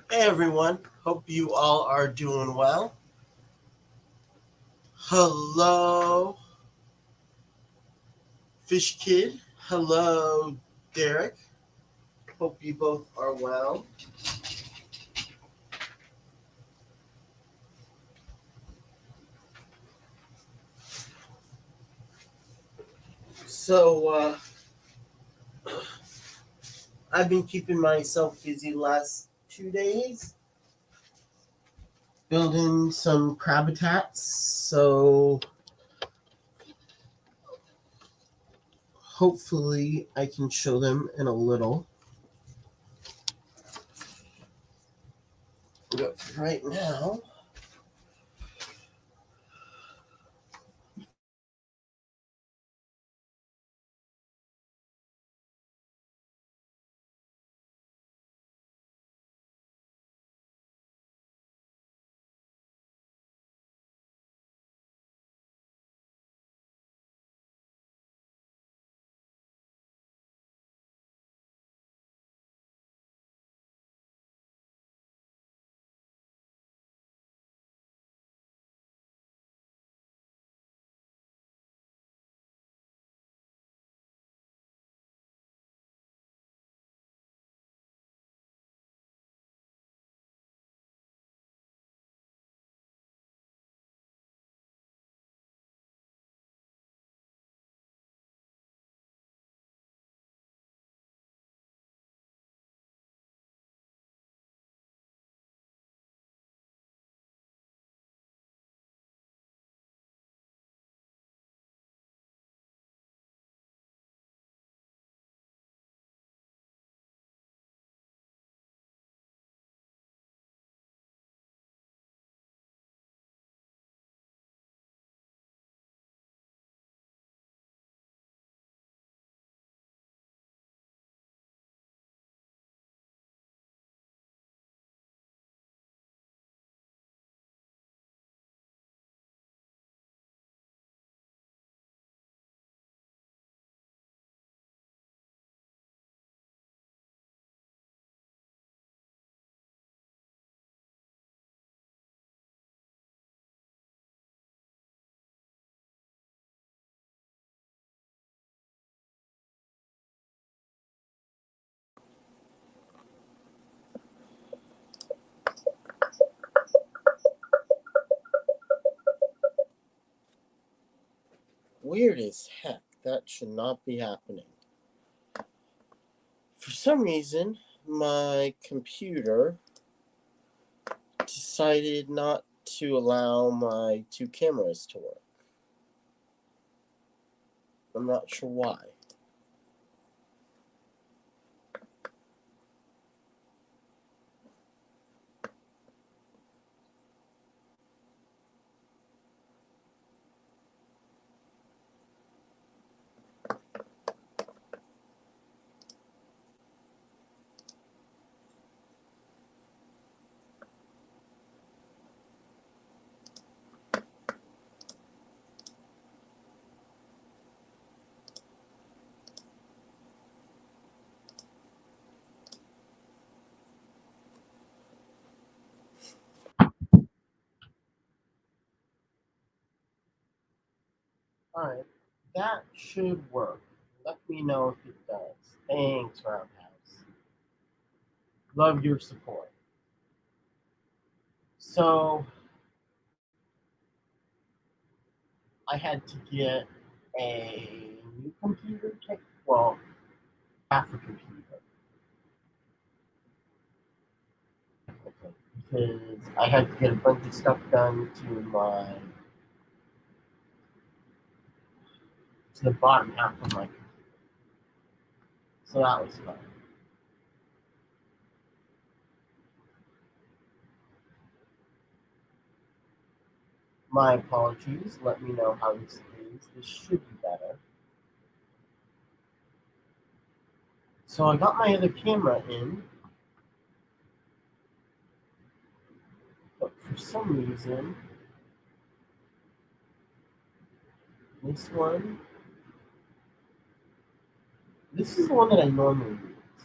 Hey everyone, hope you all are doing well. Hello, Fish Kid. Hello, Derek. Hope you both are well. So, I've been keeping myself busy the last 2 days building some crab habitats. So, hopefully, I can show them in a little. But for right now, weird as heck. That should not be happening. For some reason, my computer decided not to allow my two cameras to work. I'm not sure why. Alright, that should work. Let me know if it does. Thanks, Roundhouse. Love your support. So, I had to get a new computer, well, half a computer, technically, because I had to get a bunch of stuff done to the bottom half of my computer. So that was fun. My apologies. Let me know how this is. This should be better. So I got my other camera in, but for some reason, this one, this is the one that I normally use,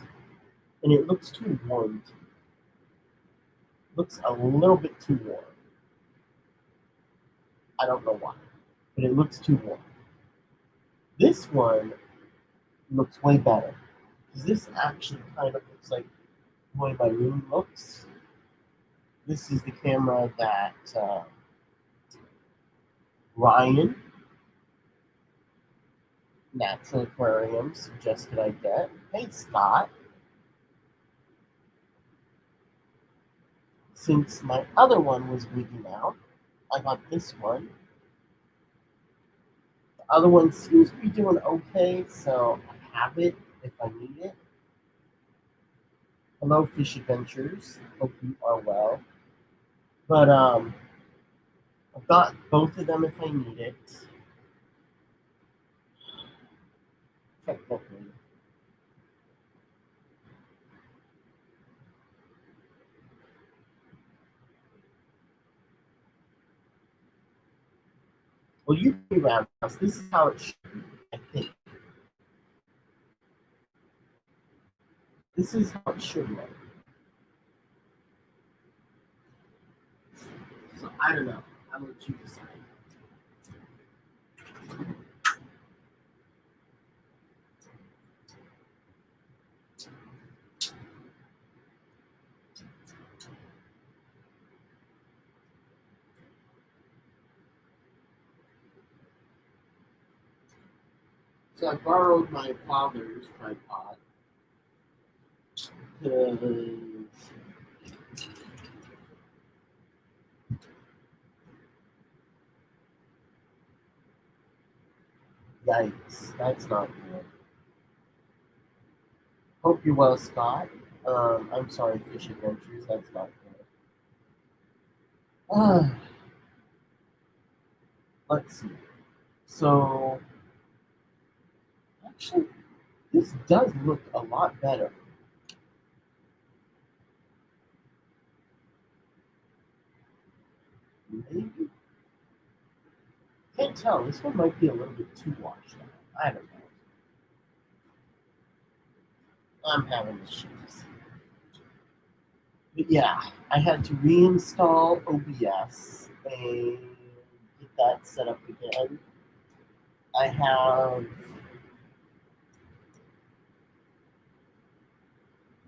and it looks too warm to me. Looks a little bit too warm. I don't know why, but it looks too warm. This one looks way better. Because this actually kind of looks like the way my room looks. This is the camera that Ryan, Natural Aquarium, suggested I get. Hey, Scott. Since my other one was wigging out, I got this one. The other one seems to be doing okay, so I have it if I need it. Hello, Fish Adventures. Hope you are well. But I've got both of them if I need it. Technically. Well, you can be roundhouse. This is how it should be, I think. This is how it should look. So I don't know. I'll let you decide. So I borrowed my father's tripod because yikes, that's not good. Hope you're well, Scott. I'm sorry, Fish Adventures, that's not good. Let's see. So actually, this does look a lot better. Maybe. Can't tell. This one might be a little bit too washed out. I don't know. I'm having issues. But yeah, I had to reinstall OBS and get that set up again. I have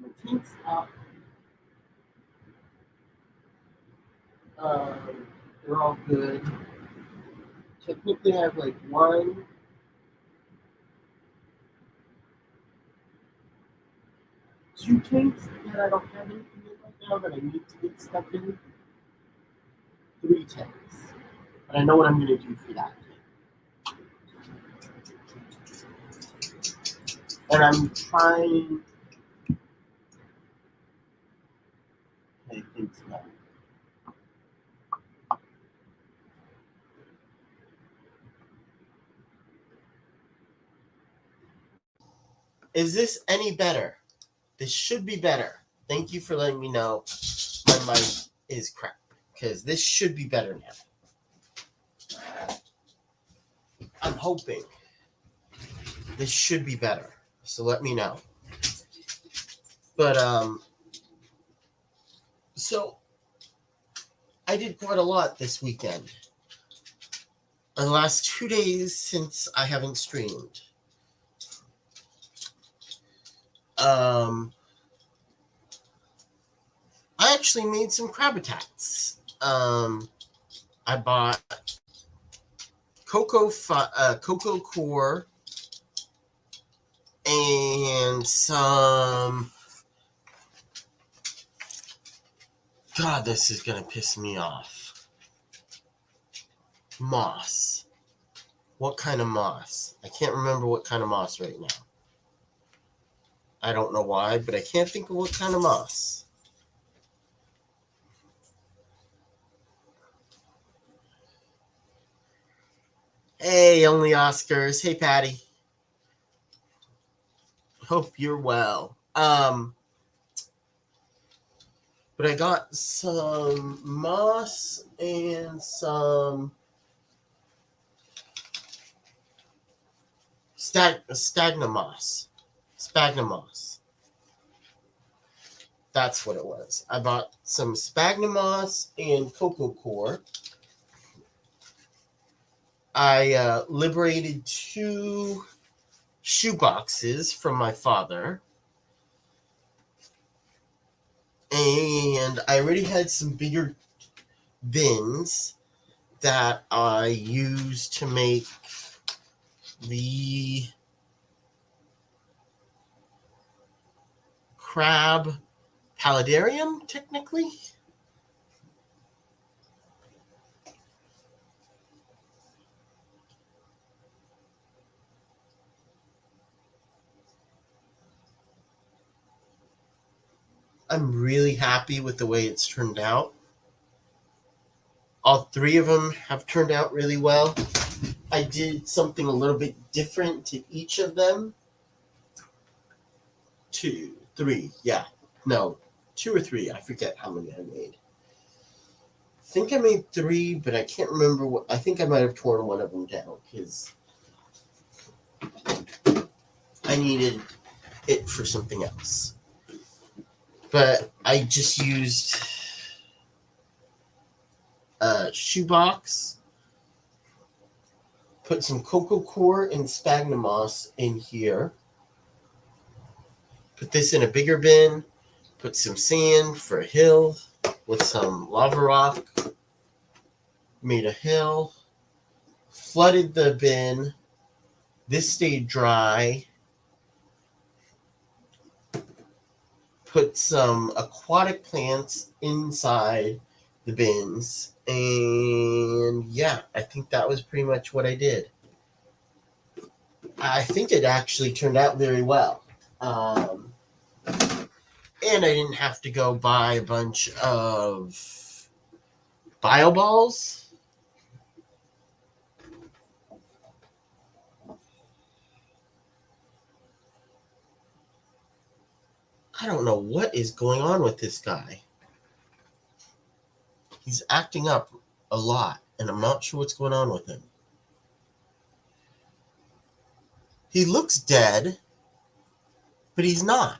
my kinks up. They're all good. Technically, I have like one, two tanks that I don't have anything in right now that I need to get stuff in. Three tanks. But I know what I'm going to do for that. And I'm trying. I think so. Is this any better? This should be better. Thank you for letting me know my mic is crap. Because this should be better now. I'm hoping this should be better. So let me know. But so I did quite a lot this weekend. In the last 2 days since I haven't streamed. I actually made some crab attacks. I bought cocoa core and some. God, this is gonna piss me off. Moss. What kind of moss? I can't remember what kind of moss right now. I don't know why, but I can't think of what kind of moss. Hey, only Oscars. Hey, Patty. Hope you're well. But I got some moss and some sphagnum moss. That's what it was. I bought some sphagnum moss and cocoa core. I liberated 2 shoe boxes from my father. And I already had some bigger bins that I used to make the crab paludarium, technically. I'm really happy with the way it's turned out. All 3 of them have turned out really well. I did something a little bit different to each of them. 2, 3, yeah. No, 2 or 3. I forget how many I made. I think I made 3, but I can't remember what. I think I might have torn one of them down because I needed it for something else. But I just used a shoebox, put some cocoa core and sphagnum moss in here, put this in a bigger bin, put some sand for a hill with some lava rock, made a hill, flooded the bin. This stayed dry. Put some aquatic plants inside the bins. And yeah, I think that was pretty much what I did. I think it actually turned out very well. And I didn't have to go buy a bunch of bio balls. I don't know what is going on with this guy. He's acting up a lot, and I'm not sure what's going on with him. He looks dead, but he's not.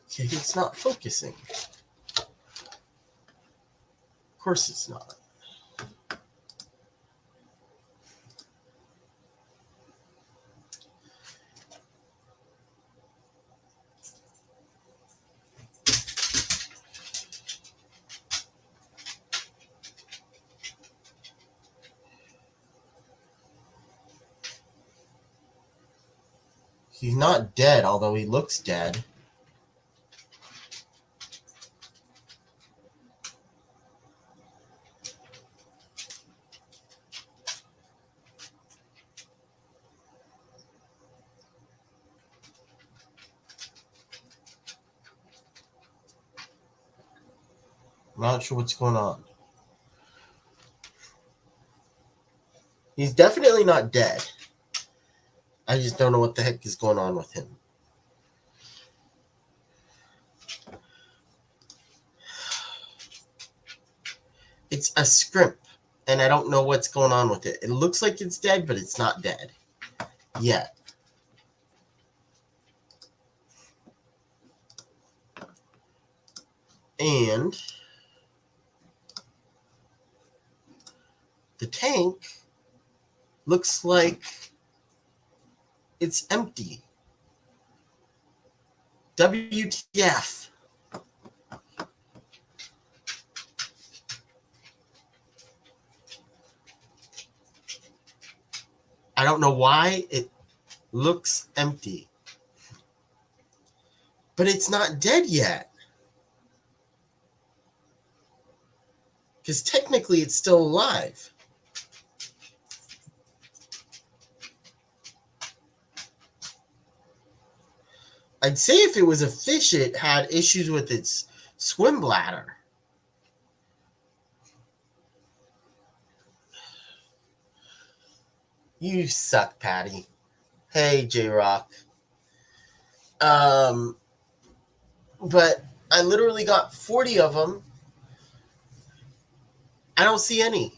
Okay, it's not focusing. Of course it's not. He's not dead, although he looks dead. I'm not sure what's going on. He's definitely not dead. I just don't know what the heck is going on with him. It's a scrimp, and I don't know what's going on with it. It looks like it's dead, but it's not dead yet. And the tank looks like it's empty. WTF. I don't know why it looks empty. But it's not dead yet. Because technically it's still alive. I'd say if it was a fish, it had issues with its swim bladder. You suck, Patty. Hey, J-Rock. But I literally got 40 of them. I don't see any.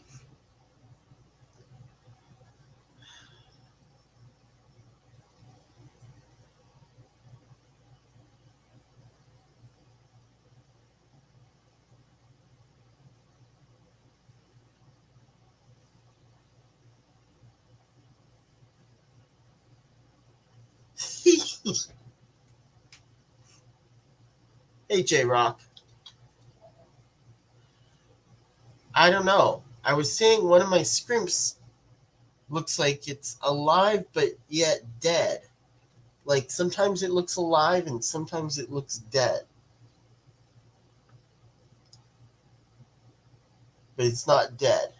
Hey, J-Rock. I don't know. I was saying one of my scrimps looks like it's alive, but yet dead. Like, sometimes it looks alive and sometimes it looks dead. But it's not dead.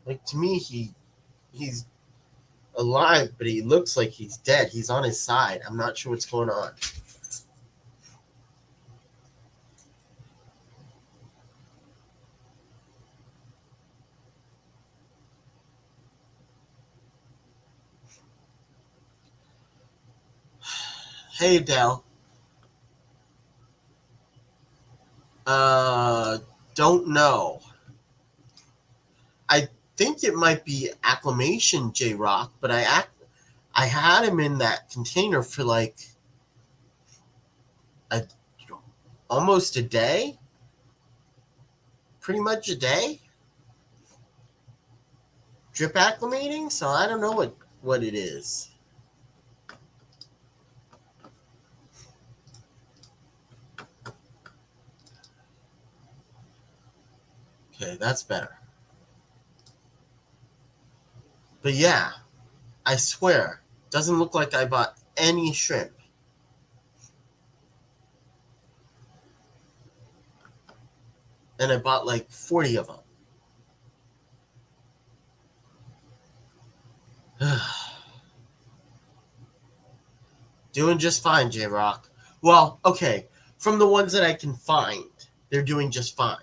Like, to me, he's alive, but he looks like he's dead. He's on his side. I'm not sure what's going on. Hey, Dell. Don't know. I think it might be acclimation, J-Rock, but I had him in that container for like a almost a day, pretty much a day, drip acclimating. So I don't know what it is. Okay, that's better. But yeah, I swear, doesn't look like I bought any shrimp. And I bought like 40 of them. Doing just fine, J-Rock. Well, okay, from the ones that I can find, they're doing just fine.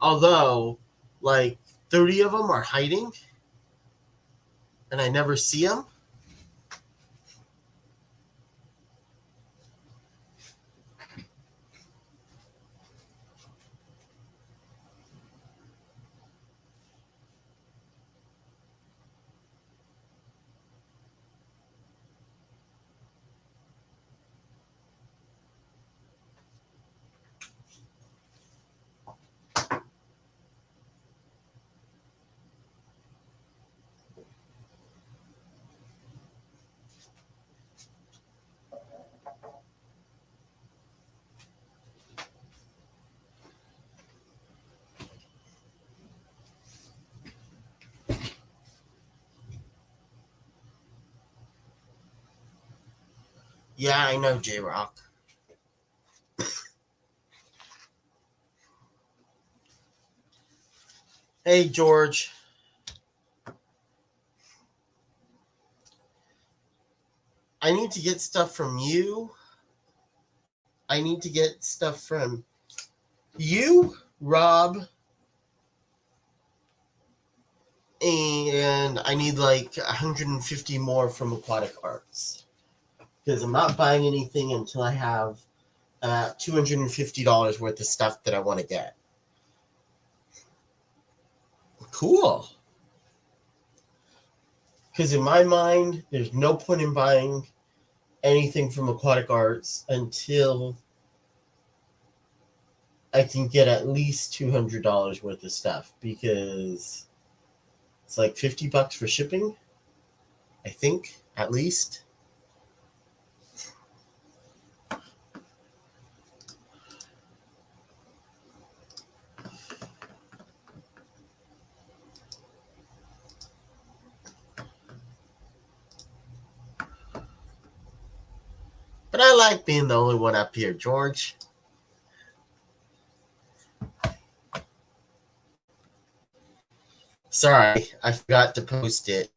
Although, like, 30 of them are hiding, and I never see them. Yeah, I know, J-Rock. Hey, George. I need to get stuff from you. I need to get stuff from you, Rob, and I need like 150 more from Aquatic Arts. Because I'm not buying anything until I have $250 worth of stuff that I want to get. Cool. Because in my mind, there's no point in buying anything from Aquatic Arts until I can get at least $200 worth of stuff, because it's like $50 for shipping, I think, at least. But I like being the only one up here, George. Sorry, I forgot to post it.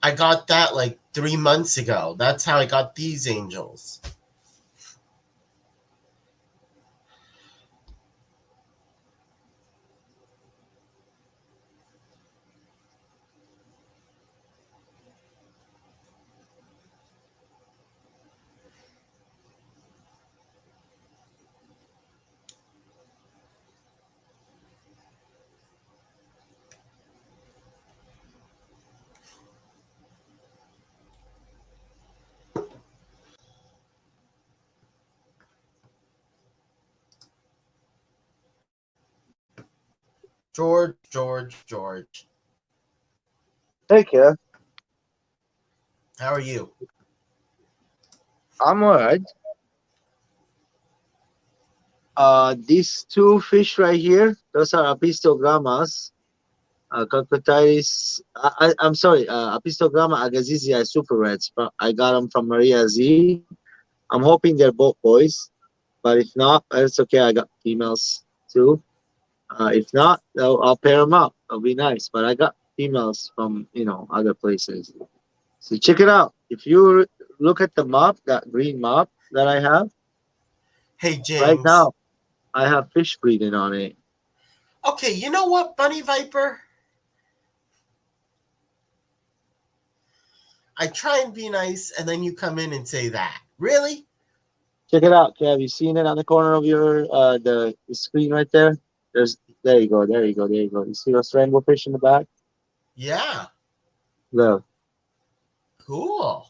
I got that like 3 months ago. That's how I got these angels. George. Hey, Kev. How are you? I'm alright. These two fish right here, those are Apistogrammas. I'm sorry, Apistogramma agassizii super reds. I got them from Maria Z. I'm hoping they're both boys, but if not, it's okay. I got females too. If not, I'll pair them up. It'll be nice. But I got females from other places. So check it out. If you look at the map, that green map that I have Hey, right James. now, I have fish breeding on it. Okay, you know what, Bunny Viper? I try and be nice, and then you come in and say that. Really? Check it out, Kev. You seen it on the corner of your the screen right there? There you go, there you go, there you go. You see those rainbow fish in the back? Yeah. Look, Cool.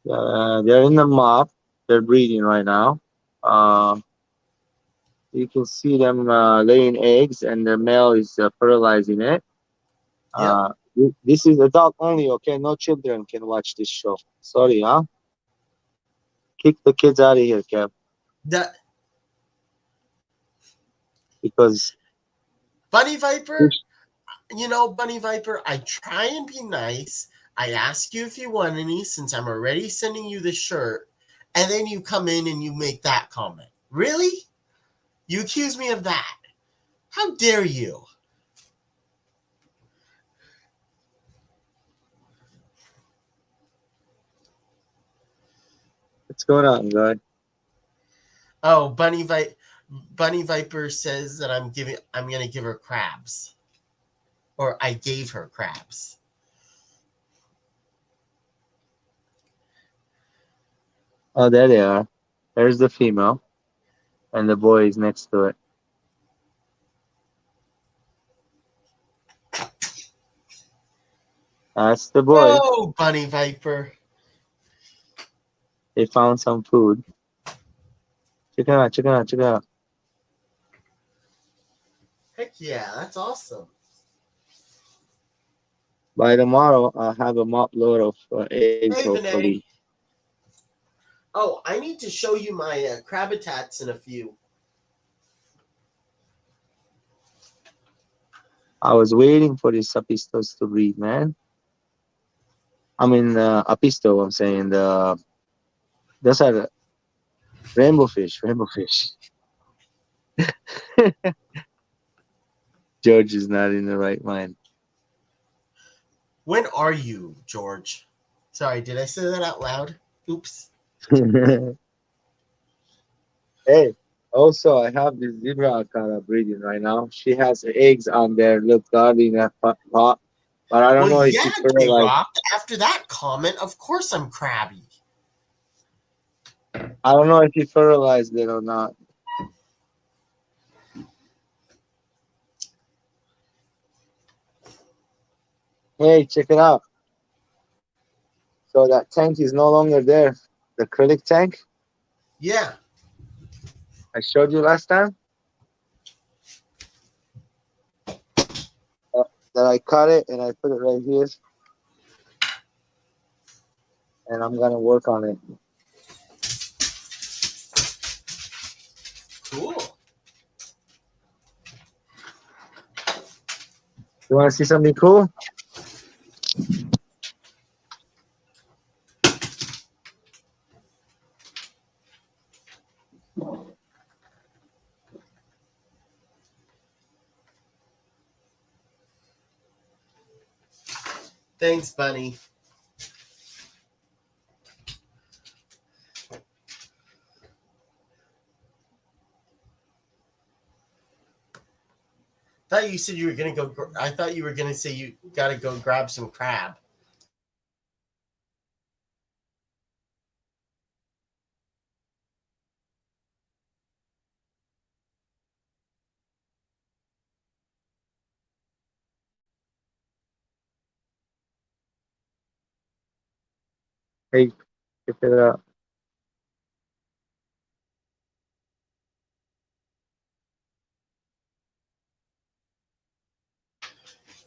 they're in the mop. They're breeding right now. Uh, you can see them laying eggs, and the male is fertilizing it. Yep. Uh, this is adult only, okay? No children can watch this show. Sorry, huh? Kick the kids out of here, Kev, That because Bunny Viper, fish. Bunny Viper, I try and be nice. I ask you if you want any since I'm already sending you the shirt, and then you come in and you make that comment. Really? You accuse me of that? How dare you? What's going on, guy? Oh, Bunny Viper says that I'm gonna give her crabs. Or I gave her crabs. Oh, there they are. There's the female, and the boy is next to it. That's the boy. Oh, Bunny Viper. They found some food. Check it out, check it out, check it out. Heck yeah, that's awesome. By tomorrow, I'll have a mop load of eggs, Hey, hopefully. Vinay. Oh, I need to show you my crabitats in a few. I was waiting for these apistos to breed, man. I mean, apisto, I'm saying. Those are the rainbow fish, rainbow fish. George is not in the right mind. When are you, George? Sorry, did I say that out loud? Oops. Hey, also, I have this zebra alcara breeding right now. She has eggs on there, look, guarding that pot. But I don't Well, know if yeah, she Gay fertilized. Rock. After that comment, of course I'm crabby. I don't know if he fertilized it or not. Hey, check it out. So that tank is no longer there. The acrylic tank Yeah. I showed you last time. Uh, that I cut it and I put it right here, and I'm gonna work on it. Cool. You want to see something cool? Thanks, Bunny. thought you said you were gonna go. I thought you were gonna say you gotta go grab some crab. Hey, check it out.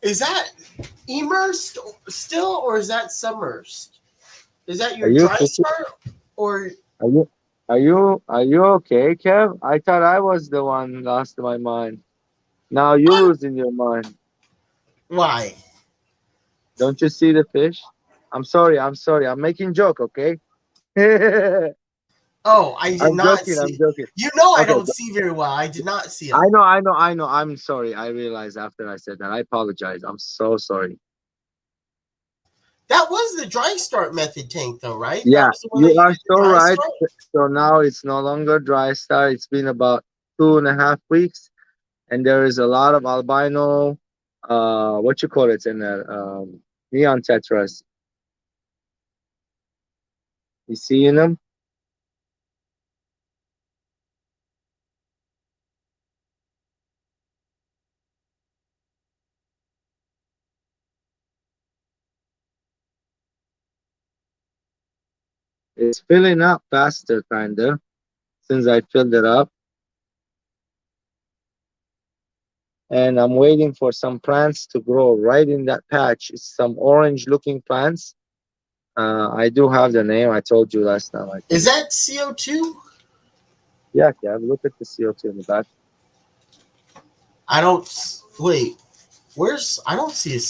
Is that immersed still, or is that submersed? Is that Are your you dry start, or are you are you okay, Kev? I thought I was the one lost my mind. Now you're I'm, losing your mind. why? Don't you see the fish? I'm sorry, I'm sorry. I'm making joke, okay? I'm Oh, I did not joking, I'm see. joking. You know I Okay, don't see very well. I did not see I them. know, I know, I know. I'm sorry. I realized after I said that. I apologize. I'm so sorry. That was the dry start method tank, though, right? That Yeah, was the one that you you are did the so dry right. start. So now it's no longer dry start. It's been about 2.5 weeks, and there is a lot of albino, what you call it in there, neon tetras. You see in them? It's filling up faster, kinda, since I filled it up. And I'm waiting for some plants to grow right in that patch. It's some orange looking plants. I do have the name. I told you last time, I Is think. that CO2? Yeah, yeah. Look at the CO2 in the back. I don't. Wait. Where's? I don't see a.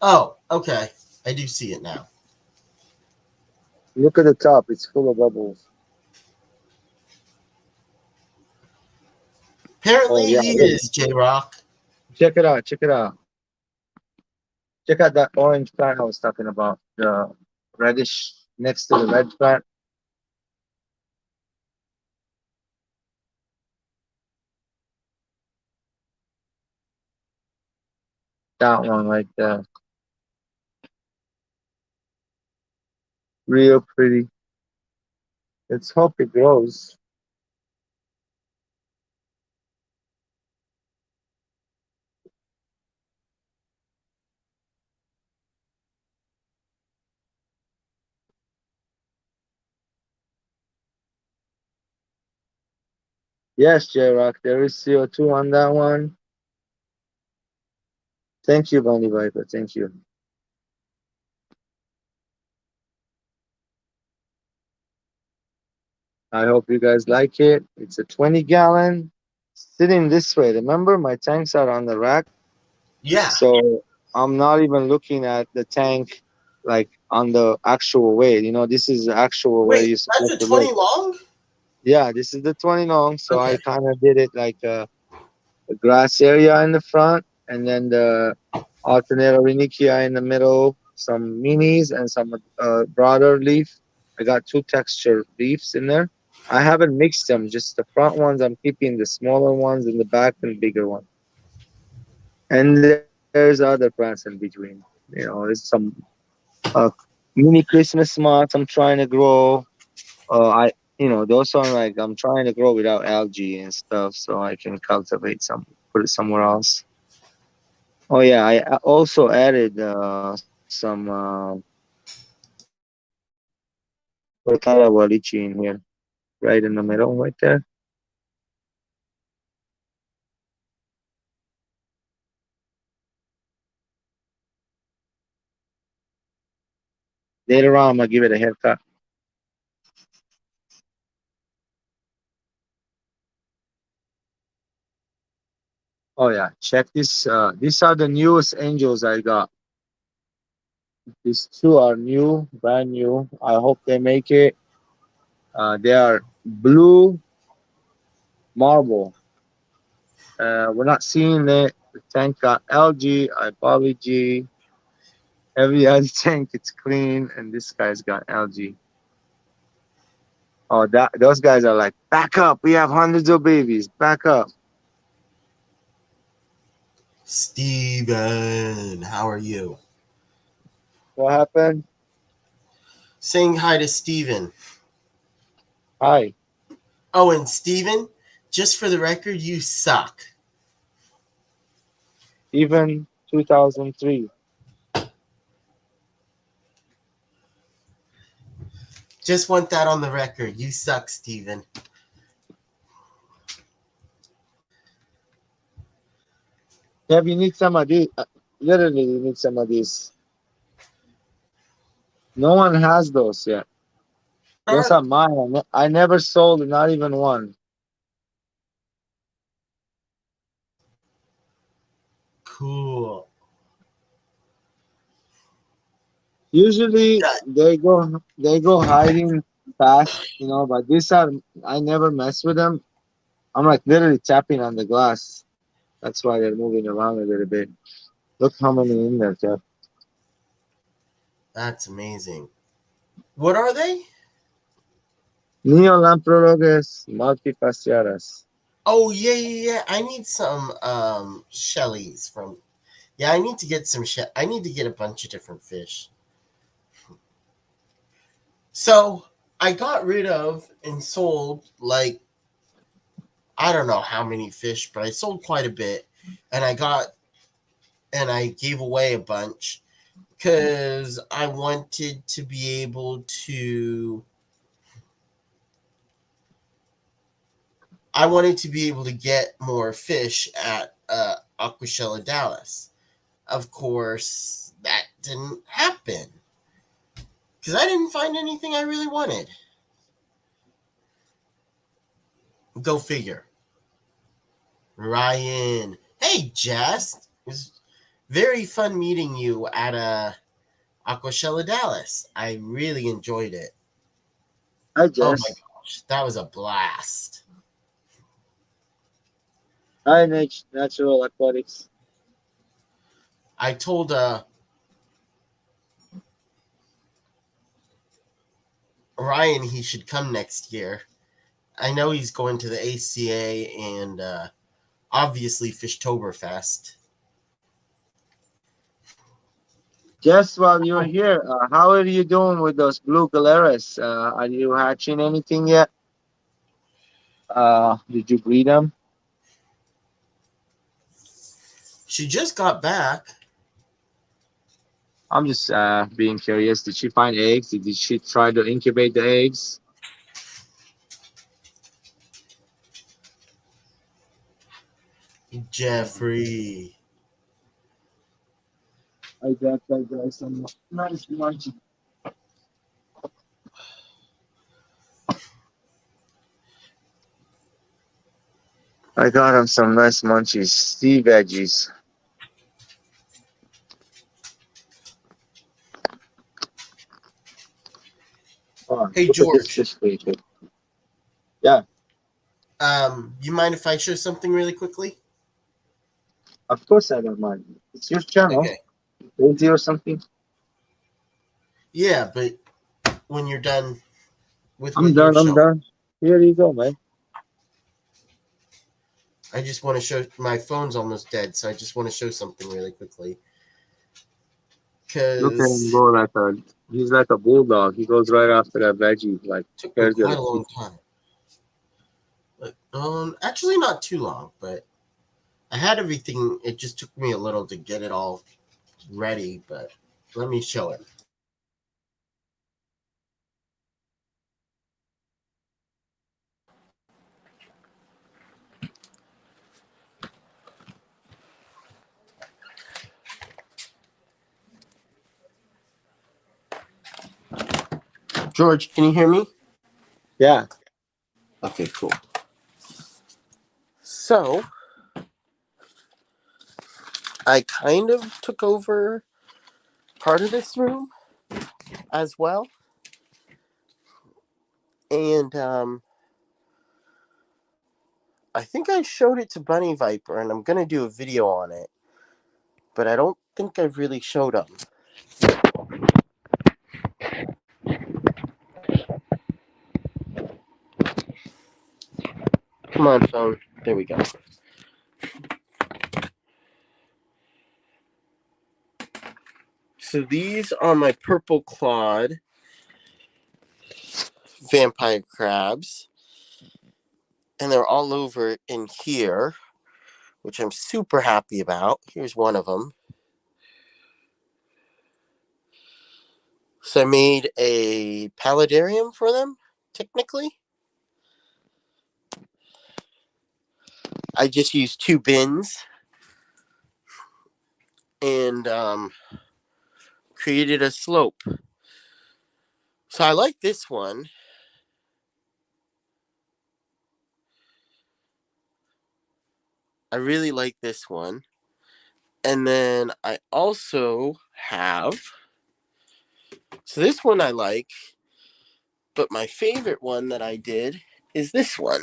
Oh, okay. I do see it now. Look at the top. It's full of bubbles. Oh Apparently, yeah. he Look. is J Rock. Check it out. Check it out. Check out that orange plant I was talking about. The reddish next to the red plant. That one right there. Real pretty. Let's hope it grows. Yes, J-Rock. There is CO2 on that one. Thank you, Bunny Viper. Thank you. I hope you guys like it. It's a 20-gallon sitting this way. Remember, my tanks are on the rack. Yeah. So I'm not even looking at the tank like on the actual weight. This is the actual where Wait, you're that's supposed a to look. 20 long? Yeah, this is the 20 long. So Okay. I kind of did it like a grass area in the front, and then the alternator renicia in the middle, some minis and some broader leaf. I got two texture leaves in there. I haven't mixed them, just the front ones. I'm keeping the smaller ones in the back and bigger one. And there's other plants in between. There's some uh, mini Christmas moths I'm trying to grow. Those are like I'm trying to grow without algae and stuff, so I can cultivate some, put it somewhere else. Oh yeah, I also added some Rotara Walichi in here, right in the middle, right there. Later on, I'm gonna give it a haircut. Oh yeah, check this. These are the newest angels I got. These two are new, brand new. I hope they make it. They are blue marble. We're not seeing it. The tank got algae, apology. Every other tank it's clean, and this guy's got algae. Oh, those guys are like, back up. We have hundreds of babies. Back up. Steven, how are you? What happened? Saying hi to Steven. Hi. Oh, and Steven, just for the record, you suck. Even 2003. Just want that on the record. You suck, Steven. Kev, you need some of these. Literally, you need some of these. No one has those yet. Those are mine. I never sold not even one. Cool. Usually they go hiding fast, but these are I never mess with them. I'm like literally tapping on the glass. That's why they're moving around a little bit. Look how many in there, Jeff. That's amazing. What are they? Neolamprologus multifasciatus. Oh, yeah. I need some Shellies from... Yeah, I need to get some... I need to get a bunch of different fish. So, I got rid of and sold, like, I don't know how many fish, but I sold quite a bit. And I gave away a bunch because I wanted to be able to... I wanted to be able to get more fish at Aquashella Dallas. Of course, that didn't happen because I didn't find anything I really wanted. Go figure. Ryan. Hey, Jess. It was very fun meeting you at Aquashella Dallas. I really enjoyed it. Hi, Oh my Jess. gosh, that was a blast. Hi, Natural Aquatics. I told Ryan he should come next year. I know he's going to the ACA and obviously Fishtoberfest. Jess, while you're here, how are you doing with those blue galeras? Are you hatching anything yet? Did you breed them? She just got back. I'm just being curious. Did she find eggs? Did she try to incubate the eggs? Jeffrey. I got some nice munchies. I got him some nice munchies, sea veggies. Oh, Hey look at this George. fish creature. Yeah, You mind if I show something really quickly? of course I don't mind. It's your channel, Okay. crazy or something. Yeah, but when you're done with I'm what you were done. I'm showing, done. Here you go, man. I just want to show my phone's almost dead, so I just want to show something really quickly. Look at him Because go like a. He's like a bulldog. He goes right after that veggie, like it took me scares quite the a long time. But, actually not too long, but I had everything. It just took me a little to get it all ready, but let me show it. George, can you hear me? Yeah. Okay, cool. So, I kind of took over part of this room as well. And I think I showed it to Bunny Viper, and I'm going to do a video on it. But I don't think I've really showed him. Come on, phone. There we go. So these are my purple clawed vampire crabs. And they're all over in here, which I'm super happy about. Here's one of them. So I made a paludarium for them, technically. I just used 2 bins and created a slope. So I like this one. I really like this one. And then I also have, so this one I like, but my favorite one that I did is this one.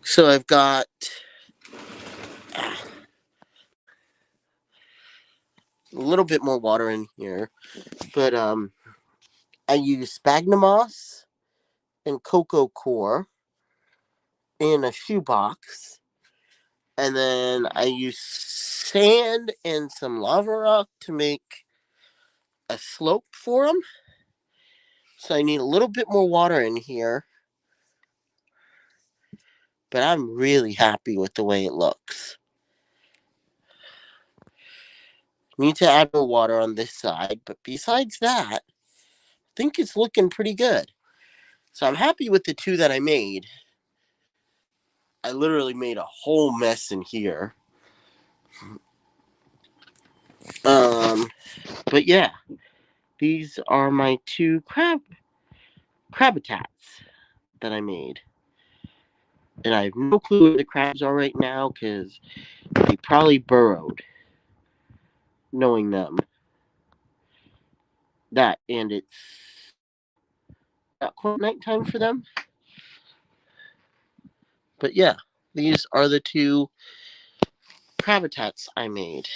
So I've got a little bit more water in here, but I use sphagnum moss and cocoa core in a shoebox, and then I use sand and some lava rock to make a slope for them. So I need a little bit more water in here, but I'm really happy with the way it looks. Need to add more water on this side, but besides that, I think it's looking pretty good. So I'm happy with the 2 that I made. I literally made a whole mess in here. But yeah, these are my 2 crabitats that I made. And I have no clue where the crabs are right now because they probably burrowed, knowing them. That, and it's not quite nighttime for them. But yeah, these are the 2 crabitats I made.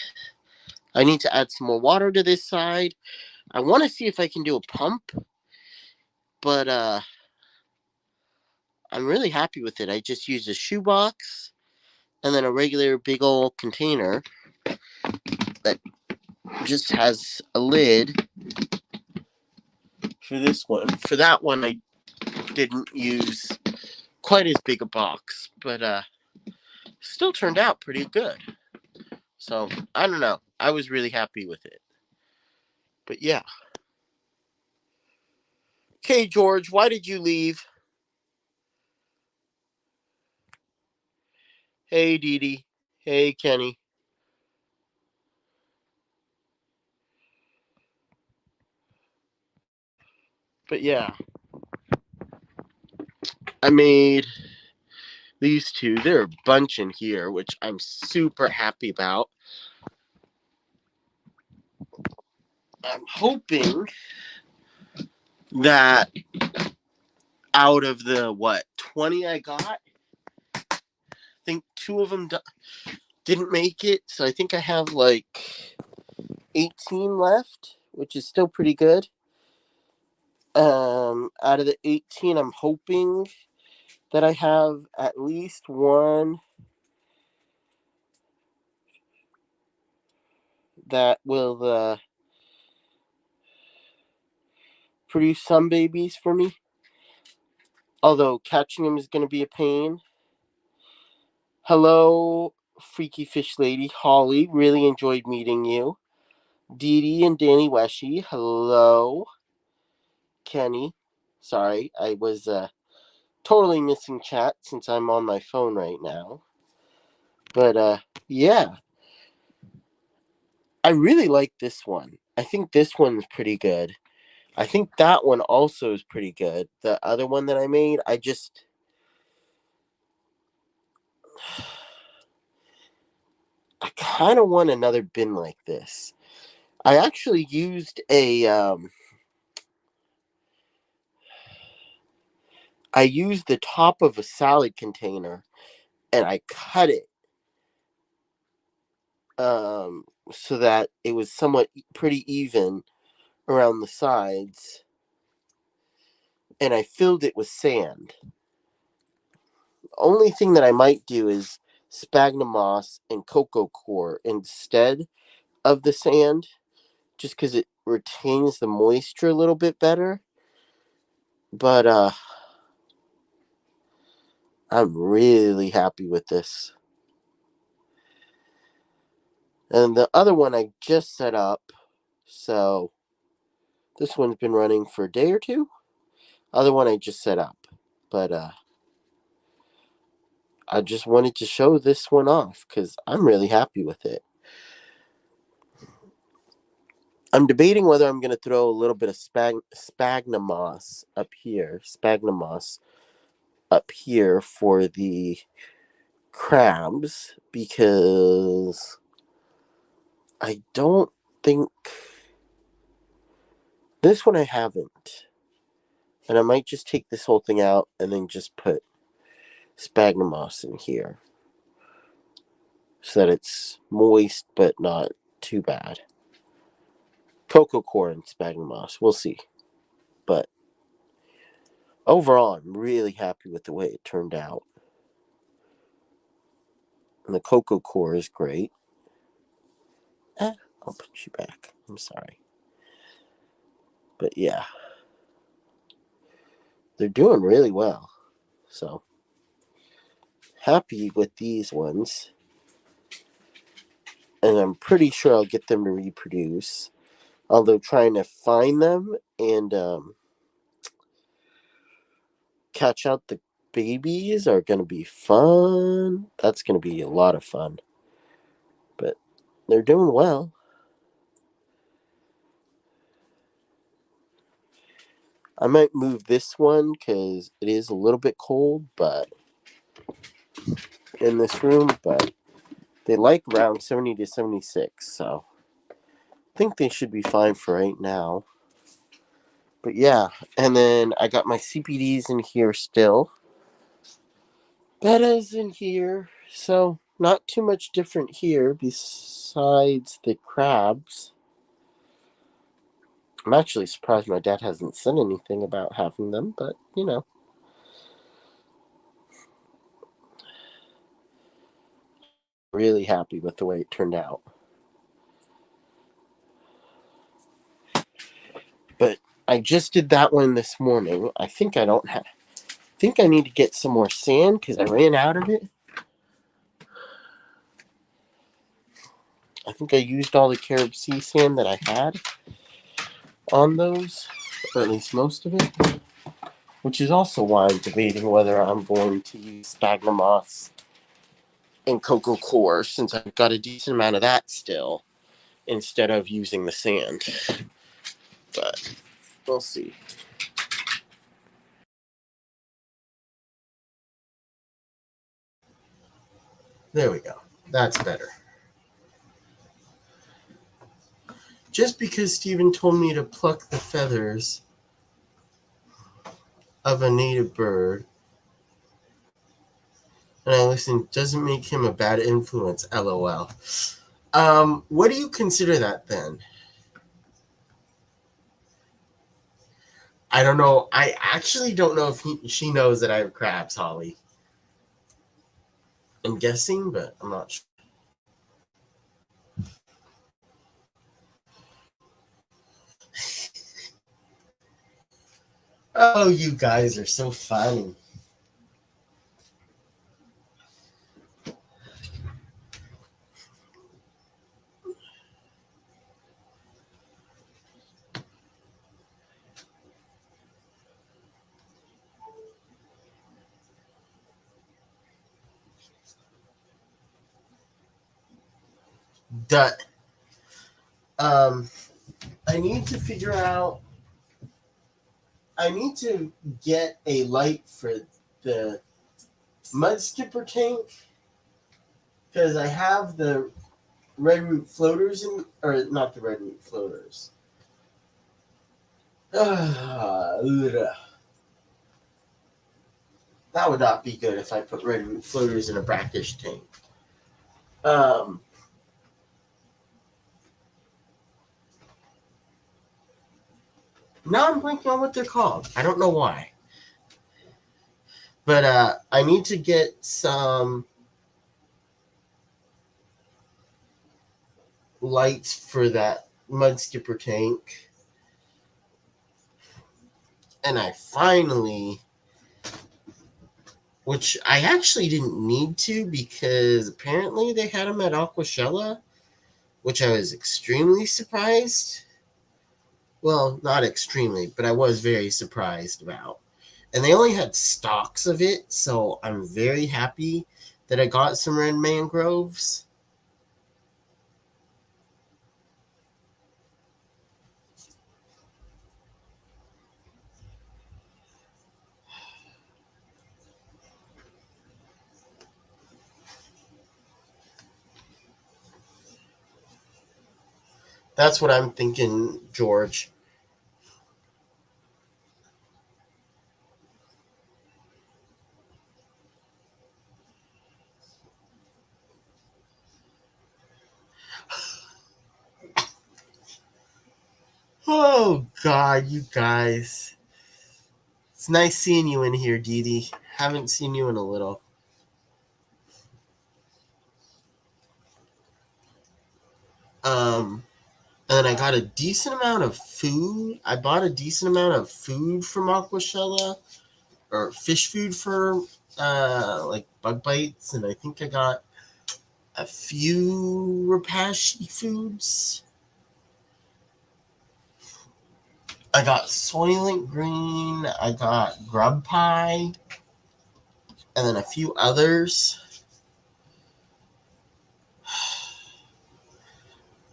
I need to add some more water to this side. I want to see if I can do a pump, but I'm really happy with it. I just used a shoebox and then a regular big old container that just has a lid for this one. For that one, I didn't use quite as big a box, but still turned out pretty good. So, I don't know. I was really happy with it. But yeah. Okay, George, why did you leave? Hey, Dee Dee. Hey, Kenny. But yeah. I made these 2. There are a bunch in here, which I'm super happy about. I'm hoping that out of the, 20 I got, I think 2 of them didn't make it. So I think I have like 18 left, which is still pretty good. Out of the 18, I'm hoping that I have at least one that will produce some babies for me. Although catching them is going to be a pain. Hello, Freaky Fish Lady. Holly, really enjoyed meeting you. Dee Dee and Danny Weshi, hello. Kenny, sorry, I was totally missing chat since I'm on my phone right now. But yeah, I really like this one. I think this one's pretty good. I think that one also is pretty good. The other one that I made, I kind of want another bin like this. I actually used I used the top of a salad container and I cut it so that it was somewhat pretty even around the sides, and I filled it with sand. only thing that I might do is sphagnum moss and cocoa core instead of the sand, just because it retains the moisture a little bit better. But I'm really happy with this. And the other one I just set up, so this one's been running for a day or two. Other one I just set up, but I just wanted to show this one off because I'm really happy with it. I'm debating whether I'm going to throw a little bit of sphagnum moss up here, for the crabs, because I don't think this one I haven't. And I might just take this whole thing out and then just put sphagnum moss in here so that it's moist but not too bad. Cocoa core and sphagnum moss, we'll see. But overall, I'm really happy with the way it turned out. And the cocoa core is great. I'll put you back. I'm sorry. But yeah, they're doing really well. So, happy with these ones. And I'm pretty sure I'll get them to reproduce. Although trying to find them and catch out the babies are going to be fun. That's going to be a lot of fun. But they're doing well. I might move this one because it is a little bit cold, but in this room, but they like around 70 to 76, so I think they should be fine for right now. But yeah, and then I got my CPDs in here still. Betta's in here, so not too much different here besides the crabs. I'm actually surprised my dad hasn't said anything about having them, but you know. Really happy with the way it turned out. But I just did that one this morning. I think I need to get some more sand because I ran out of it. I think I used all the carob sea sand that I had on those, or at least most of it. Which is also why I'm debating whether I'm going to use sphagnum moss and cocoa core, since I've got a decent amount of that still, instead of using the sand. But we'll see. There we go. That's better. Just because Steven told me to pluck the feathers of a native bird, and I listened, doesn't make him a bad influence, LOL. What do you consider that then? I don't know. I actually don't know if she knows that I have crabs, Holly. I'm guessing, but I'm not sure. Oh, you guys are so funny. I need to figure out. I need to get a light for the mud skipper tank because I have the red root floaters or not the red root floaters. That would not be good if I put red root floaters in a brackish tank. Now I'm blanking on what they're called. I don't know why. But I need to get some lights for that mud skipper tank. And I finally, which I actually didn't need to because apparently they had them at Aquashella, which I was extremely surprised. Well, not extremely, but I was very surprised about. And they only had stalks of it, so I'm very happy that I got some red mangroves. That's what I'm thinking, George. Oh, God, you guys. It's nice seeing you in here, Dee Dee. Haven't seen you in a little. And I got a decent amount of food. I bought a decent amount of food from Aquashella, or fish food for like bug bites, and I think I got a few Repashy foods. I got Soylent Green, I got Grub Pie, and then a few others.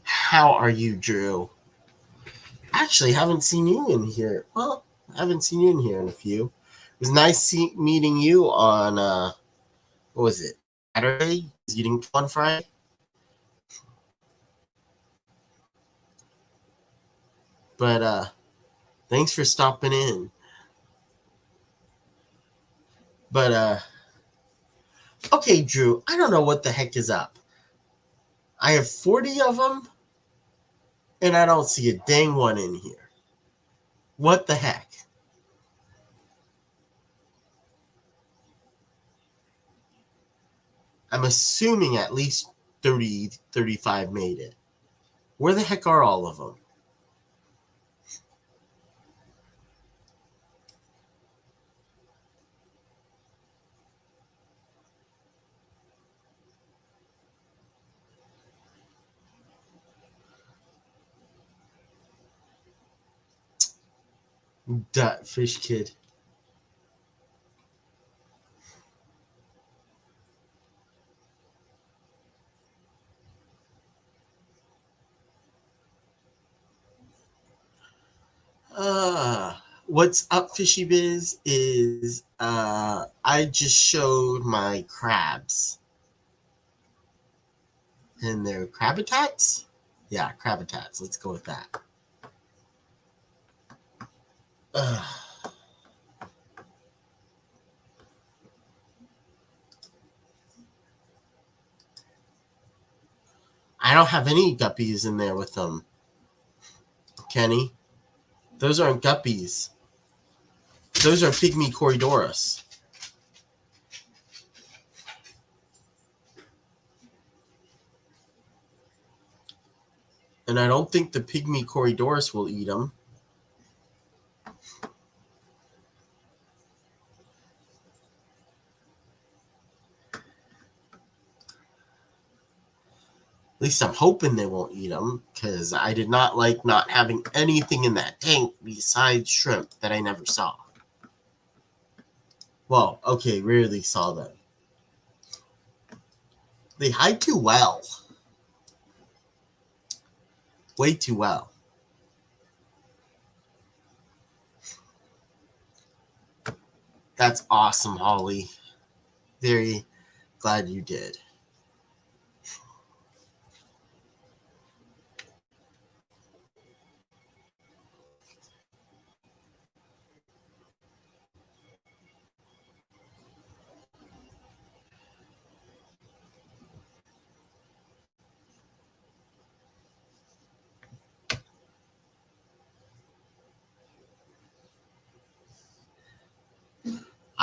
How are you, Drew? Actually, haven't seen you in here. Well, I haven't seen you in here in a few. It was nice meeting you on, what was it, Saturday? You didn't come on Friday? But thanks for stopping in. But okay, Drew, I don't know what the heck is up. I have 40 of them, and I don't see a dang one in here. What the heck? I'm assuming at least 30, 35 made it. Where the heck are all of them? That fish kid. What's up, Fishy Biz, is I just showed my crabs. And they're crabitats? Yeah, crabitats. Let's go with that. I don't have any guppies in there with them, Kenny. Those aren't guppies. Those are Pygmy Corydoras. And I don't think the Pygmy Corydoras will eat them. At least I'm hoping they won't eat them, because I did not like not having anything in that tank besides shrimp that I never saw. Well, okay, rarely saw them. They hide too well. Way too well. That's awesome, Holly. Very glad you did.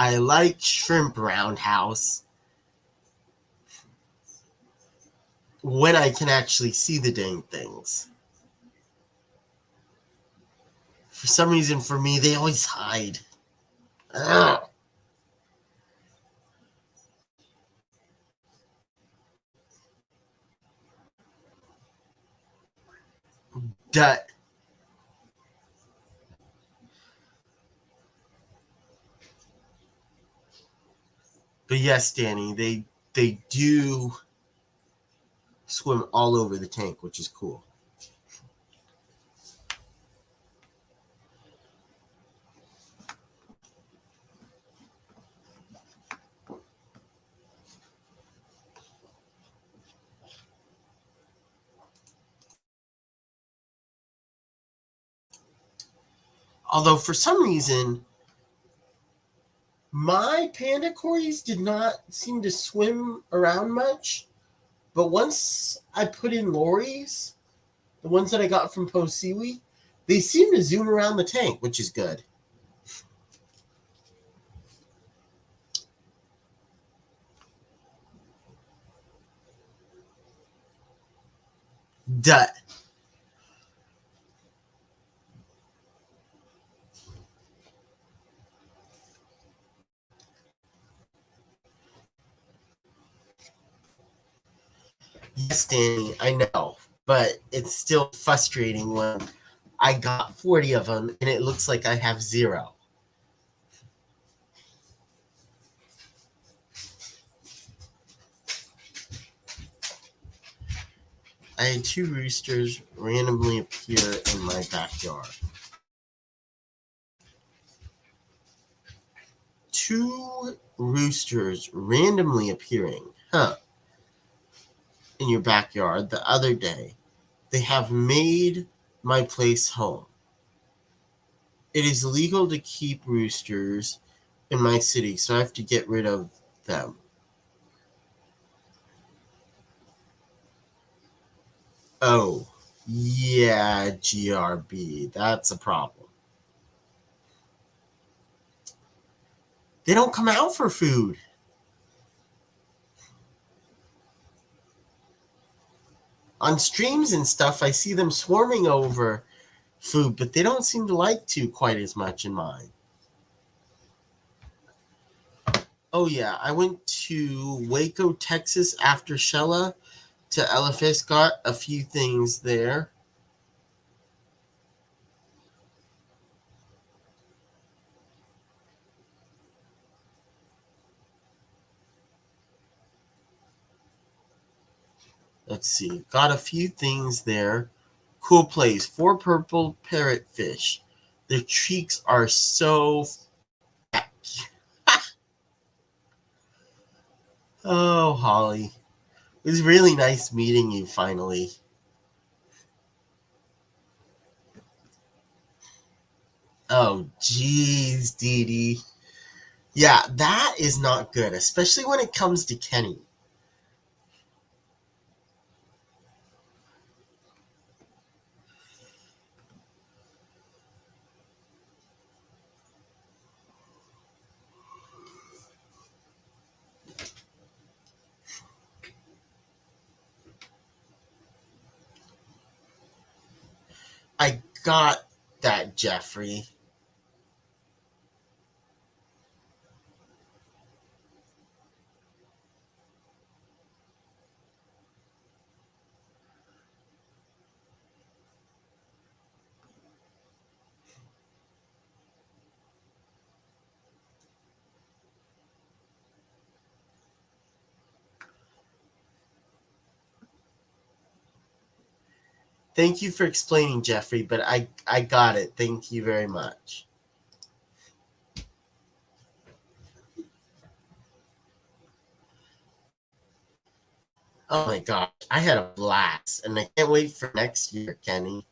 I like shrimp roundhouse when I can actually see the dang things. For some reason, for me, they always hide. Ugh. Duh. But yes, Danny, they do swim all over the tank, which is cool. Although for some reason, my panda cories did not seem to swim around much. But once I put in Lori's, the ones that I got from Post Seaweed, they seem to zoom around the tank, which is good. Duh. Yes, Danny, I know. But it's still frustrating when I got 40 of them and it looks like I have 0. I had 2 roosters randomly appear in my backyard. 2 roosters randomly appearing, in your backyard the other day. They have made my place home. It is illegal to keep roosters in my city, so I have to get rid of them. Oh, yeah, GRB, that's a problem. They don't come out for food. On streams and stuff, I see them swarming over food, but they don't seem to like to quite as much in mine. Oh, yeah, I went to Waco, Texas after Shella to Elephas, got a few things there. Let's see. Got a few things there. Cool place. 4 purple parrotfish. Their cheeks are so fat. Oh, Holly. It was really nice meeting you finally. Oh, geez, Dee Dee. Yeah, that is not good, especially when it comes to Kenny. I got that, Jeffrey. Thank you for explaining, Jeffrey, but I got it. Thank you very much. Oh my gosh, I had a blast, and I can't wait for next year, Kenny.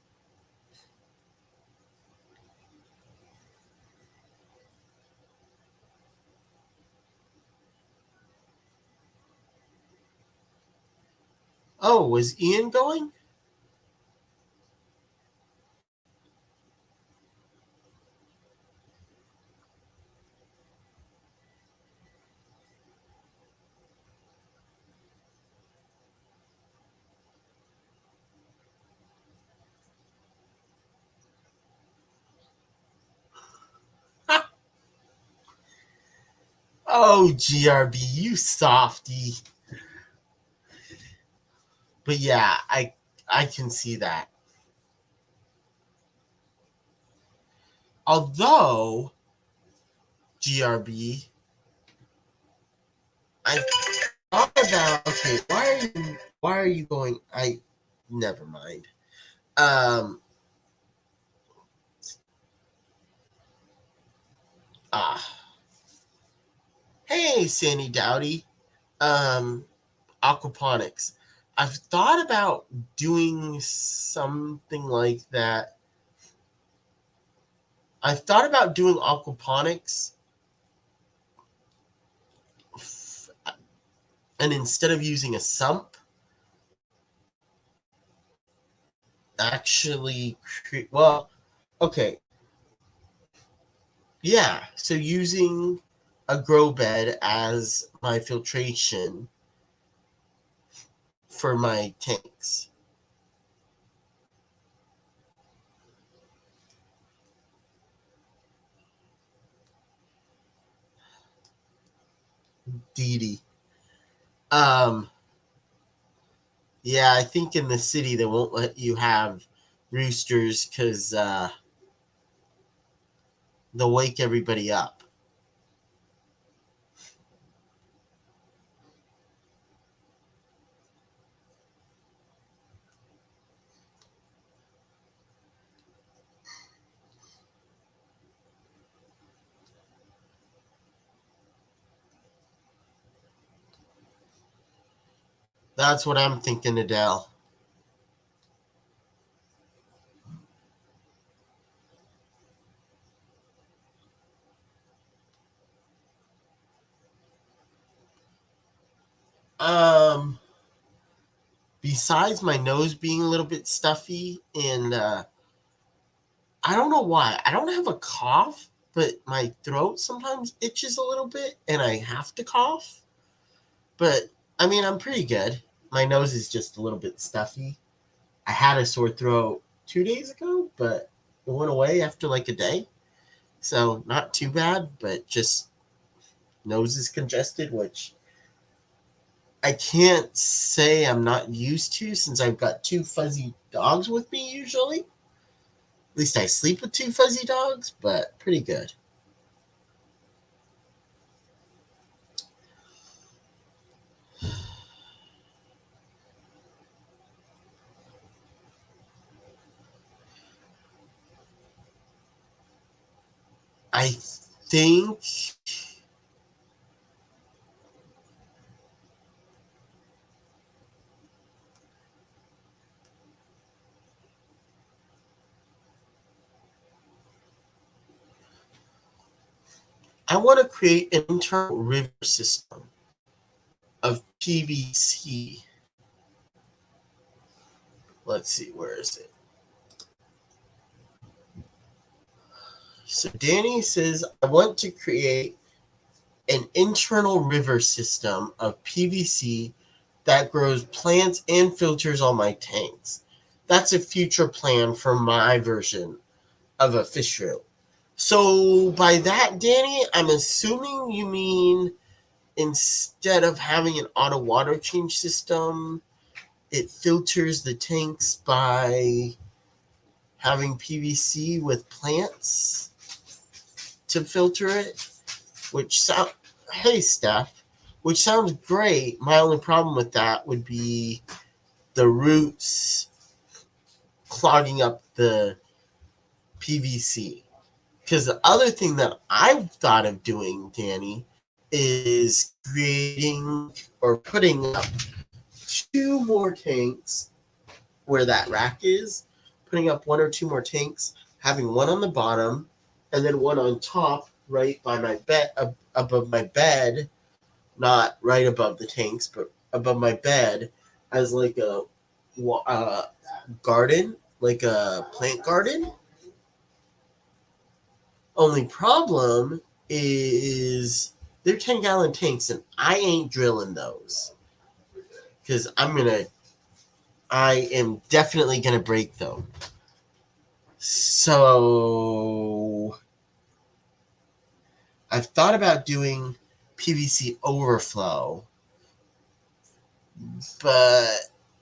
Oh, was Ian going? Oh, GRB, you softy. But yeah, I can see that. Although, GRB, I thought about, okay, why are you going, never mind. Hey, Sandy Dowdy, aquaponics. I've thought about doing something like that. I've thought about doing aquaponics, and instead of using a sump, actually well, okay. Yeah, so using a grow bed as my filtration for my tanks. Dee Dee. Yeah, I think in the city they won't let you have roosters because they'll wake everybody up. That's what I'm thinking, Adele. Besides my nose being a little bit stuffy, and I don't know why. I don't have a cough, but my throat sometimes itches a little bit, and I have to cough. But I mean, I'm pretty good. My nose is just a little bit stuffy. I had a sore throat 2 days ago, but it went away after like a day. So not too bad, but just nose is congested, which I can't say I'm not used to since I've got two fuzzy dogs with me usually. At least I sleep with two fuzzy dogs, but pretty good. I think I want to create an internal river system of PVC. Let's see, where is it? So Danny says, I want to create an internal river system of PVC that grows plants and filters all my tanks. That's a future plan for my version of a fish room. So by that, Danny, I'm assuming you mean instead of having an auto water change system, it filters the tanks by having PVC with plants to filter it, which sound hey Steph, which sounds great. My only problem with that would be the roots clogging up the PVC. Because the other thing that I've thought of doing, Danny, is creating or putting up two more tanks where that rack is, putting up one or two more tanks, having one on the bottom and then one on top right by my bed, above my bed, not right above the tanks, but above my bed as like a garden, like a plant garden. Only problem is they're 10-gallon tanks and I ain't drilling those because I am definitely going to break them. So I've thought about doing PVC overflow, but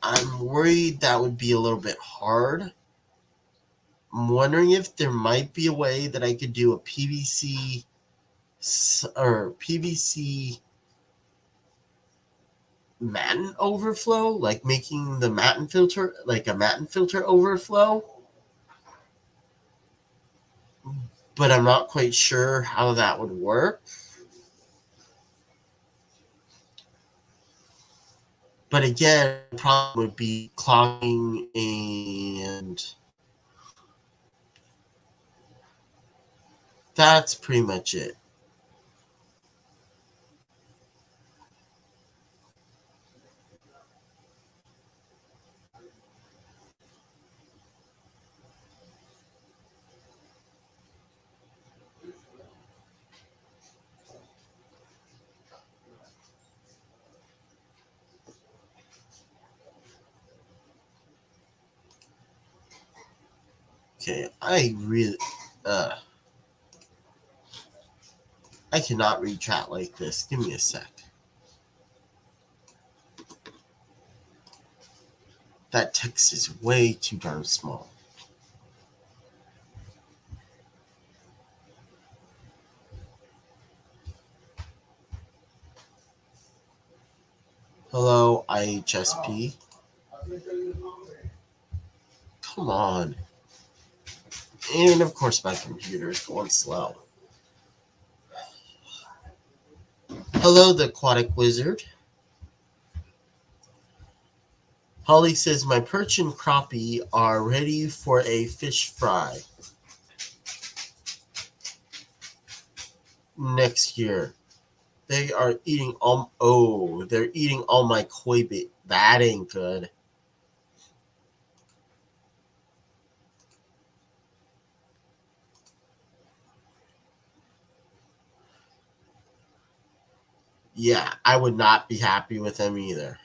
I'm worried that would be a little bit hard. I'm wondering if there might be a way that I could do a PVC matten overflow, like making the matten filter like a matten filter overflow. But I'm not quite sure how that would work. But again, the problem would be clogging, and that's pretty much it. Okay, I cannot read chat like this. Give me a sec. That text is way too darn small. Hello, IHSP. Come on. And of course my computer is going slow. Hello, the aquatic wizard. Holly says my perch and crappie are ready for a fish fry next year. They are eating they're eating all my koi bait. That ain't good. Yeah, I would not be happy with them either.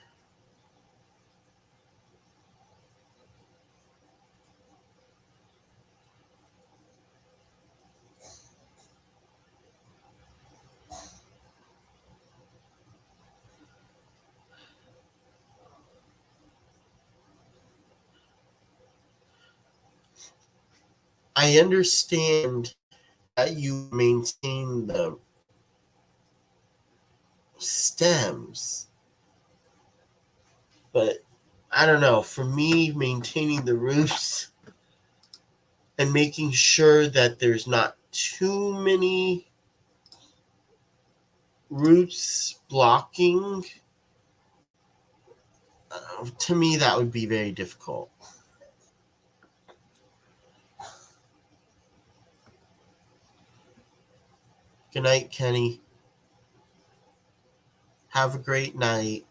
I understand that you maintain the stems, but I don't know. For me, maintaining the roots and making sure that there's not too many roots blocking, to me, that would be very difficult. Good night, Kenny. Have a great night.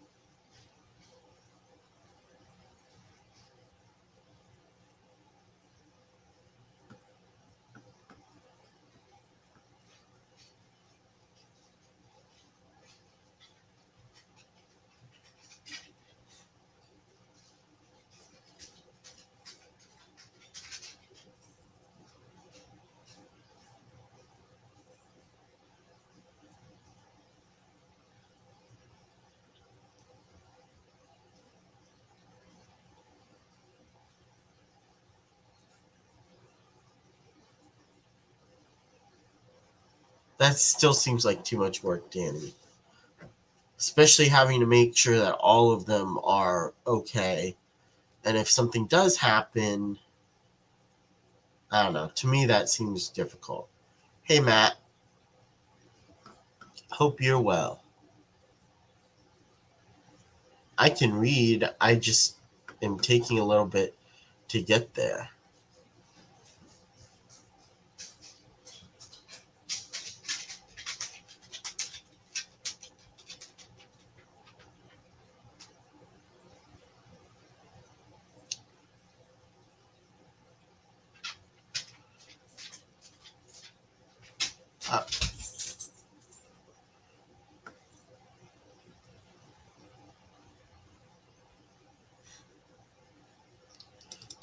That still seems like too much work, Danny. Especially having to make sure that all of them are okay. And if something does happen, I don't know. To me, that seems difficult. Hey, Matt. Hope you're well. I can read. I just am taking a little bit to get there.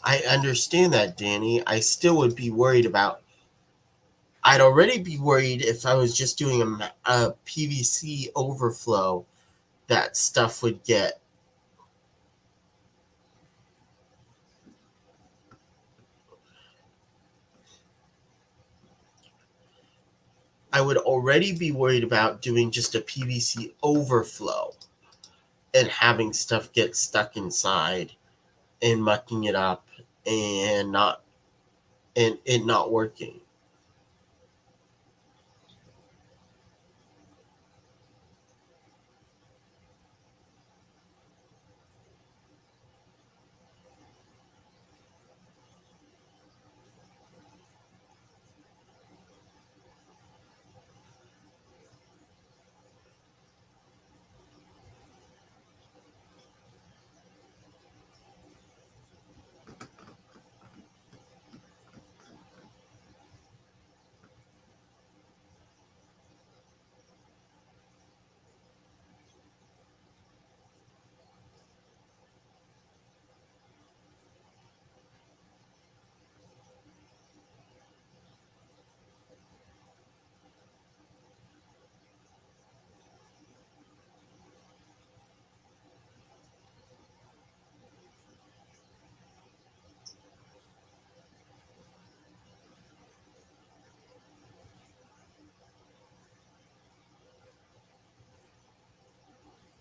I understand that, Danny. I still would be worried about. I'd already be worried if I was just doing a PVC overflow that stuff would get. I would already be worried about doing just a PVC overflow and having stuff get stuck inside and mucking it up and it not working.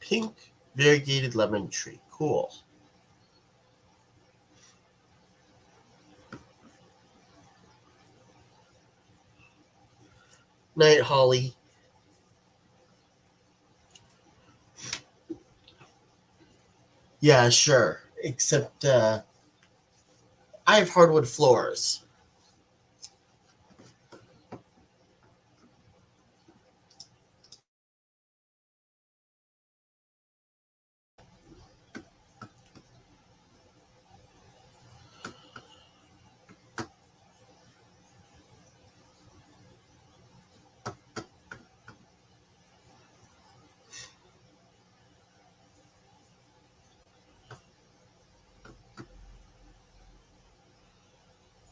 Pink variegated lemon tree. Cool. Night, Holly. Yeah, sure. Except I have hardwood floors.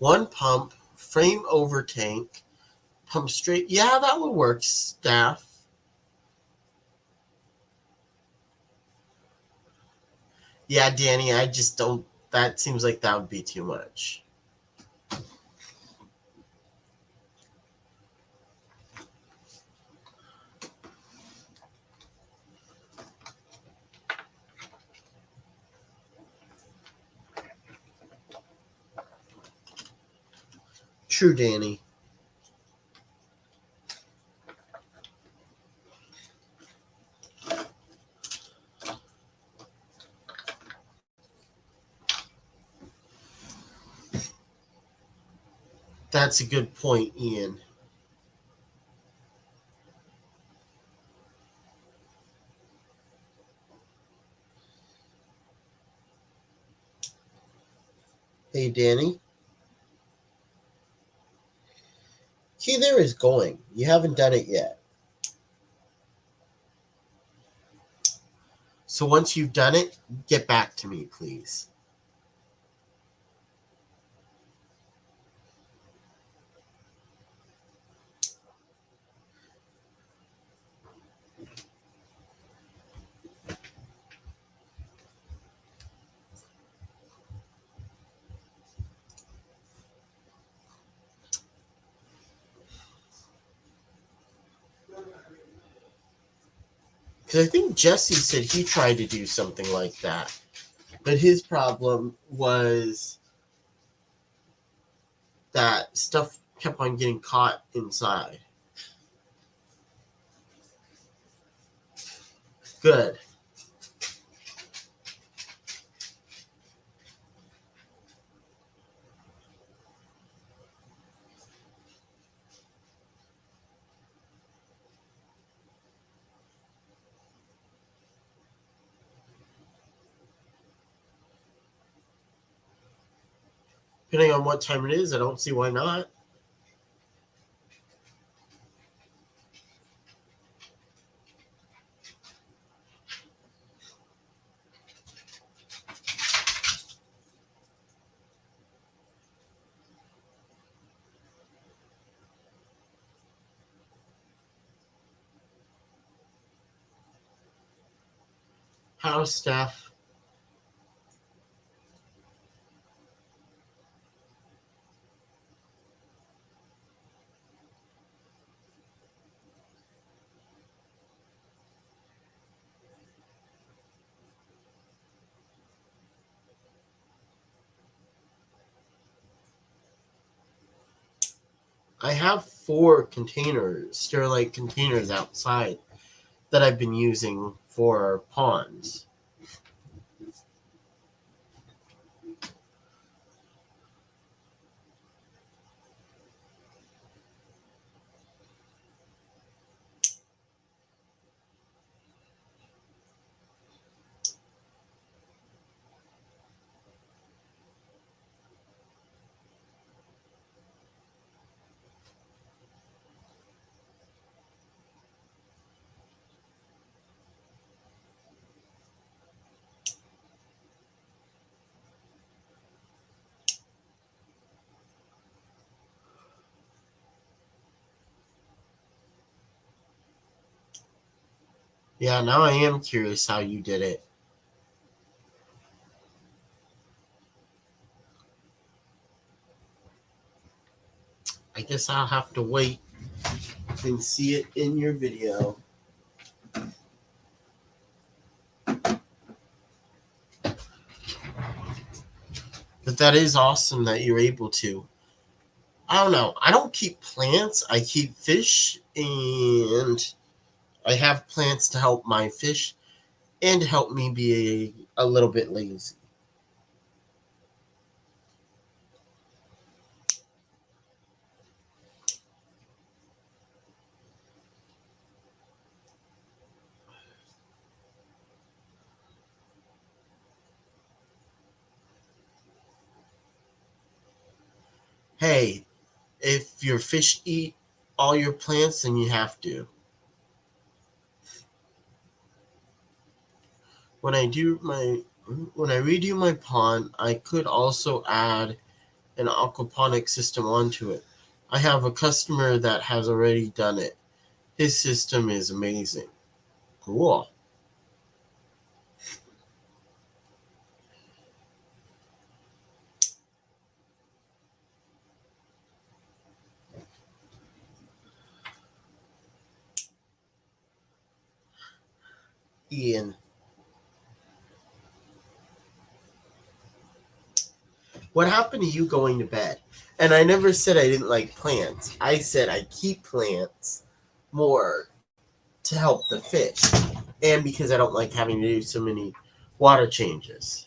One pump, frame over tank, pump straight. Yeah, that would work, staff. Yeah, Danny, I just don't. That seems like that would be too much. True, Danny. That's a good point, Ian. Hey, Danny. Key there is going. You haven't done it yet. So once you've done it, get back to me, please. Because I think Jesse said he tried to do something like that. But his problem was that stuff kept on getting caught inside. Good. Depending on what time it is, I don't see why not. How's Steph? I have 4 containers, Sterlite containers outside that I've been using for ponds. Yeah, now I am curious how you did it. I guess I'll have to wait and see it in your video. But that is awesome that you're able to. I don't know. I don't keep plants. I keep fish, and I have plants to help my fish and help me be a little bit lazy. Hey, if your fish eat all your plants, then you have to. When I redo my pond, I could also add an aquaponic system onto it. I have a customer that has already done it. His system is amazing. Cool. Ian, what happened to you going to bed? And I never said I didn't like plants. I said I keep plants more to help the fish and because I don't like having to do so many water changes.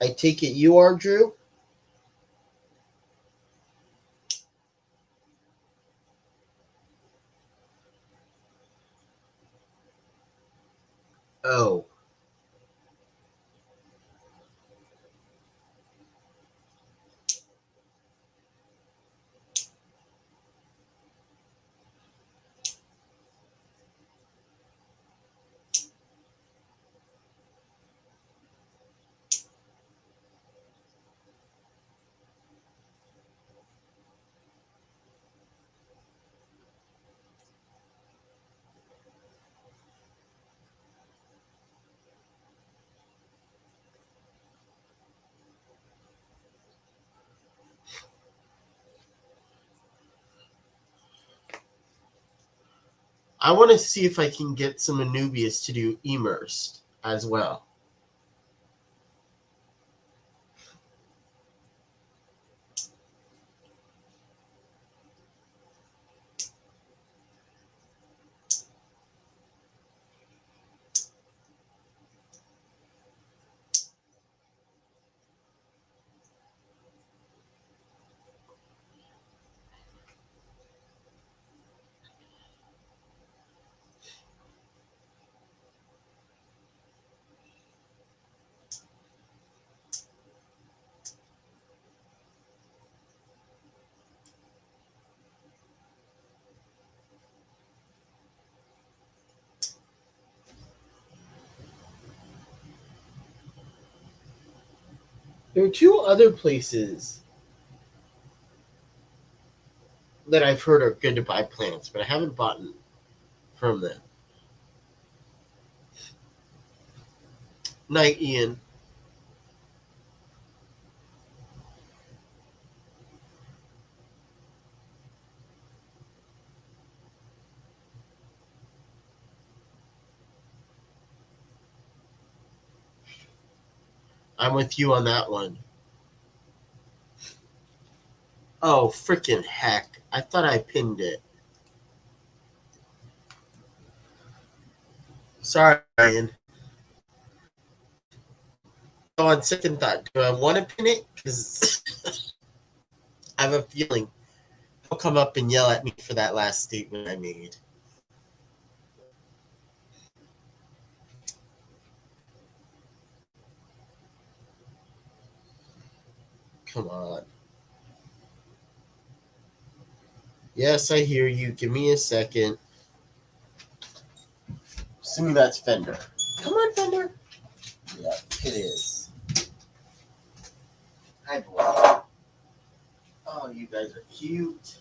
I take it you are, Drew? Oh. I want to see if I can get some Anubias to do immersed as well. There are two other places that I've heard are good to buy plants, but I haven't bought from them. Night, Ian. I'm with you on that one. Oh, freaking heck. I thought I pinned it. Sorry, Ryan. Oh, on second thought, do I want to pin it? Because I have a feeling he'll come up and yell at me for that last statement I made. Come on. Yes, I hear you. Give me a second. Assuming that's Fender. Come on, Fender. Yeah, it is. Hi, boy. Oh, you guys are cute.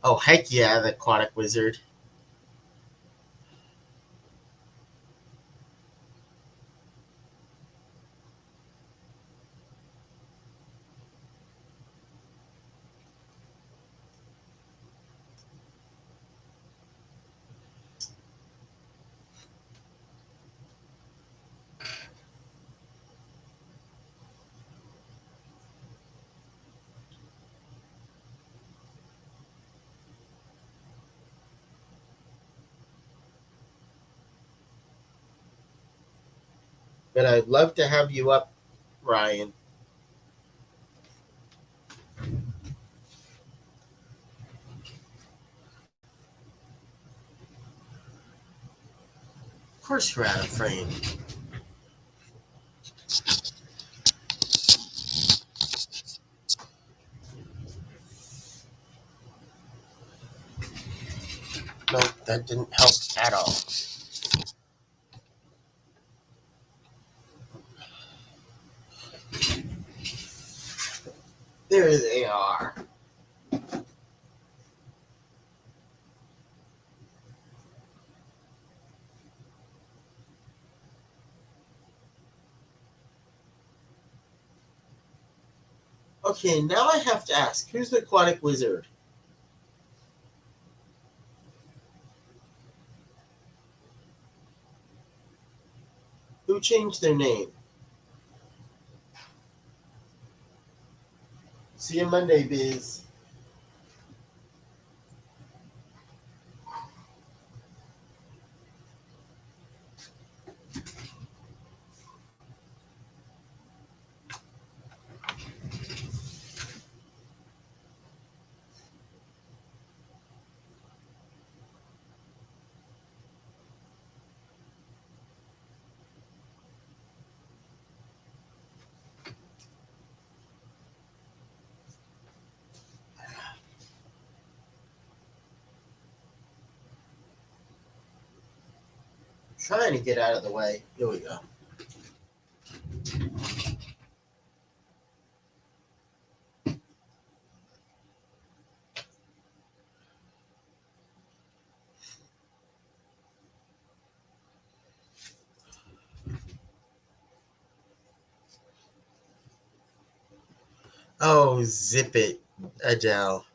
Oh, heck yeah, the aquatic wizard. But I'd love to have you up, Ryan. Of course you're out of frame. Nope, that didn't help at all. There they are. Okay, now I have to ask, who's the aquatic wizard? Who changed their name? See you Monday, Biz. Trying to get out of the way. Here we go. Oh, zip it, Adele.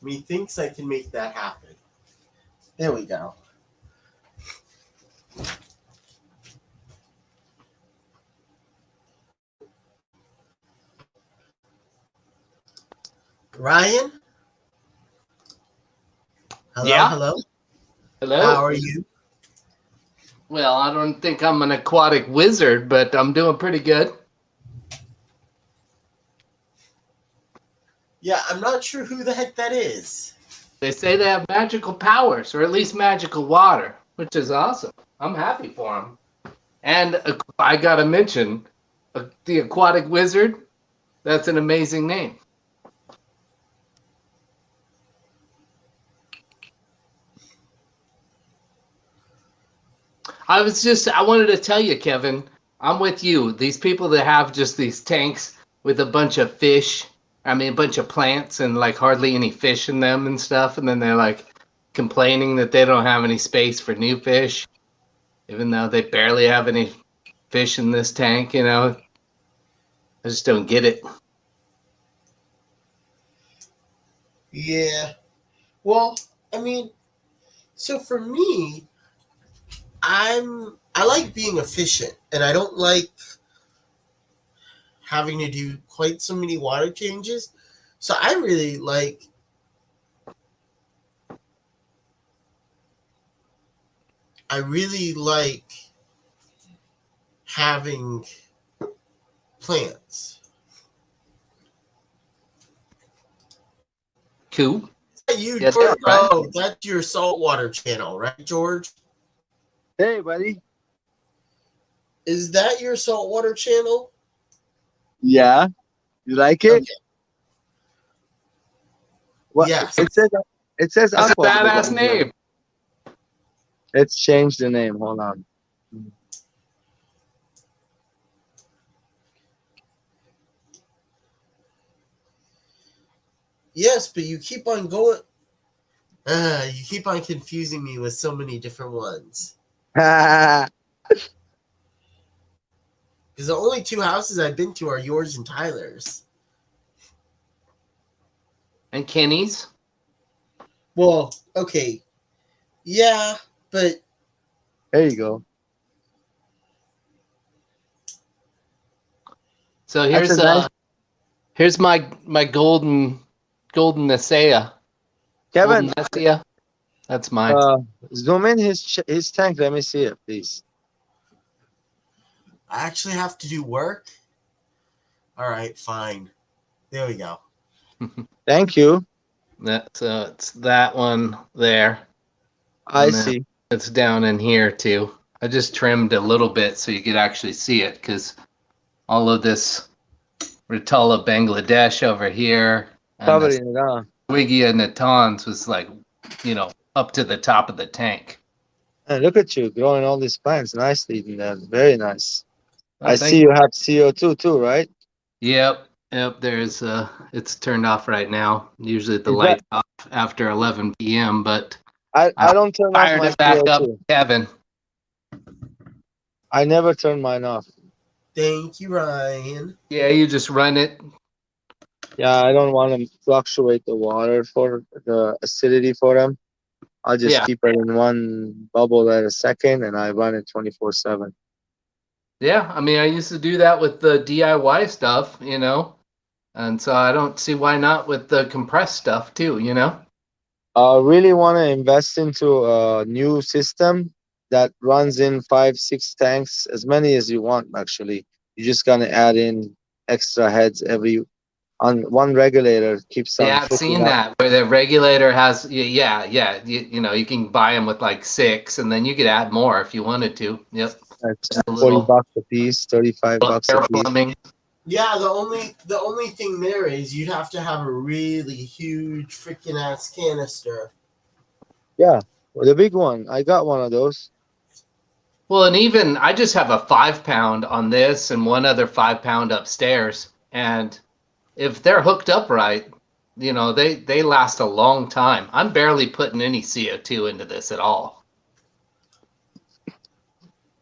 Methinks I can make that happen. There we go. Ryan? Hello, Yeah? hello. Hello. How are you? Well, I don't think I'm an aquatic wizard, but I'm doing pretty good. Yeah, I'm not sure who the heck that is. They say they have magical powers, or at least magical water, which is awesome. I'm happy for them. And I gotta mention, the aquatic wizard, that's an amazing name. I wanted to tell you, Kevin, I'm with you. These people that have just these tanks with a bunch of fish, a bunch of plants and like hardly any fish in them and stuff, and then they're like complaining that they don't have any space for new fish, even though they barely have any fish in this tank, I just don't get it. Yeah. Well, so for me, I like being efficient, and I don't like having to do quite so many water changes. So I really like having plants. Cool. Is that you, Yes, George? right. Oh, that's your saltwater channel, right, George? Hey, buddy. Is that your saltwater channel? Yeah. You like it? Okay. What? Yes. It says That's a Aqua. badass name. Let's change the name. Hold on. Yes, but you keep on going. You keep on confusing me with so many different ones. Because the only two houses I've been to are yours and Tyler's. And Kenny's. Well, okay. Yeah, but There you go. So That's here's my golden Nesea. Kevin, Golden Nesea. That's mine. zoom in his tank. Let me see it, please. I actually have to do work. All right, fine. There we go. Thank you. It's that one there. I And then see. it's down in here too. I just trimmed a little bit so you could actually see it, because all of this Rotella Bangladesh over here and the Covering it on. Wigia Natans was like, up to the top of the tank. And look at you growing all these plants nicely in there. Very nice. Oh, I see you have CO2 too, right? Yep. There's it's turned off right now. Usually the Is that light's off after 11 p.m., but I I don't turn off fired my it back up, CO2. Kevin. I never turn mine off. Thank you, Ryan. Yeah, you just run it. Yeah, I don't want to fluctuate the water for the acidity for them. I'll just Yeah. keep it in one bubble at a second, and I run it 24/7. Yeah, I used to do that with the DIY stuff, and so I don't see why not with the compressed stuff too, I really want to invest into a new system that runs in 5, 6 tanks, as many as you want. Actually, you're just gonna add in extra heads on one regulator. Keeps on Yeah, I've flipping seen up. that where the regulator has, yeah. You can buy them with like 6, and then you could add more if you wanted to. Yep, That's just a 40 little bucks a piece, 35 bucks a air piece. plumbing. Yeah, the only thing there is you'd have to have a really huge freaking ass canister. Yeah, well, the big one. I got one of those. Well, and even I just have a 5-pound on this and one other 5-pound upstairs, and if they're hooked up right, they last a long time. I'm barely putting any CO2 into this at all. Of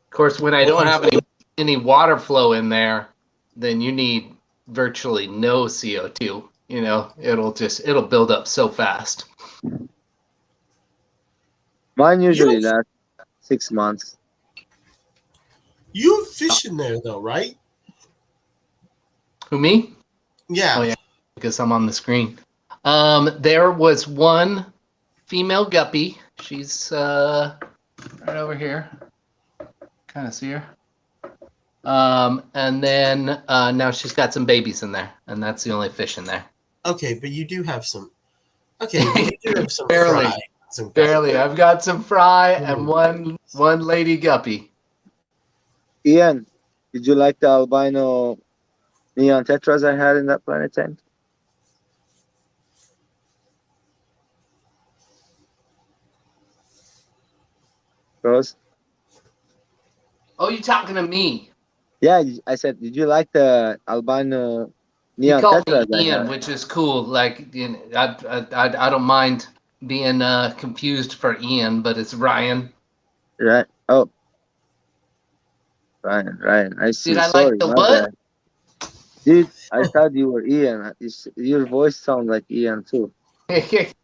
course, when I don't have any water flow in there, then you need virtually no CO2. you know, it'll build up so fast. Mine usually You lasts 6 months. you have fish in there though, right? Who, me? Yeah. Oh yeah, because I'm on the screen. There was one female guppy. She's right over here. Kind of see her. And then now she's got some babies in there, and that's the only fish in there. Okay, but you do have some. Okay, but you do have some Barely. fry. Some Barely. I've got some fry and one lady guppy. Ian, did you like the albino neon tetras I had in that planet tank? Rose? Oh, you talking to me? Yeah, I said, did you like the albino He neon called me tetras I Ian, had? which is cool. Like, you know, I don't mind being confused for Ian, but it's Ryan. Right. Oh, Ryan. I see. Did I like Sorry, the my what? bad. Dude, I thought you were Ian. Your voice sounds like Ian too.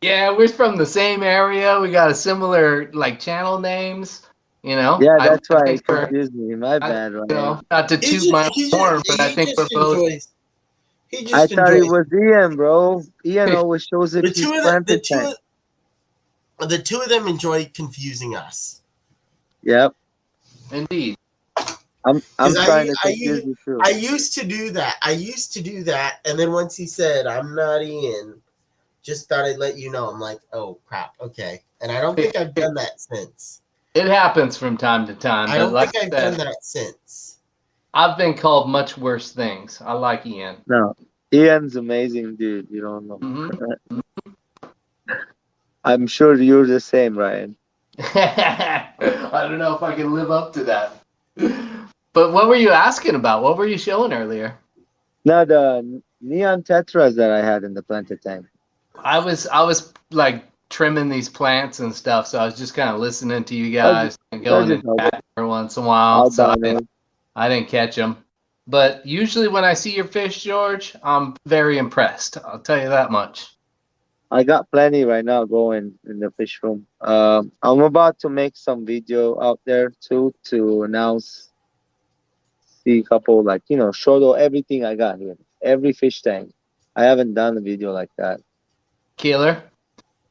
Yeah, we're from the same area. We got a similar like channel names. You know, Yeah, I that's why think it we're, confused me. My bad, you Ryan. know, not to toot my horn, but I think we're both. enjoys. He I just thought it enjoys. was Ian, bro. Ian always shows if The he's two of planted tank. the two of them enjoy confusing us. Yep. Indeed. I'm 'Cause trying to confuse you too. I used to do that. And then once he said, I'm not Ian, just thought I'd let you know. I'm like, oh, crap. Okay. And I don't think I've done that since. It happens from time to time, I but don't like think I I've said, done that since. I've been called much worse things. I like Ian. No, Ian's amazing, dude. You don't know. Mm-hmm. I'm sure you're the same, Ryan. I don't know if I can live up to that. But what were you asking about? What were you showing earlier? No, the neon tetras that I had in the planted tank. I was like trimming these plants and stuff, so I was just kind of listening to you Oh, guys and going and chatting every once in a while. So albino. I didn't catch them. But usually when I see your fish, George, I'm very impressed. I'll tell you that much. I got plenty right now going in the fish room. I'm about to make some video out there too to announce the couple, like, show everything I got here, every fish tank. I haven't done a video like that. Keeler,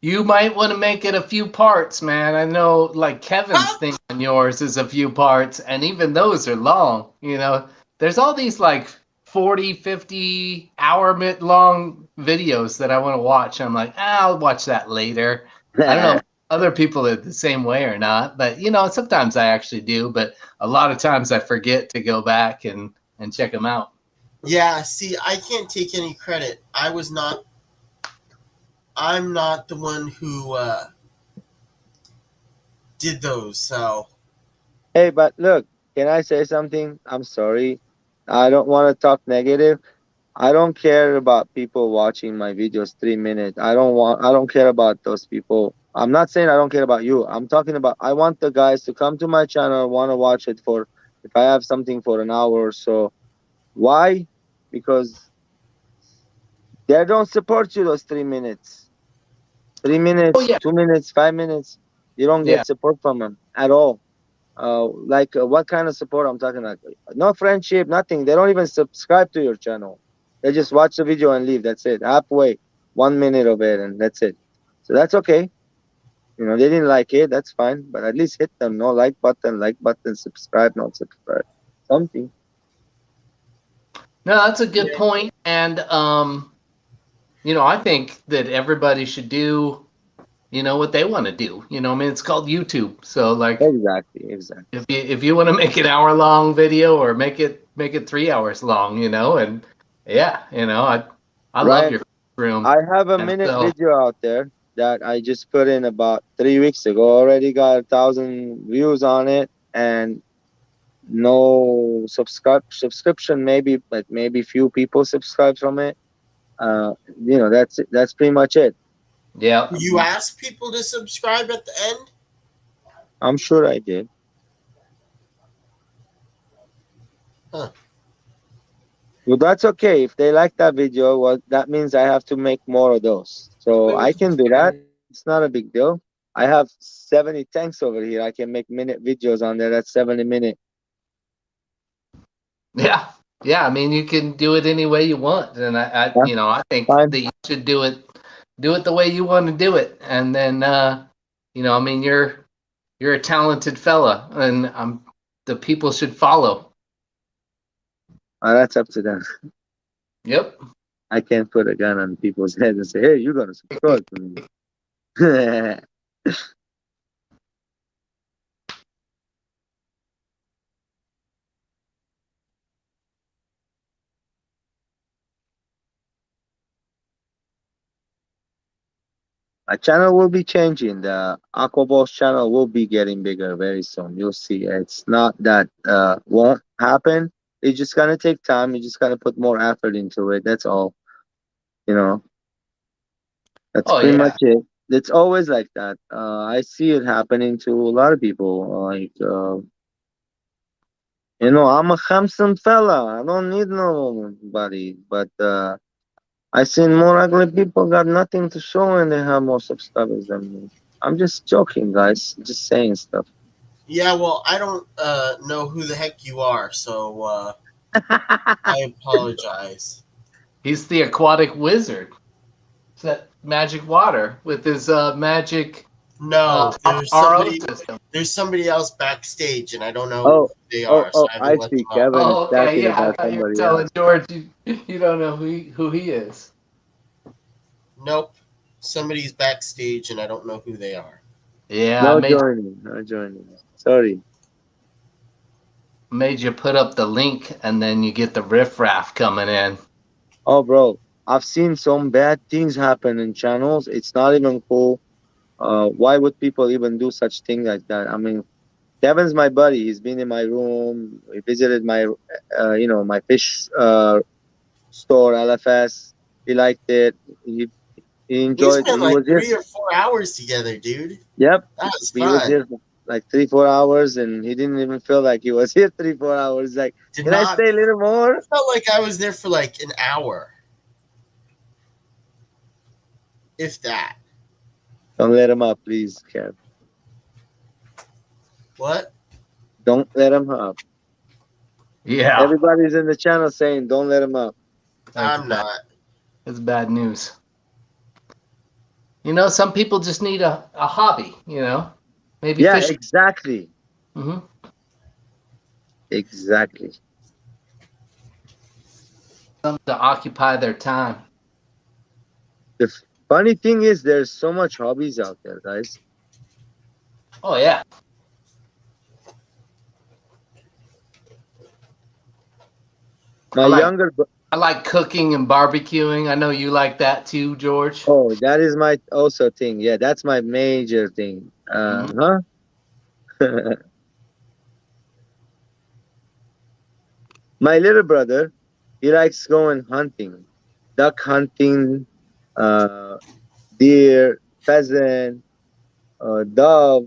you might want to make it a few parts, man. I know, like, Kevin's thing on yours is a few parts, and even those are long. You know, there's all these, like, 40, 50 hour long videos that I want to watch. I'm like, I'll watch that later. I don't know if other people are the same way or not, but, you know, sometimes I actually do, but a lot of times I forget to go back and check them out. Yeah, see, I can't take any credit. I'm not the one who did those, so. Hey, but look, can I say something? I'm sorry. I don't want to talk negative. I don't care about people watching my videos 3 minutes. I don't care about those people. I'm not saying I don't care about you. I'm talking about I want the guys to come to my channel, want to watch it for if I have something for an hour or so. Why? Because they don't support you those 3 minutes. 3 minutes, Oh, yeah. 2 minutes, 5 minutes. You don't get support from them at all. What kind of support I'm talking about? No friendship, nothing. They don't even subscribe to your channel. They just watch the video and leave. That's it. Halfway, 1 minute of it, and that's it. So that's okay. They didn't like it. That's fine. But at least hit them. No like button, subscribe, not subscribe. Something. No, that's a good point. And, you know, I think that everybody should do, you know, what they want to do. You know, I mean, it's called YouTube. So, like, Exactly. if you want to make an hour-long video or make it 3 hours long, you know, and yeah, you know, I love your room. I have a minute video out there that I just put in about 3 weeks ago. Already got 1,000 views on it, and no subscription. Maybe, but maybe few people subscribe from it. That's it. That's pretty much it. Yeah. You asked people to subscribe at the end? I'm sure I did. Huh. Well, that's okay. If they like that video, well, that means I have to make more of those. So I can do that. It's not a big deal. I have 70 tanks over here. I can make minute videos on there. That's 70 minutes. Yeah, yeah. I mean, you can do it any way you want, and Yeah, I think fine. that you should do it the way you want to do it, and then, I mean, you're a talented fella, and the people should follow. That's up to them. Yep. I can't put a gun on people's heads and say, "Hey, you're gonna subscribe to me." My channel will be changing. The Aquaballs channel will be getting bigger very soon. You'll see. It's not that won't happen. It's just gonna take time. You just gotta put more effort into it. That's all. You know, that's Oh pretty much yeah. it. It's always like that. I see it happening to a lot of people. I'm a handsome fella. I don't need nobody. But I seen more ugly people got nothing to show and they have more subscribers than me. I'm just joking, guys. Just saying stuff. Yeah, well, I don't know who the heck you are, so I apologize. He's the aquatic wizard. It's that magic water with his magic No, RO system. there's somebody else backstage, and I don't know Oh, who they oh, are, so oh, I haven't I let see. them up. Kevin is Oh, okay, talking yeah. I about thought you were somebody telling else. George you don't know who he is. Nope, somebody's backstage, and I don't know who they are. Yeah, No joining. No joining. Sorry. made you put up the link, and then you get the riffraff coming in. Oh, bro. I've seen some bad things happen in channels. It's not even cool. Why would people even do such thing like that? I mean, Kevin's my buddy. He's been in my room. He visited my, my fish store, LFS. He liked it. He We enjoyed. spent He like was here. 3 or 4 hours together, dude. Yep. That was He was fun. here for like 3, 4 hours, and he didn't even feel like he was here 3, 4 hours. Like, Did can I not. stay a little I more? felt like I was there for like an hour, if that. Don't let him up, please, Kev. What? Don't let him up. Yeah, Everybody's in the channel saying, "Don't let him up." that's I'm bad. not. That's bad news. Some people just need a hobby. Maybe Yeah, fishing. exactly, Hmm. exactly. Something to occupy their time. The funny thing is, there's so much hobbies out there, guys. Oh yeah. My I like younger, I like cooking and barbecuing. I know you like that too, George. oh, that is my also thing. Yeah, that's my major thing. Hmm. Huh? My little brother, he likes going hunting, duck hunting, uh, deer, pheasant, dove.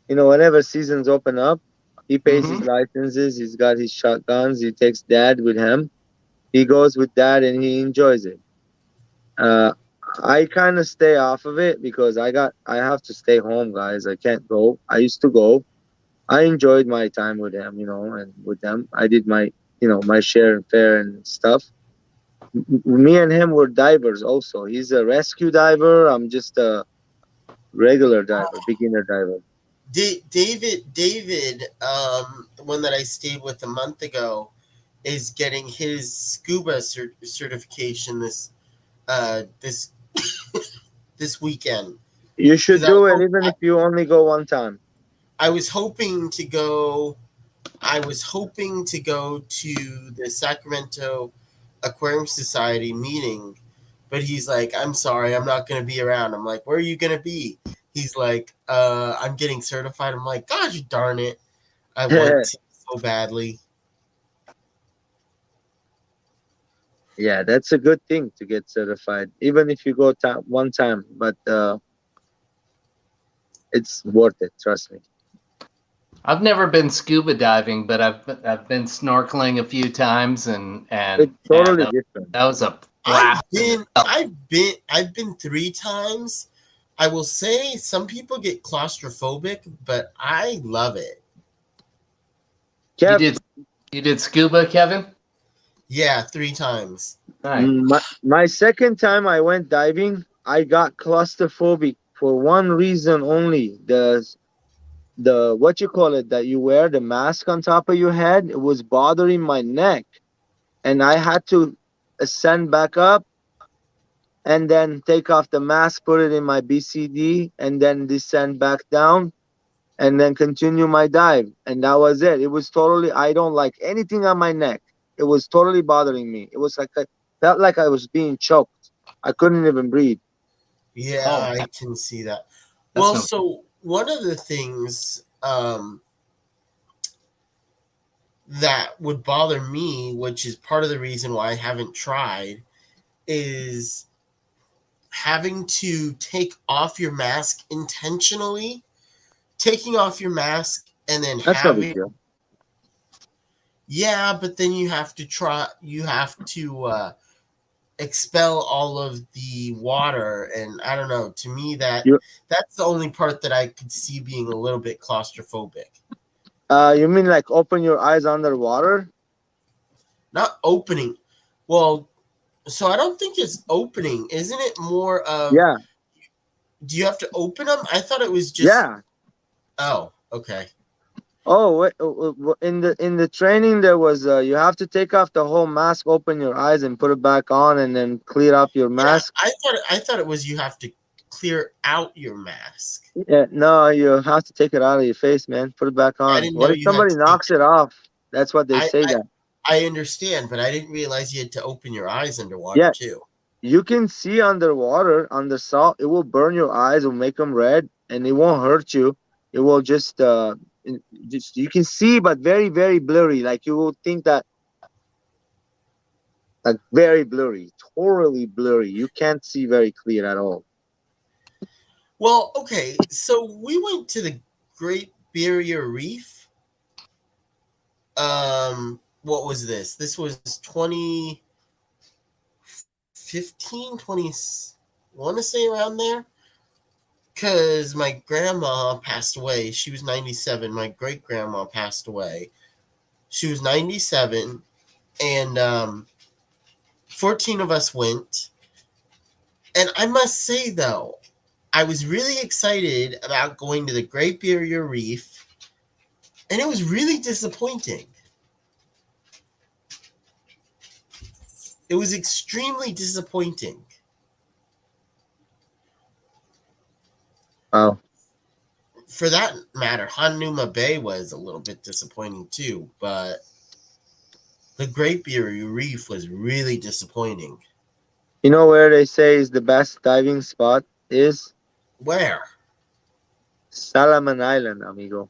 Whenever seasons open up, he pays his Hmm. licenses. He's got his shotguns. He takes dad with him. He goes with dad and he enjoys it. Uh, I kind of stay off of it because I have to stay home, guys. I can't go. I used to go. I enjoyed my time with him, and with them. I did my share and fare and stuff. Me and him were divers also. He's a rescue diver. I'm just a regular diver, beginner diver. David, the one that I stayed with a month ago, is getting his scuba certification this this weekend. You Because should do it even if you only go one time. I was hoping to go. I was hoping to go to the Sacramento Aquarium Society meeting, but he's like, "I'm sorry, I'm not going to be around." I'm like, "Where are you going to be?" He's like, I'm getting certified." I'm like, "God, darn it! I want to so badly." Yeah, that's a good thing to get certified, even if you go one time. But it's worth it. Trust me. I've never been scuba diving, but I've been snorkeling a few times, and It's yeah, totally different. that was a I've blast. been 3 times. I will say some people get claustrophobic, but I love it. Kev, You did scuba, Kevin? Yeah, 3 times. Nice. my second time I went diving, I got claustrophobic for one reason only. The what you call it that you wear, the mask on top of your head, it was bothering my neck, and I had to ascend back up and then take off the mask, put it in my BCD, and then descend back down and then continue my dive. And that was it. It was totally, I don't like anything on my neck. It was totally bothering me. It was like I felt like I was being choked. I couldn't even breathe. Yeah, Oh, I can see that. That's Well, no- so one of the things that would bother me, which is part of the reason why I haven't tried, is having to take off your mask intentionally, taking off your mask and then That's no big having, deal. yeah, but then you have to expel all of the water, and I don't know, to me You that's the only part that I could see being a little bit claustrophobic. you mean like open your eyes underwater? Not opening. Well, so I don't think it's opening. Isn't it more of, Yeah, do you have to open them? I thought it was just, yeah. oh, okay. Oh, wait, in the training there was you have to take off the whole mask, open your eyes, and put it back on, and then clear off your Yeah, mask. I thought it was you have to clear out your mask. Yeah, no, you have to take it out of your face, man. Put it back I on. didn't What know if you had somebody to take knocks it off? That's what they I, say I that. I understand, but I didn't realize you had to open your eyes underwater Yeah, too. you can see underwater, under salt. It will burn your eyes, it will make them red, and it won't hurt you. It will just you can see, but very, very blurry. Like you will think that like very blurry, totally blurry. You can't see very clear at all. Well, okay, so we went to the Great Barrier Reef. What was this? This was 2015, 20, want to say around there? Because my grandma passed away. She was 97. My great grandma passed away. She was 97. And 14 of us went. And I must say, though, I was really excited about going to the Great Barrier Reef. And it was really disappointing. It was extremely disappointing. Wow. For that matter, Hanuma Bay was a little bit disappointing too, but the Great Barrier Reef was really disappointing. You know where they say is the best diving spot is? Where? Salaman Island, amigo.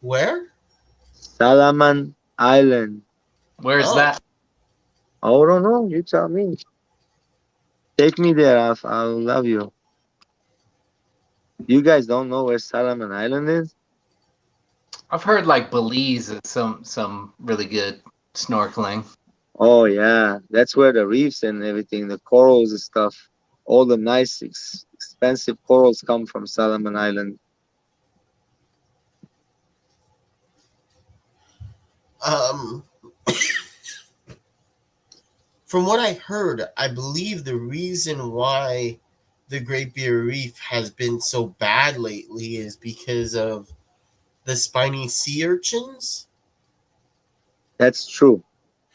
Where? Salaman Island. Where's Oh, that? Oh, I don't know. You tell me. Take me there. I'll love you. You guys don't know where Salaman Island is? I've heard like Belize is some really good snorkeling. Oh yeah, that's where the reefs and everything, the corals and stuff, all the nice, expensive corals come from Salaman Island. um, from what I heard, I believe the reason why the Great Barrier Reef has been so bad lately is because of the spiny sea urchins. That's true.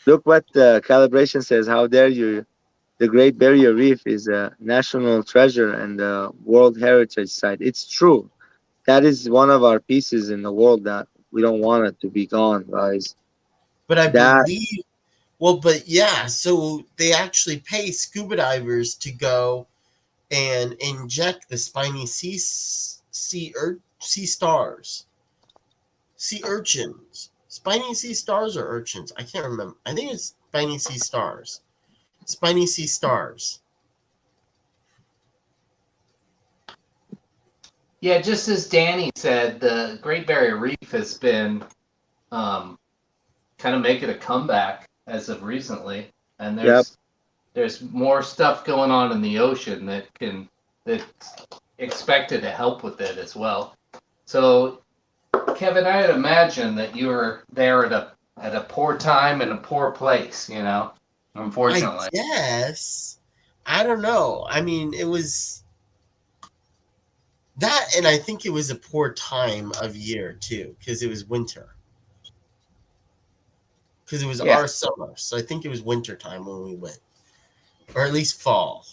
Look what the calibration says. How dare you? The Great Barrier Reef is a national treasure and a World Heritage Site. It's true. That is one of our pieces in the world that we don't want it to be gone, guys. But I That believe, well, but yeah, so they actually pay scuba divers to go and inject the spiny sea stars, sea urchins, spiny sea stars or urchins. I can't remember. I think it's spiny sea stars. Spiny sea stars. Yeah, just as Danny said, the Great Barrier Reef has been kind of making a comeback as of recently, and Yep. there's more stuff going on in the ocean that's expected to help with it as well. So, Kevin, I'd imagine that you were there at a poor time and a poor place, you know, I unfortunately. guess. I don't know. I mean, it was that, and I think it was a poor time of year too, because it was winter. Because it was Yeah. our summer, so I think it was winter time when we went, or at least fall,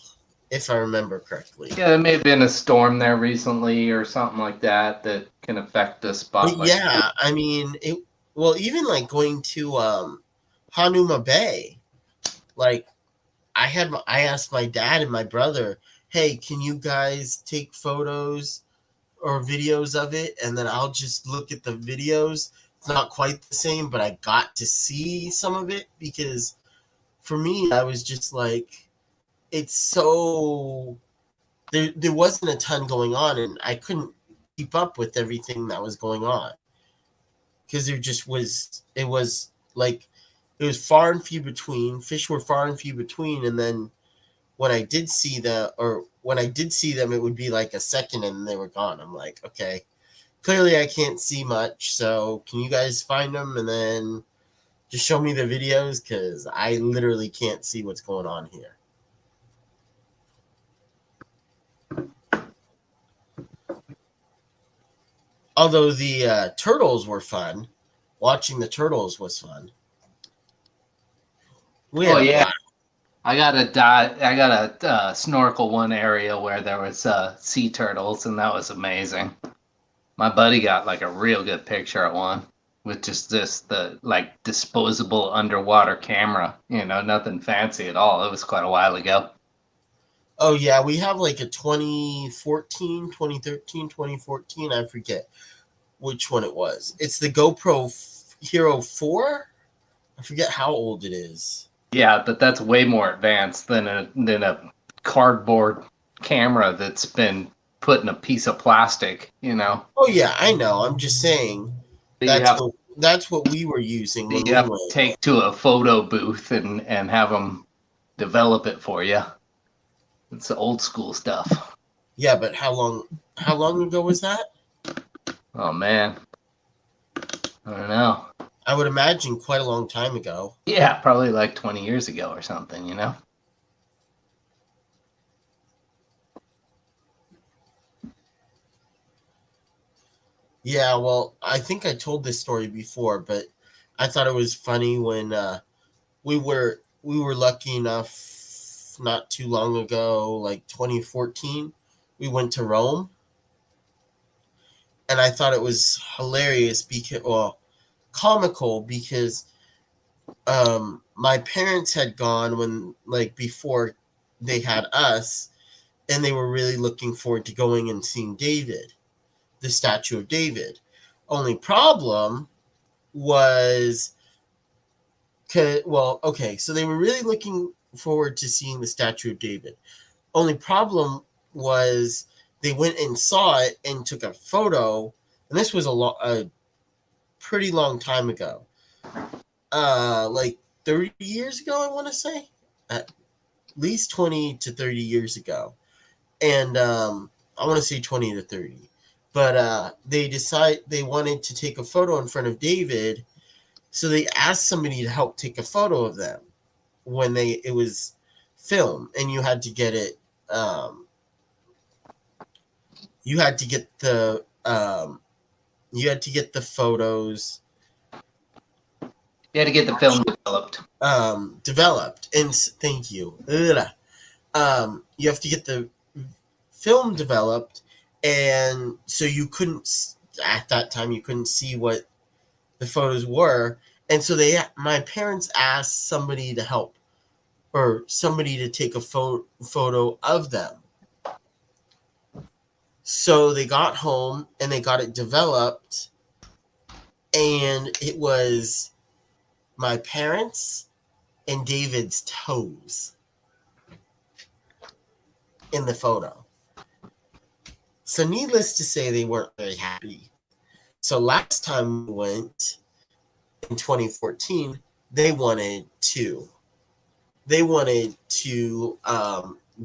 if I remember correctly. Yeah, there may have been a storm there recently or something like that that can affect a But spot like that. yeah, I mean, it. Well, even like going to Hanuma Bay, like I asked my dad and my brother, "Hey, can you guys take photos or videos of it, and then I'll just look at the videos." It's not quite the same, but I got to see some of it because for me, I was just like, it's so there wasn't a ton going on, and I couldn't keep up with everything that was going on because there just was it was like it was far and few between. Fish were far and few between, and then when I did see them, it would be like a second and they were gone. I'm like, okay, clearly I can't see much. So can you guys find them and then just show me the videos? Because I literally can't see what's going on here. Although the turtles were fun. Watching the turtles was fun. We had Oh a yeah, blast. I got a snorkel one area where there was sea turtles, and that was amazing. My buddy got like a real good picture at one with just the like disposable underwater camera. You know, nothing fancy at all. It was quite a while ago. Oh, yeah, we have like a 2014, 2013, 2014. I forget which one it was. It's the GoPro Hero 4. I forget how old it is. Yeah, but that's way more advanced than a cardboard camera that's been put in a piece of plastic. You know, Oh, yeah, I know. I'm just saying that that's what we were using when you we have to went. take to a photo booth and have them develop it for you. It's the old school stuff. Yeah, but how long ago was that? Oh man, I don't know. I would imagine quite a long time ago. Yeah, probably like 20 years ago or something, you know? Yeah, well, I think I told this story before, but I thought it was funny when we were lucky enough not too long ago, like 2014, we went to Rome, and I thought it was hilarious because, well, comical because my parents had gone when like before they had us, and they were really looking forward to going and seeing David, the statue of David. Only problem was, well, okay, so they were really looking forward to seeing the statue of David. Only problem was they went and saw it and took a photo, and this was a pretty long time ago, like 30 years ago, I want to say, at least 20 to 30 years ago, and I want to say 20 to 30. But they wanted to take a photo in front of David, so they asked somebody to help take a photo of them when it was filmed, and you had to get it. You had to get the photos You had to get the film developed. developed, and thank you. Ugh. You have to get the film developed, and so you couldn't at that time you couldn't see what the photos were, and so my parents asked somebody to help or somebody to take a photo of them. So they got home and they got it developed, and it was my parents and David's toes in the photo. So needless to say, they weren't very happy. So last time we went in 2014, they wanted to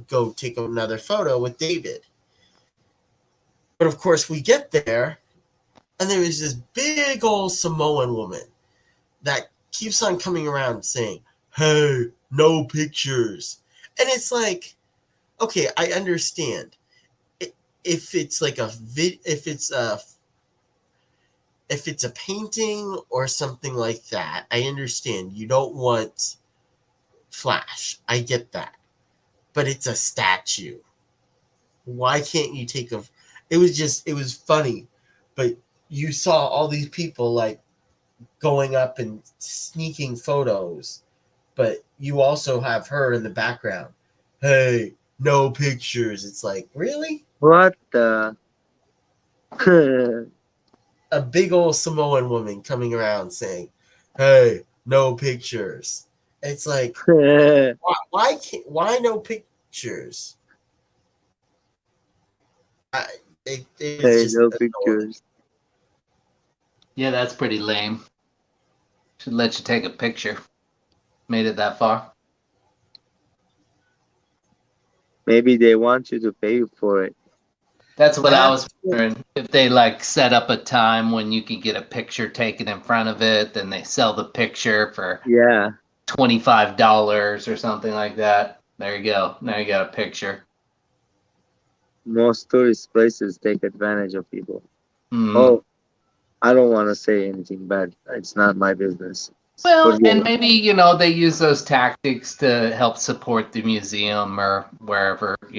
go take another photo with David. But of course, we get there, and there is this big old Samoan woman that keeps on coming around saying, "Hey, no pictures." And it's like, okay, I understand. If it's like if it's a painting or something like that, I understand. You don't want flash. I get that. But it's a statue. Why can't you take a... It was funny. But you saw all these people like going up and sneaking photos. But you also have her in the background. Hey, no pictures. It's like, really? What the? A big old Samoan woman coming around saying, "Hey, no pictures." It's like, why no pictures? It was Hey, just no annoying. pictures. Yeah, that's pretty lame. Should let you take a picture. Made it that far. Maybe they want you to pay for it. That's what I was wondering. If they like set up a time when you can get a picture taken in front of it, then they sell the picture for Yeah. $25 or something like that. There you go. Now you got a picture. Most tourist places take advantage of people. Mm. Oh, I don't want to say anything bad. It's not my business. Well, Forget and it. maybe, they use those tactics to help support the museum or wherever, the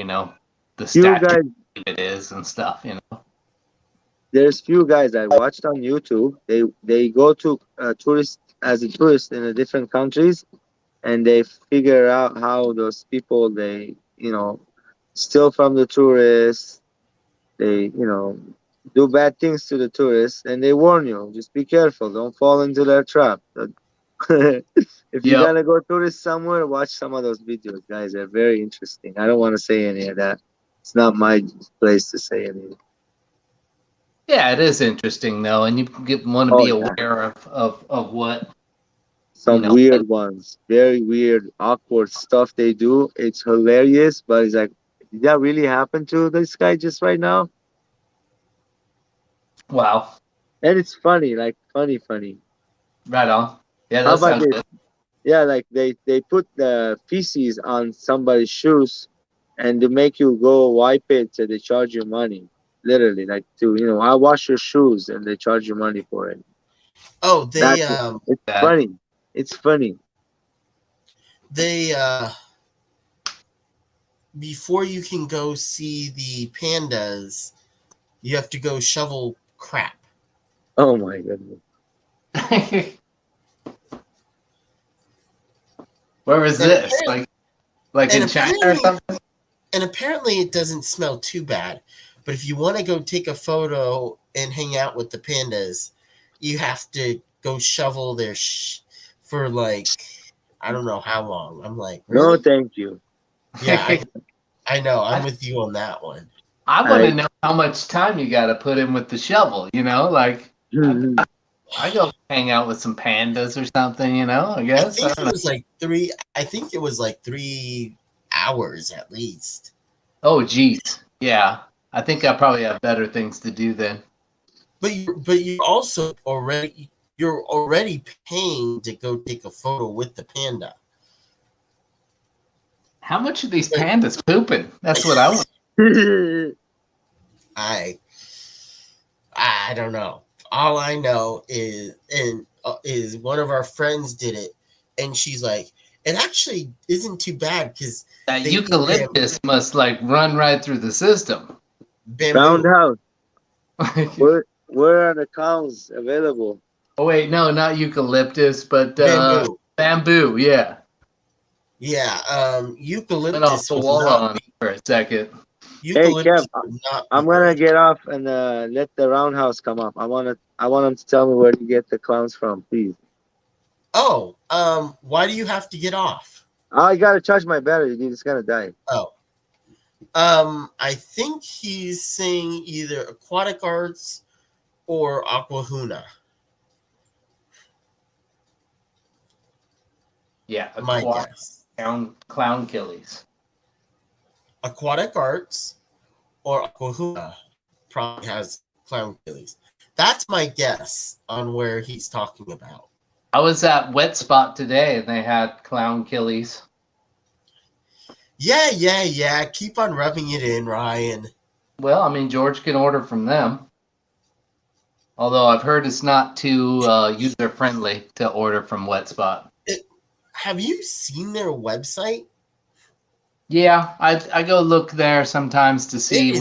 Few statue guys, it is and stuff, there's few guys I watched on YouTube. They go to tourist as a tourist in a different countries, and they figure out how those people they steal from the tourists. They do bad things to the tourists, and they warn you, just be careful, don't fall into their trap. If you're Yep. gonna go tourist somewhere, watch some of those videos, guys. They're very interesting. I don't want to say any of that. It's not my place to say anything. Yeah, it is interesting though, and you want to Oh be yeah, aware of what some weird ones, very weird, awkward stuff they do. It's hilarious, but it's like, did that really happen to this guy just right now? Wow, And it's funny, like funny. right on. Yeah, How that about sounds this? good. Yeah, like they put the feces on somebody's shoes, and they make you go wipe it, so they charge you money. Literally, like I wash your shoes, and they charge you money for it. Oh, That's it's That funny. It's funny. they before you can go see the pandas, you have to go shovel crap. Oh my goodness. Where was And this? Like in China or something? And apparently it doesn't smell too bad. But if you want to go take a photo and hang out with the pandas, you have to go shovel their for like, I don't know how long. I'm like, really? No, thank you. Yeah, I know. I'm with you on that one. I want to know how much time you got to put in with the shovel. Like I go hang out with some pandas or something. I guess. I think it was like 3 hours at least. Oh, geez. Yeah. I think I probably have better things to do then. But you're also already paying to go take a photo with the panda. How much are these pandas pooping? That's what I want. I don't know. All I know is one of our friends did it, and she's like, it actually isn't too bad because that eucalyptus must run right through the system. Bamboo. Roundhouse. Where are the cows available? Oh wait, no, not eucalyptus, but bamboo. Bamboo, yeah. Yeah, eucalyptus. Went off the wall on for a second. Hey Kev, I'm gonna get off and let the roundhouse come up. I want them to tell me where to get the clowns from, please. Oh, why do you have to get off? I gotta charge my battery, dude. It's gonna die. Oh, I think he's saying either Aquatic Arts or Aquahuna. Yeah, My guess. Clown Killies. Aquatic Arts or Aquahuna probably has Clown Killies. That's my guess on where he's talking about. I was at Wet Spot today, and they had Clown Killies. Yeah. Keep on rubbing it in, Ryan. Well, I mean, George can order from them. Although I've heard it's not too user-friendly to order from Wet Spot. Have you seen their website? Yeah, I go look there sometimes to see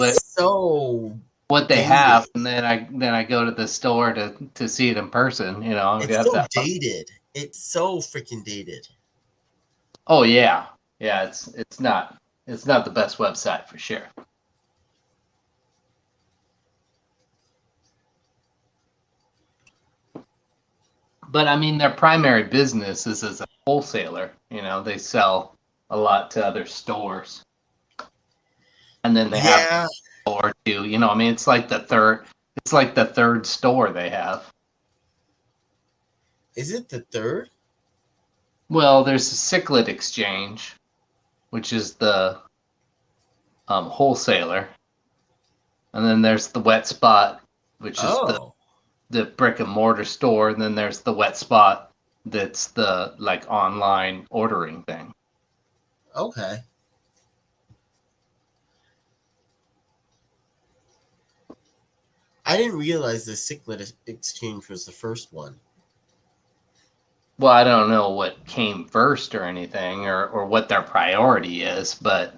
what they dated. have, and then I go to the store to see it in person. You know, It's so dated. It's so freaking dated. Oh yeah, it's not the best website for sure. But I mean, their primary business is as a wholesaler. You know, they sell a lot to other stores, and then they have a store too. You know, I mean, it's like the third store they have. Is it the third? Well, there's a Cichlid Exchange, which is the wholesaler, and then there's the Wet Spot, which is the brick and mortar store, and then there's the Wet Spot that's the like online ordering thing. Okay. I didn't realize the Cichlid Exchange was the first one. Well, I don't know what came first or anything, or what their priority is, but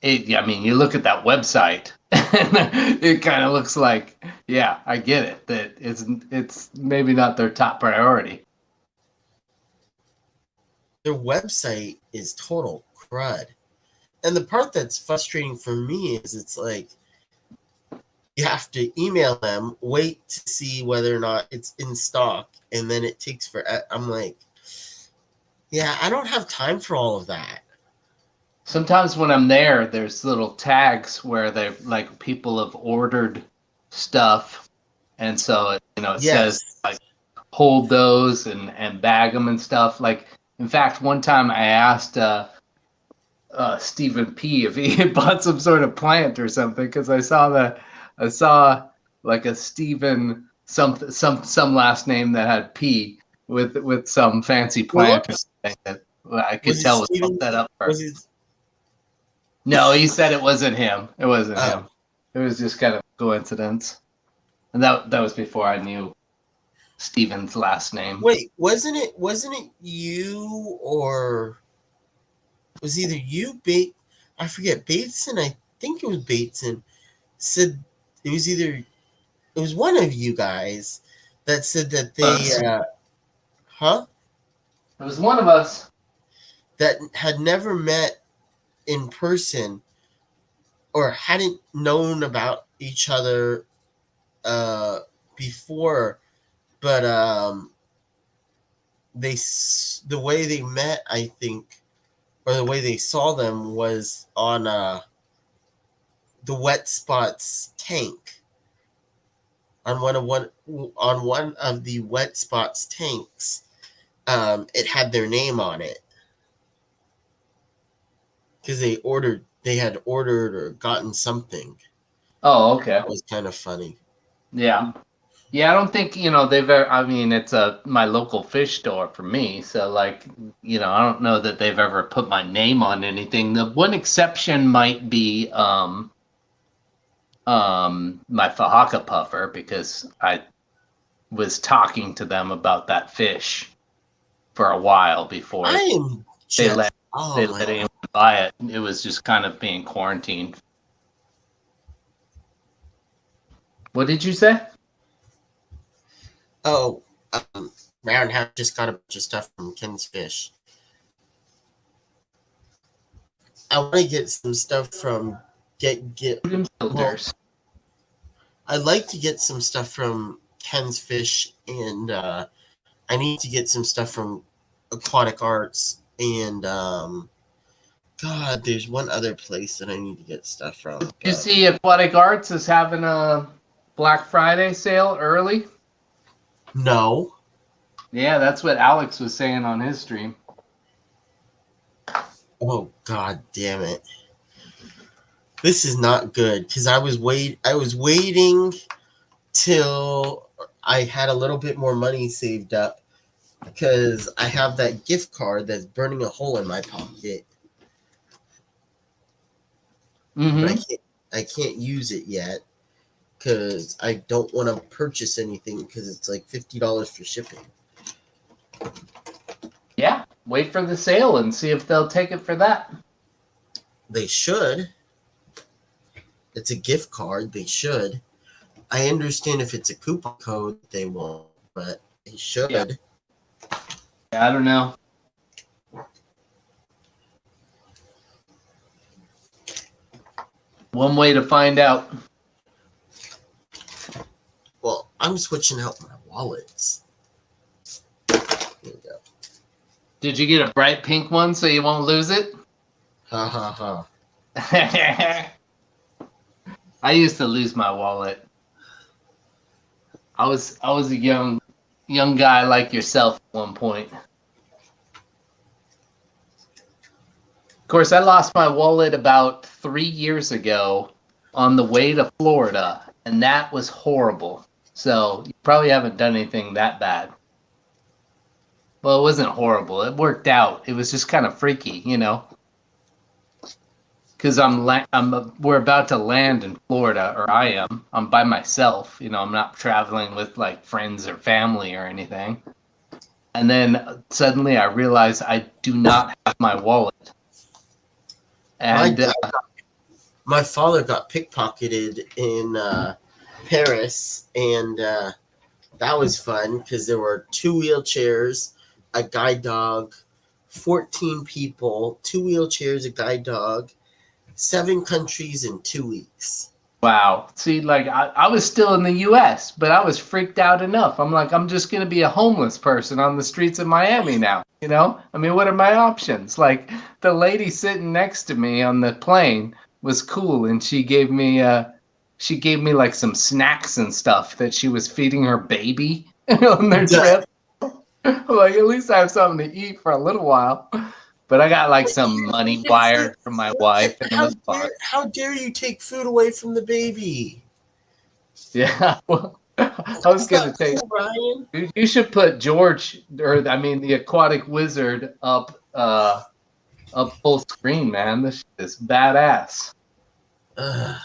I mean, you look at that website, and it kind of looks like, yeah, I get it, that it's maybe not their top priority. Their website is total crud. And the part that's frustrating for me is it's like you have to email them, wait to see whether or not it's in stock, and then it takes forever. I'm like, yeah, I don't have time for all of that. Sometimes when I'm there, there's little tags where they like people have ordered stuff, and so it says like hold those and bag them and stuff. Like, in fact, one time I asked Stephen P if he had bought some sort of plant or something, because I saw like a Stephen some last name that had P with some fancy plant or something that I could tell was set up for. No, he said it wasn't him. It wasn't him. It was just kind of a coincidence. And that was before I knew Steven's last name. Wait, wasn't it you, or was either you, I forget, Bateson, I think it was Bateson, said it was one of you guys that said that they It was one of us that had never met in person or hadn't known about each other before, but the way they met, I think, or the way they saw them was on the Wet Spot's tank. On one of the Wet Spot's tanks, it had their name on it. Because they had ordered or gotten something. Oh, okay. That was kind of funny. Yeah. Yeah, I don't think, they've ever, I mean, it's my local fish store for me. So, like, I don't know that they've ever put my name on anything. The one exception might be my Fahaka puffer, because I was talking to them about that fish for a while before they let anyone buy it. It was just kind of being quarantined. What did you say? Oh, Roundhouse just got a bunch of stuff from Ken's Fish. I want to get some stuff from Filters. I'd like to get some stuff from Ken's Fish, and I need to get some stuff from Aquatic Arts and God, there's one other place that I need to get stuff from. You see, Aquatic Arts is having a Black Friday sale early. No. Yeah, that's what Alex was saying on his stream. Oh, God damn it. This is not good because I was waiting till I had a little bit more money saved up because I have that gift card that's burning a hole in my pocket. Mm-hmm. But I can't use it yet because I don't want to purchase anything because it's like $50 for shipping. Yeah, wait for the sale and see if they'll take it for that. They should. It's a gift card. They should. I understand if it's a coupon code, they won't, but they should. Yeah, I don't know. One way to find out. Well, I'm switching out my wallets. There we go. Did you get a bright pink one so you won't lose it? Ha ha ha. I used to lose my wallet. I was a young guy like yourself at one point. Of course, I lost my wallet about 3 years ago on the way to Florida, and that was horrible. So you probably haven't done anything that bad. Well, it wasn't horrible. It worked out. It was just kind of freaky, you know. Because we're about to land in Florida, or I am. I'm by myself. You know, I'm not traveling with like friends or family or anything. And then suddenly I realize I do not have my wallet. And My father got pickpocketed in Paris, and that was fun because there were 2 wheelchairs, a guide dog, 14 people, 2 wheelchairs, a guide dog, 7 countries in 2 weeks. wow. See, like I was still in the U.S., but I was freaked out enough. I'm like, I'm just going to be a homeless person on the streets of Miami now. You know, I mean, what are my options? Like the lady sitting next to me on the plane was cool, and she gave me like some snacks and stuff that she was feeding her baby on their trip. I'm like, at least I have something to eat for a little while. But I got like some money wired from my wife, and it was fun. How dare you take food away from the baby? Yeah, well, I was gonna say, Ryan. you should put George, or I mean, the Aquatic Wizard up full screen, man. This shit is badass. You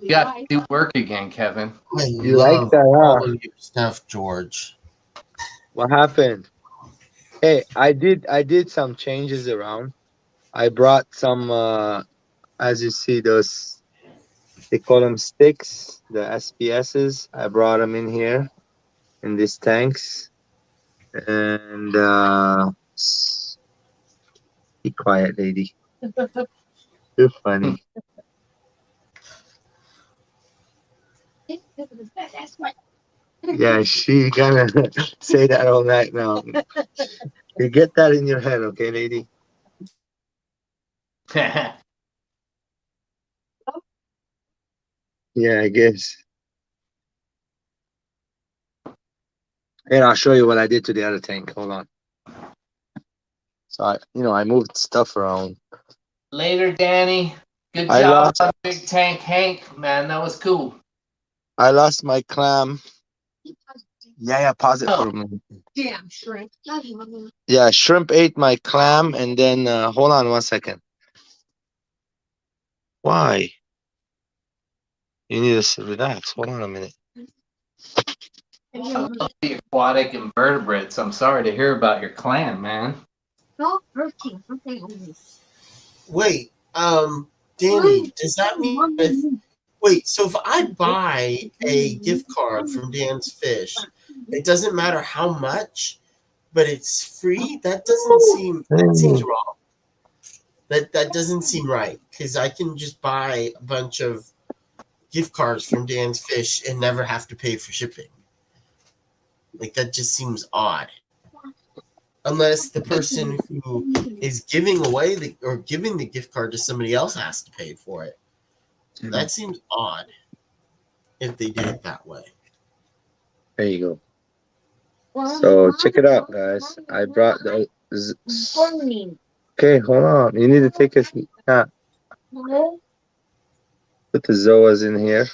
got to do work again, Kevin. You like that, all huh? of your stuff, George. What happened? Hey, I did some changes around. I brought some, as you see, those, they call them sticks, the SPSs. I brought them in here in these tanks. And be quiet, lady. You're funny. Yeah, she gonna say that all night now. You get that in your head, okay, lady? Yeah, I guess. Here, I'll show you what I did to the other tank. Hold on. So I moved stuff around. Later, Danny. Good job on Big Tank Hank, man. That was cool. I lost my clam. Yeah, pause it for a minute. Damn shrimp. Yeah, shrimp ate my clam, and then hold on 1 second. Why? You need to relax. Hold on a minute. I love the aquatic invertebrates. I'm sorry to hear about your clan, man. Wait, Danny, does that mean wait, so if I buy a gift card from Dan's Fish, it doesn't matter how much, but it's free? That seems wrong. That doesn't seem right, because I can just buy a bunch of gift cards from Dan's Fish and never have to pay for shipping. Like, that just seems odd. Unless the person who is giving away or giving the gift card to somebody else has to pay for it. That seems odd if they do it that way. There you go. So check it out, guys. I brought the. Okay, hold on. You need to take a snap. Put the Zoas in here.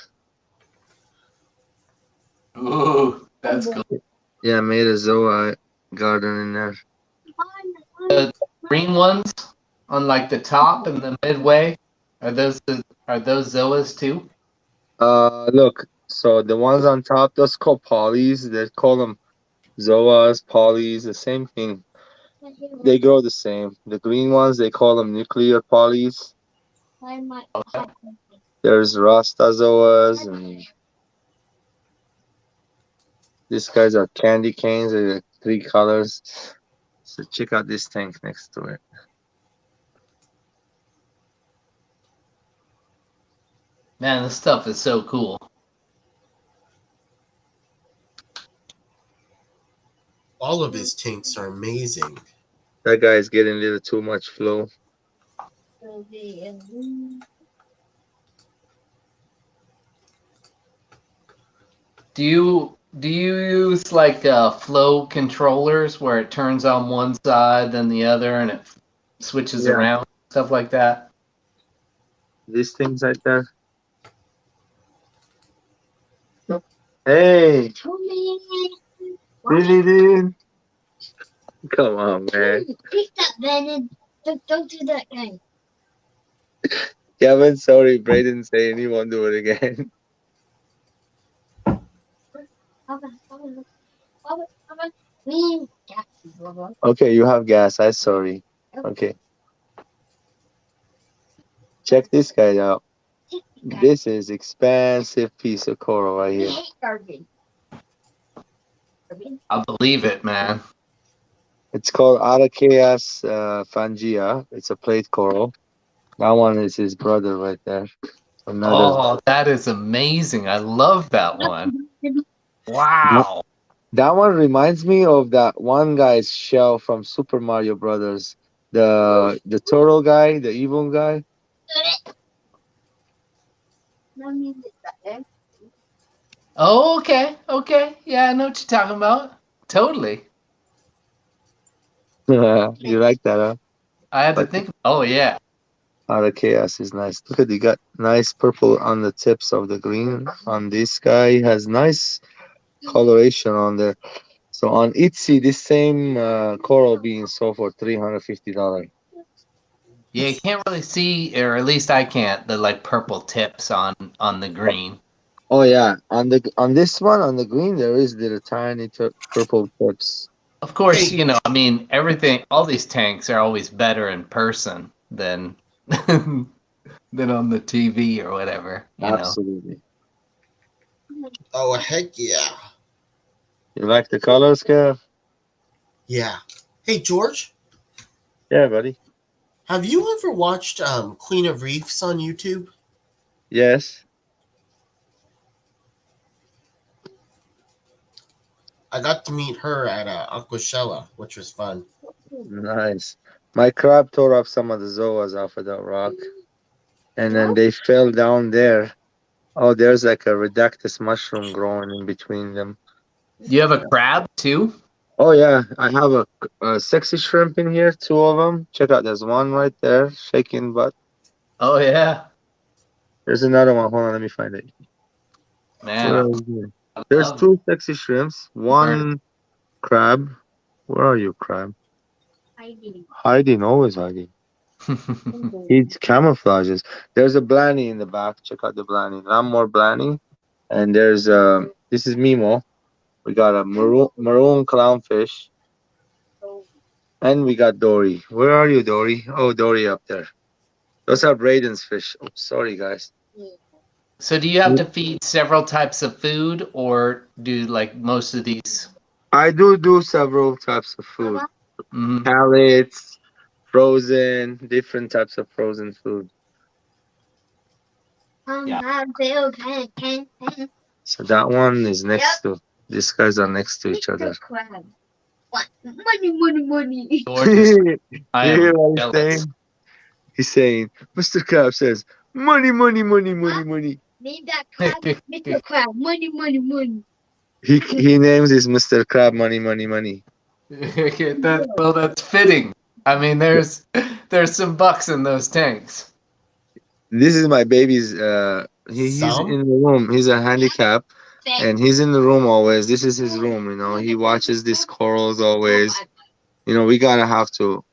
Ooh, that's cool. Yeah, I made a Zoa garden in there. The green ones on like the top and the midway, are those Zoas too? Look. So the ones on top, those called polys. They call them Zoas, polys, the same thing. They grow the same. The green ones, they call them nuclear polys. Okay. There's Rastazoas, and these guys are candy canes. They're 3 colors. So check out this tank next to it. Man, this stuff is so cool. All of his tanks are amazing. That guy is getting a little too much flow. Do you use like flow controllers where it turns on one side then the other and it switches Yeah. around, stuff like that? These things right there. Hey, really, dude? Come on, man. Pick that, Brennan. Don't do that again. Kevin, sorry, Braden saying he won't do it again. Okay, you have gas. I'm sorry. Okay. Check this guy out. This is expensive piece of coral right here. I believe it, man. It's called Araceas Fangia. It's a plate coral. That one is his brother right there. Another. Oh, that is amazing. I love that one. Wow. That one reminds me of that one guy's shell from Super Mario Brothers. The turtle guy, the evil guy. Oh, okay. Okay. Yeah, I know what you're talking about. Totally. You like that, huh? I had to But- think. Oh, yeah. Chaos is nice. Look at, you got nice purple on the tips of the green. On this guy has nice coloration on there. So on Etsy, this same coral being sold for $350. Yeah, you can't really see, or at least I can't, the like purple tips on the green. Oh yeah, on this one on the green there is little tiny purple tips. Of course, Hey. I mean, everything, all these tanks are always better in person than than on the TV or whatever, you know. Absolutely. Oh, heck yeah. You like the colors, Kev? Yeah. Hey, George, Yeah, buddy. have you ever watched Queen of Reefs on YouTube? Yes. I got to meet her at Aquashella, which was fun. Nice. My crab tore up some of the zoas off of that rock, and then they fell down there. Oh, there's like a redactus mushroom growing in between them. You have a crab too? Oh yeah, I have a sexy shrimp in here, 2 of them. Check out, there's one right there, shaking butt. Oh yeah. There's another one. Hold on, let me find it. Man, Where I are you? There's love 2 sexy shrimps, 1 crab. Where are you, crab? Hiding, always hiding. He camouflages. There's a blanny in the back. Check out the blanny. One more blanny. And there's this is Mimo. We got a maroon clownfish. And we got Dory. Where are you, Dory? Oh, Dory up there. Those are Braden's fish. Oh, sorry, guys. So do you have to feed several types of food, or do like most of these? I do several types of food. Mhm. Pellets, frozen, different types of frozen food. So that one is next to, these guys are next to each other. What? Money. Gorgeous. You I hear am what he's jealous. saying? He's saying, Mr. Crab says, money, money, money, money, money. Name that crab, Mr. Crab. Money. He names his Mr. Crab money, money, money. That's fitting. I mean, there's some bucks in those tanks. This is my baby's. He's Some? in the room. He's a handicap, Thank and he's in the room always. This is his room. You know, he watches these corals always. You know, we gotta have to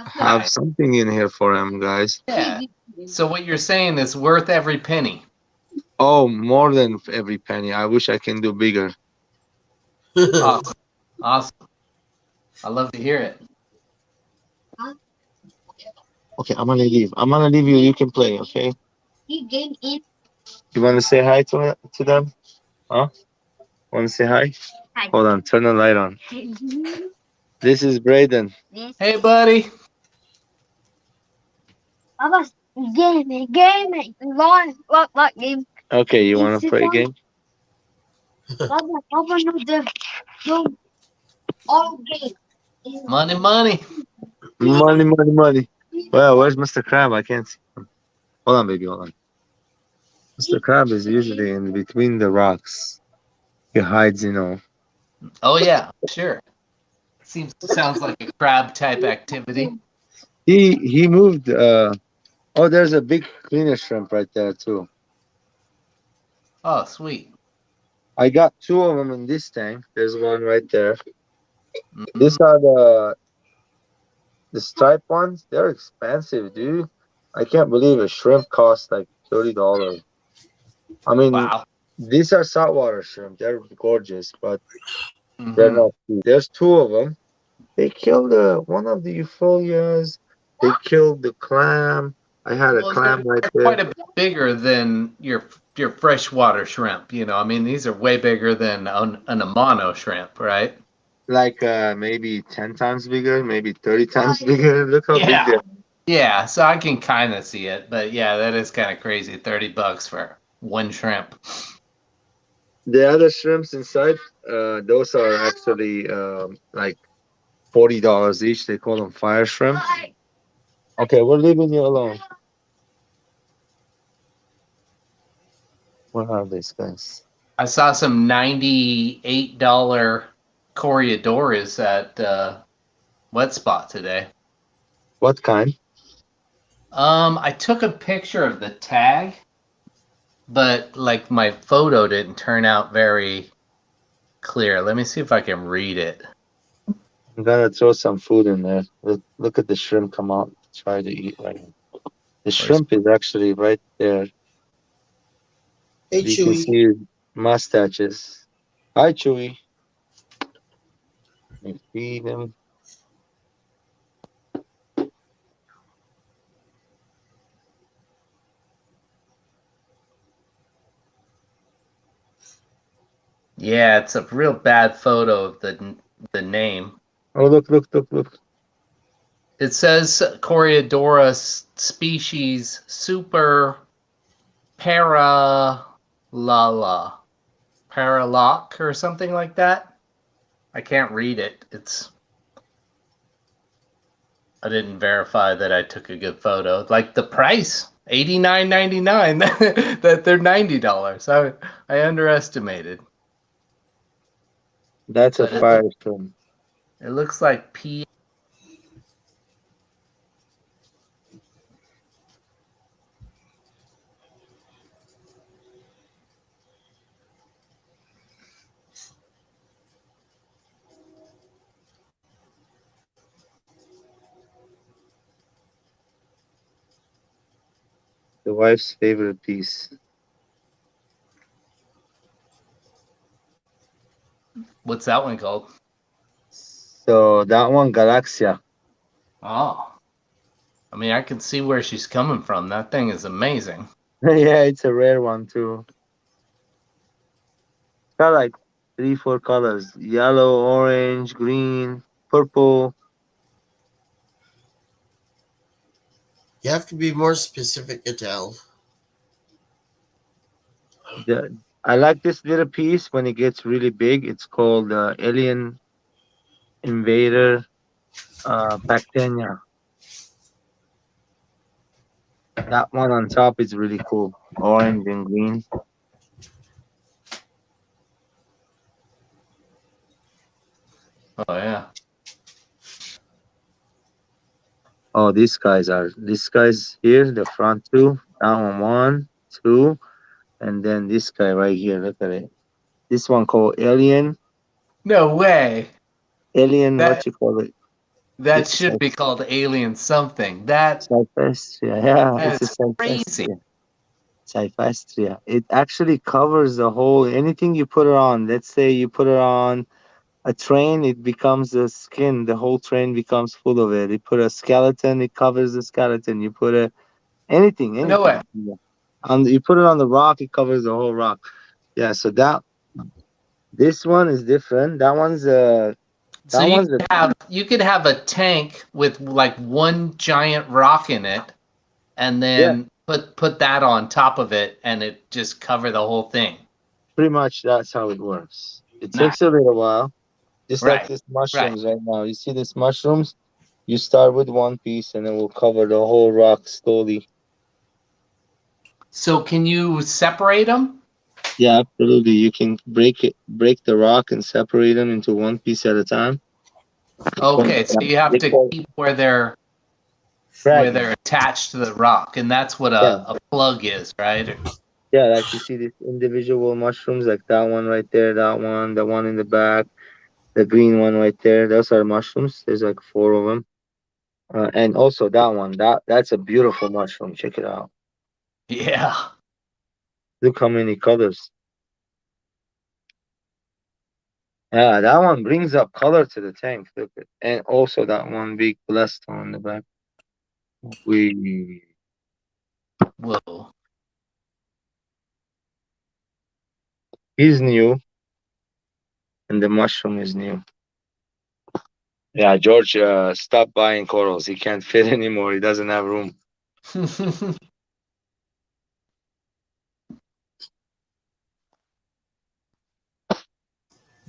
have something in here for him, guys. Yeah. So what you're saying is worth every penny. Oh, more than every penny. I wish I can do bigger. Awesome. Awesome. I love to hear it. Okay, I'm gonna leave. I'm gonna leave you. You can play, okay? You game in. You wanna say hi to them? Huh? Wanna say hi? Hi. Hold on. Turn the light on. This is Braden. Hey, buddy. Papa, game. What game? Okay, you wanna play a game? Papa, no, all game. Money. Money, money, money. Well, where's Mr. Crab? I can't see him. Hold on, baby. Hold on. Mr. Crab is usually in between the rocks. He hides, you know. Oh yeah, sure. Sounds like a crab type activity. He moved. Oh, there's a big cleaner shrimp right there too. Oh, sweet. I got two of them in this tank. There's one right there. Mhm. These are the striped ones. They're expensive, dude. I can't believe a shrimp costs like $30. I mean, Wow. these are saltwater shrimp. They're gorgeous, but Mhm. they're not cheap. There's two of them. They killed one of the eupholias. They killed the clam. I had a Well, clam right they're there. quite a bit bigger than your freshwater shrimp. You know, I mean, these are way bigger than an Amano shrimp, right? Like maybe 10 times bigger, maybe 30 times bigger. Look how big they Yeah. are. Yeah, so I can kind of see it, but yeah, that is kind of crazy. $30 for one shrimp. The other shrimps inside, those are actually like $40 each. They call them fire shrimp. Okay, we're leaving you alone. Where are these guys? I saw some $98 Corydoras at Wet Spot today. What kind? I took a picture of the tag, but like my photo didn't turn out very clear. Let me see if I can read it. I'm gonna throw some food in there. Look at the shrimp come out. Try to eat right now. The shrimp is actually right there. Hey, You can Chewy. see his mustaches. Hi, Chewy. Let me feed him. Yeah, it's a real bad photo of the name. Oh, look. It says Corydoras species super paralala paralock or something like that. I can't read it. I didn't verify that I took a good photo. Like the price, $89.99. That they're $90. I underestimated. That's a But fire shrimp. it looks like P. The wife's favorite piece. What's that one called? So that one, Galaxia. Oh, I mean, I can see where she's coming from. That thing is amazing. Yeah, it's a rare one too. It's got like 3, 4 colors: yellow, orange, green, purple. You have to be more specific, Adele. I like this little piece when it gets really big. It's called Alien Invader, Pactenia. That one on top is really cool. Orange and green. Oh yeah. Oh, these guys here, the front two. That one, two, and then this guy right here. Look at it. This one called Alien. No way. Alien, what That you call it? that It's should be called Alien something. Cyphestria. Yeah, it's a That's crazy. Cyphestria. Cyphestria. It actually covers the whole anything you put it on. Let's say you put it on a train, it becomes the skin. The whole train becomes full of it. You put a skeleton, it covers the skeleton. You put anything, No way. Yeah. You put it on the rock, it covers the whole rock. Yeah. So this one is different. So That one's a you could have a tank with like one giant rock in it, and yeah. then put that on top of it, and it just cover the whole thing. Pretty much that's how it works. It Nice. takes a little while. Just like Right. these mushrooms right now. You see these mushrooms? You start with one piece and it will cover the whole rock slowly. So can you separate them? Yeah, absolutely. You can break the rock and separate them into one piece at a time. Okay, so you have to keep where they're fragments. attached to the rock, and that's what a plug is, right? Yeah, like you see these individual mushrooms, like that one right there, that one, the one in the back, the green one right there. Those are mushrooms. There's like 4 of them. And also that one, that's a beautiful mushroom. Check it out. Yeah. Look how many colors. Yeah, that one brings up color to the tank. Look at, and also that one big blessed one in the back. Whoa. He's new, and the mushroom is new. Yeah, George, stop buying corals. He can't fit anymore. He doesn't have room.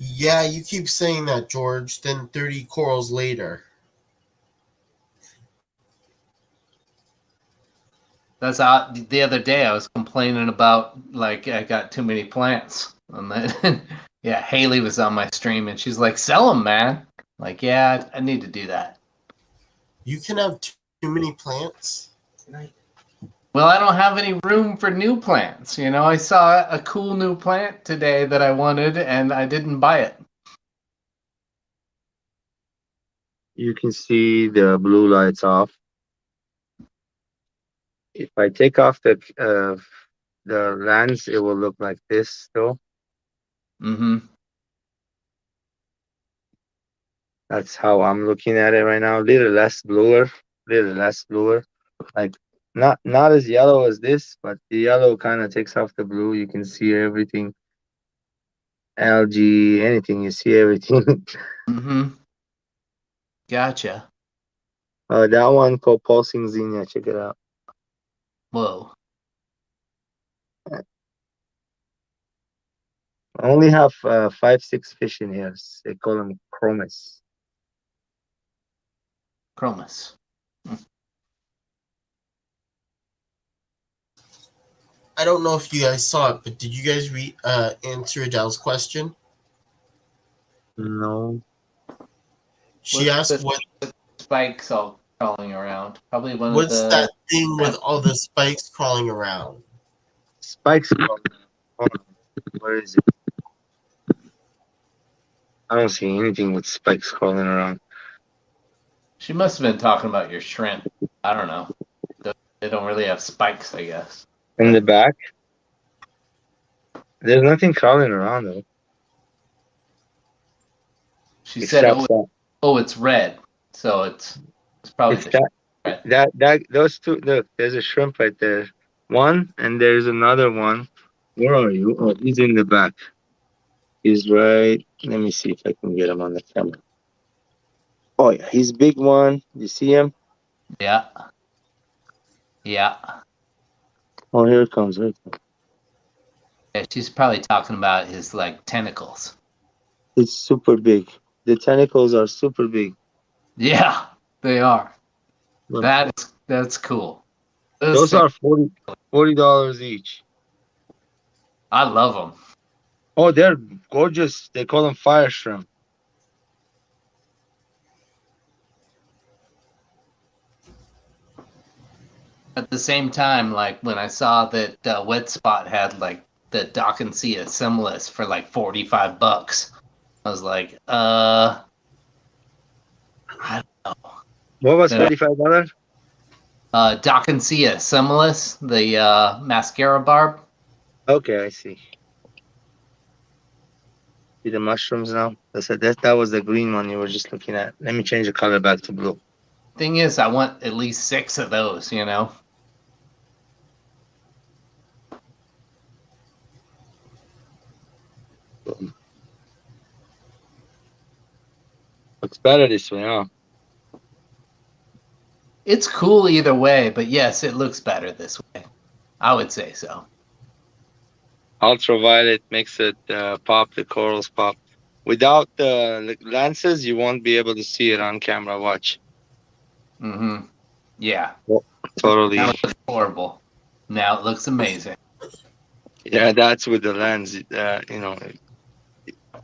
Yeah, you keep saying that, George. Then 30 corals later. That's the other day I was complaining about like I got too many plants. And then yeah, Haley was on my stream and she's like, "Sell them, man." Like, yeah, I need to do that. You can have too many plants. Well, I don't have any room for new plants. You know, I saw a cool new plant today that I wanted and I didn't buy it. You can see the blue lights off. If I take off the lens, it will look like this still. Mm-hmm. That's how I'm looking at it right now. Little less bluer. Like not as yellow as this, but the yellow kind of takes off the blue. You can see everything. Algae, anything, you see everything. Mm-hmm. Gotcha. That one called pulsing zinnia. Check it out. Whoa. I only have 5-6 fish in here. They call them chromis. Chromis. I don't know if you guys saw it, but did you guys answer Adele's question? No. She asked what spikes all crawling around. Probably one what's of the that thing with all the spikes crawling around? Spikes. Hold on. Where is it? I don't see anything with spikes crawling around. She must have been talking about your shrimp. I don't know. They don't really have spikes, I guess. In the back? There's nothing crawling around though. She said, it's red. So it's probably those two. Look, there's a shrimp right there. One, and there's another one. Where are you? Oh, he's in the back. He's right. Let me see if I can get him on the camera. Oh yeah, he's big one. You see him? Yeah. Yeah. Oh, here it comes. Yeah, she's probably talking about his like tentacles. It's super big. The tentacles are super big. Yeah, they are. Look, That's cool. those things, are $40 each. I love them. Oh, they're gorgeous. They call them fire shrimp. At the same time, like when I saw that Wet Spot had like the Dockensia Similis for like $45, I was like, I don't know. What was Yeah. $45? Dockensia Similis, the mascara barb. Okay, I see. See the mushrooms now? That was the green one you were just looking at. Let me change the color back to blue. Thing is, I want at least 6 of those, you know? Looks better this way, huh? It's cool either way, but yes, it looks better this way. I would say so. Ultraviolet makes it pop, the corals pop. Without the lenses, you won't be able to see it on camera. Watch. Mm-hmm. Yeah. Totally. Now it looks horrible. Now it looks amazing. Yeah, that's with the lens. You know,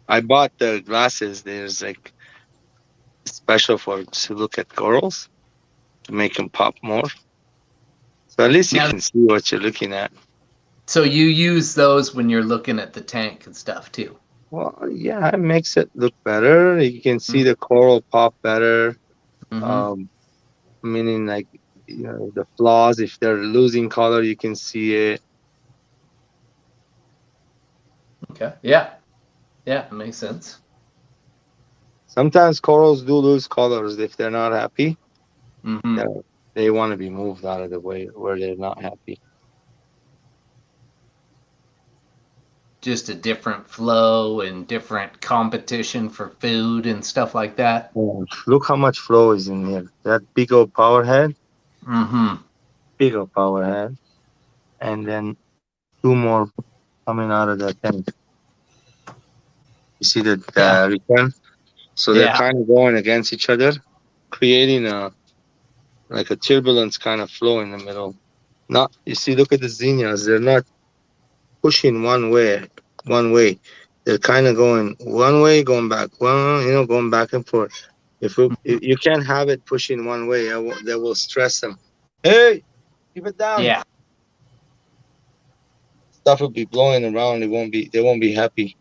I bought the glasses. There's like special to look at corals to make them pop more. So at least you Now, can see what you're looking at. so you use those when you're looking at the tank and stuff too. Well, yeah, it makes it look better. You can see the coral pop better. Mm-hmm. Meaning like, you know, the flaws, if they're losing color, you can see it. Okay. Yeah. Yeah, it makes sense. Sometimes corals do lose colors if they're not happy. Mm-hmm. They want to be moved out of the way where they're not happy. Just a different flow and different competition for food and stuff like that. Oh, look how much flow is in here. That big old power head. Mm-hmm. Big old power head. And then 2 more coming out of the tank. You see the return? So they're kind of going against each other, creating a turbulence kind of flow in the middle. You see, look at the zinnias. They're not pushing one way. They're kind of going one way, going back, going back and forth. If you can't have it pushing one way, that will stress them. Hey, keep it down. Yeah. Stuff will be blowing around. They won't be happy.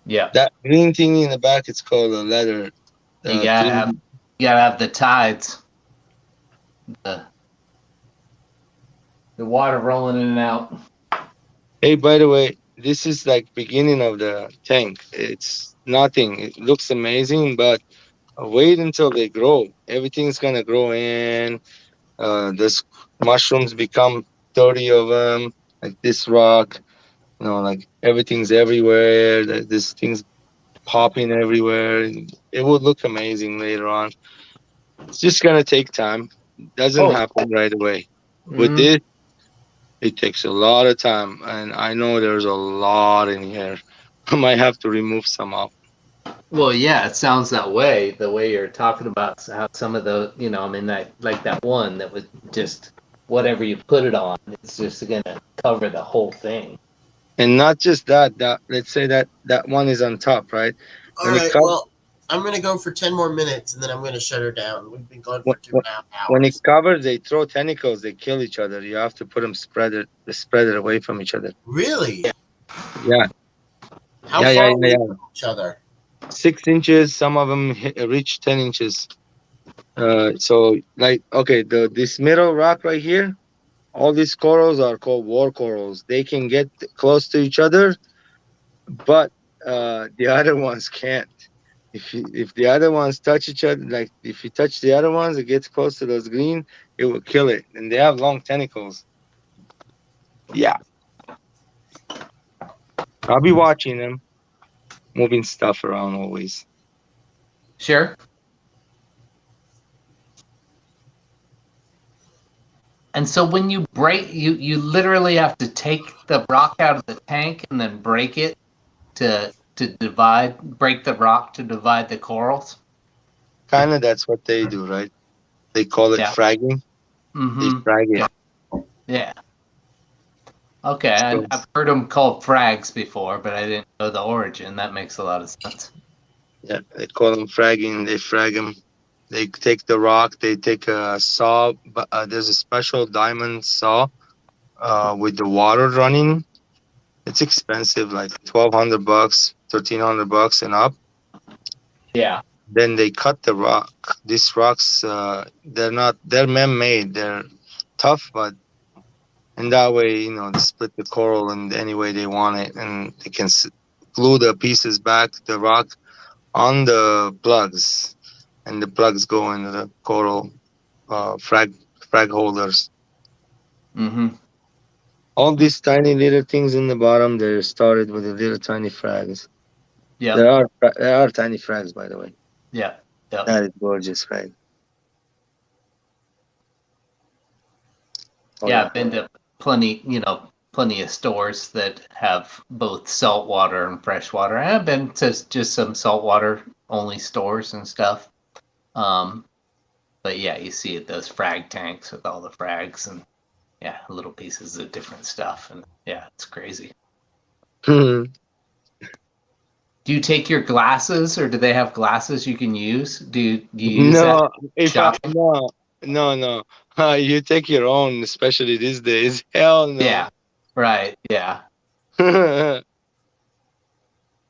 Yeah. That green thing in the back, it's called a leather. You gotta have the tides. The water rolling in and out. Hey, by the way, this is like beginning of the tank. It's nothing. It looks amazing, but wait until they grow. Everything's gonna grow in. This mushrooms become 30 of them, like this rock. You know, like everything's everywhere. This thing's popping everywhere. It would look amazing later on. It's just gonna take time. Doesn't happen right away. With this, it takes a lot of time, and I know there's a lot in here. I might have to remove some out. Well, yeah, it sounds that way. The way you're talking about how some of the, you know, I mean, that one that was just whatever you put it on, it's just gonna cover the whole thing. And not just that. Let's say that one is on top, right? All right. Well, I'm gonna go for 10 more minutes, and then I'm gonna shut her down. We've been going for 2.5 hours. When it covers, they throw tentacles. They kill each other. You have to put them spread it away from each other. Really? Yeah. How far away from each other? 6 inches. Some of them reach 10 inches. So like, okay, this middle rock right here, all these corals are called war corals. They can get close to each other, but the other ones can't. If the other ones touch each other, like if you touch the other ones, it gets close to those green, it will kill it. And they have long tentacles. Yeah. I'll be watching them, moving stuff around always. Sure. And so when you break, you literally have to take the rock out of the tank and then break it to to break the rock to divide the corals. Kind of that's what they do, right? They call it Yeah. fragging. They Mm-hmm. frag it. Yeah. Okay, So, I've heard them called frags before, but I didn't know the origin. That makes a lot of sense. yeah, they call them fragging. They frag them. They take the rock. They take a saw. But there's a special diamond saw with the water running. It's expensive, like $1,200, $1,300 and up. Yeah. Then they cut the rock. These rocks, they're man-made. They're tough, but in that way, you know, they split the coral in any way they want it, and they can glue the pieces back, the rock, on the plugs, and the plugs go into the coral frag holders. Mm-hmm. All these tiny little things in the bottom, they're started with the little tiny frags. Yeah. There are tiny frags, by the way. Yeah. Yeah. That is gorgeous frag. Oh, Yeah, I've been to plenty of stores that have both saltwater and freshwater. I have been to just some saltwater only stores and stuff. But yeah, you see those frag tanks with all the frags and yeah, little pieces of different stuff, and yeah, it's crazy. yeah. Do you take your glasses, or do they have glasses you can use? Do you use that? Shopping? No. You take your own, especially these days. Hell no. Yeah, right. Yeah, And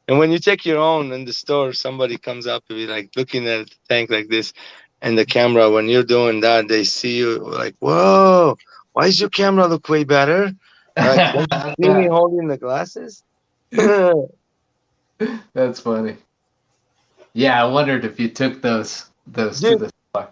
when you take your own in the store, somebody comes up to be like looking at the tank like this, and the camera. When you're doing that, they see you like, "Whoa, why does your camera look way better?" Like, don't you see me holding the glasses? that's funny. Yeah, I wondered if you took those to Dude, the store.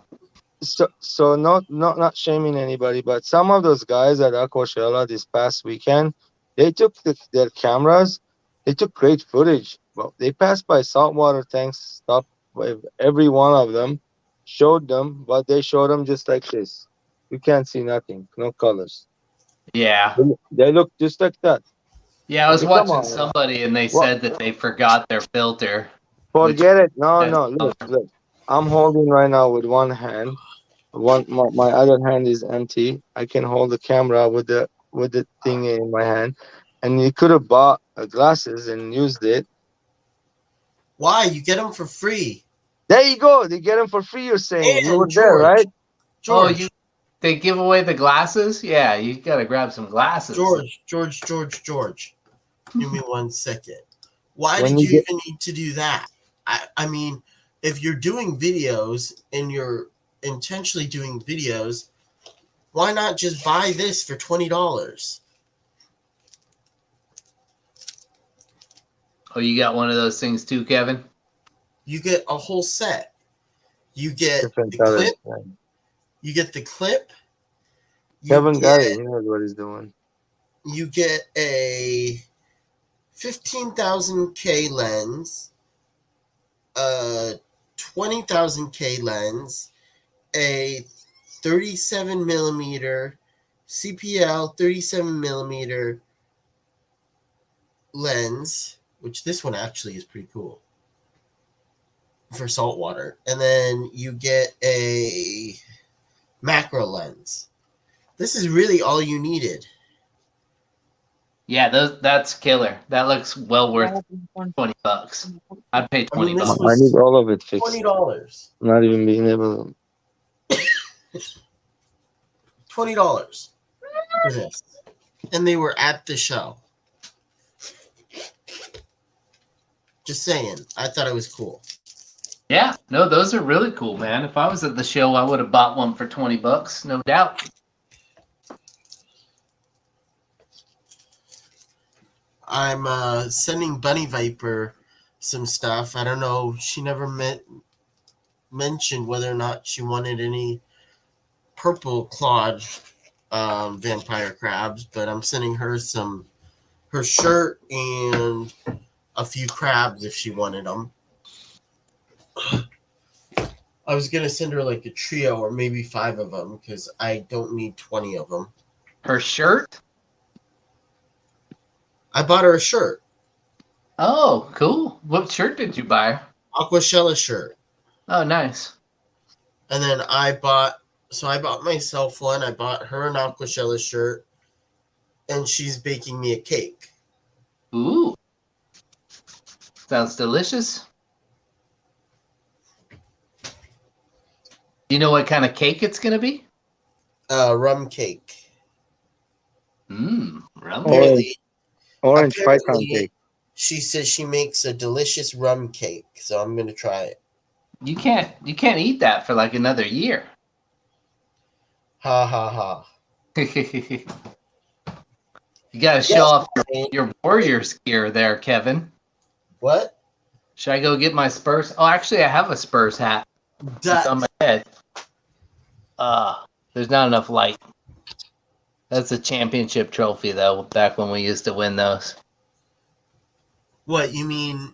so not shaming anybody, but some of those guys at Aquashella this past weekend, they took their cameras, they took great footage, but they passed by saltwater tanks, stopped by every one of them, showed them, but they showed them just like this. You can't see nothing, no colors. Yeah. They look just like that. Yeah, I was Come watching on. somebody and they What? said that they forgot their filter. Forget it. No, has look. I'm holding right now with one hand. My other hand is empty. I can hold the camera with the thing in my hand, and you could have bought glasses and used it. Why? You get them for free. There you go. They get them for free. You're saying And you were there, right? George, they give away the glasses? Yeah, you gotta grab some glasses. George. Give me 1 second. Why When did you you get- even need to do that? I mean, if you're doing videos and you're intentionally doing videos, why not just buy this for $20? Oh, you got one of those things too, Kevin? You get a whole set. You get Different the colors. clip. You get the clip. Kevin got it. He knows what he's doing. You get a 15,000K lens, a 20,000K lens, a 37 millimeter CPL 37 millimeter lens, which this one actually is pretty cool for saltwater, and then you get a macro lens. This is really all you needed. Yeah, that's killer. That looks well worth $20. I'd pay $20. this I need all of it fixed. $20. Not even being able to. $20 for this, and they were at the show. Just saying, I thought it was cool. Yeah, no, those are really cool, man. If I was at the show, I would have bought one for $20, no doubt. I'm sending Bunny Viper some stuff. I don't know. She never mentioned whether or not she wanted any purple clawed vampire crabs, but I'm sending her her shirt and a few crabs if she wanted them. I was going to send her like a trio or maybe 5 of them because I don't need 20 of them. Her shirt? I bought her a shirt. Oh, cool. What shirt did you buy? Aquashella shirt. Oh, nice. And then I bought myself one. I bought her an Aquashella shirt, and she's baking me a cake. Ooh. Sounds delicious. Do you know what kind of cake it's going to be? Rum cake. Rum Apparently, Orange python apparently, cake. she says she makes a delicious rum cake, so I'm gonna try it. You can't eat that for like another year. Ha ha ha. You got to show off your Warriors gear there, Kevin. What? Should I go get my Spurs? Oh, actually, I have a Spurs hat. It's on my head. There's not enough light. That's a championship trophy, though, back when we used to win those. What, you mean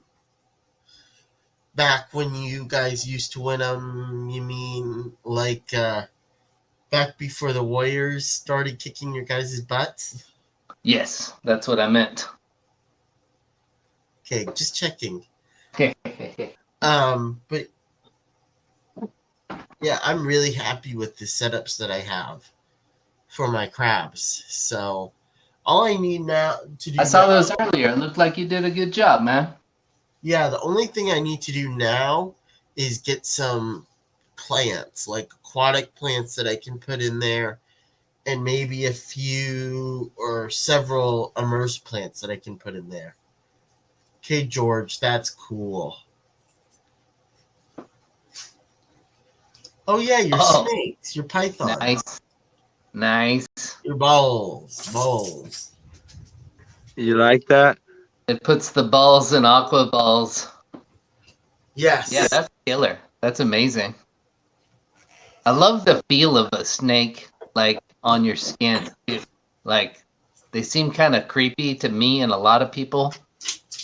back when you guys used to win them? You mean like back before the Warriors started kicking your guys' butts? Yes, that's what I meant. Okay, just checking. But yeah, I'm really happy with the setups that I have for my crabs. So all I need now to do I saw now, those earlier. It looked like you did a good job, man. yeah, the only thing I need to do now is get some plants, like aquatic plants that I can put in there, and maybe a few or several immersed plants that I can put in there. Okay, George, that's cool. Oh yeah, your snakes, your pythons. Nice. Your balls. You like that? It puts the balls in aqua balls. Yes. Yeah, that's killer. That's amazing. I love the feel of a snake, like, on your skin. Like, they seem kind of creepy to me and a lot of people.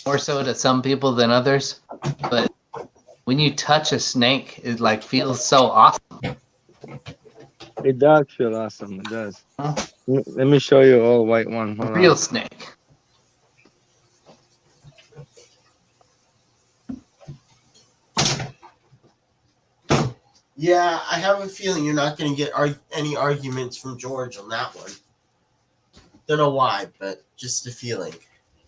More so to some people than others. But when you touch a snake, it, like, feels so awesome. It does feel awesome. It does. Let me show you all white one. Hold Real on. snake. Yeah, I have a feeling you're not going to get any arguments from George on that one. Don't know why, but just a feeling.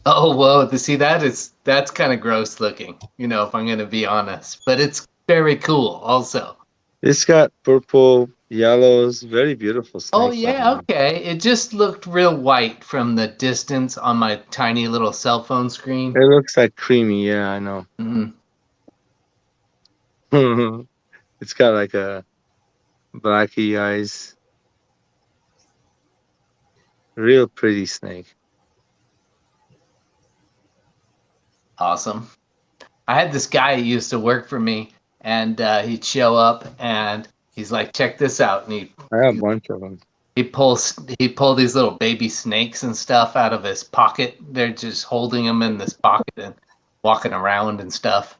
Oh, whoa. To see that's kind of gross looking, if I'm going to be honest. But it's very cool also. It's got purple, yellows, very beautiful snake. Oh, yeah, okay. It just looked real white from the distance on my tiny little cell phone screen. It looks like creamy, yeah, I know. Mm-hmm. It's got like a blacky eyes. Real pretty snake. Awesome. I had this guy who used to work for me, and he'd show up, and he's like, check this out. And I have a bunch of them. He'd pull these little baby snakes and stuff out of his pocket. They're just holding them in this pocket and walking around and stuff.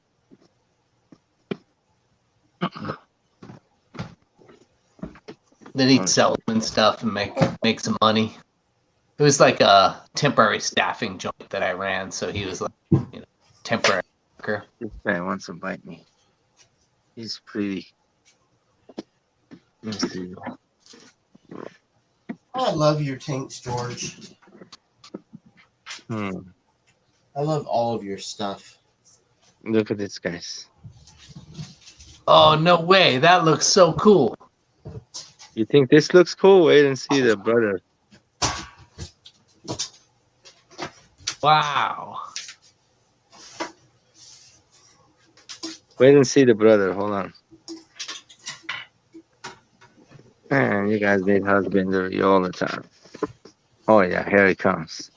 Then he'd sell them and stuff and make some money. It was like a temporary staffing joint that I ran, so he was like, temporary worker. This guy wants to bite me. He's pretty. Let's see. I love your tanks, George. I love all of your stuff. Look at this, guys. Oh, no way. That looks so cool. You think this looks cool? Wait and see the brother. Wow. Wait and see the brother. Hold on. Man, you guys need husbandry all the time. Oh, yeah, here it comes.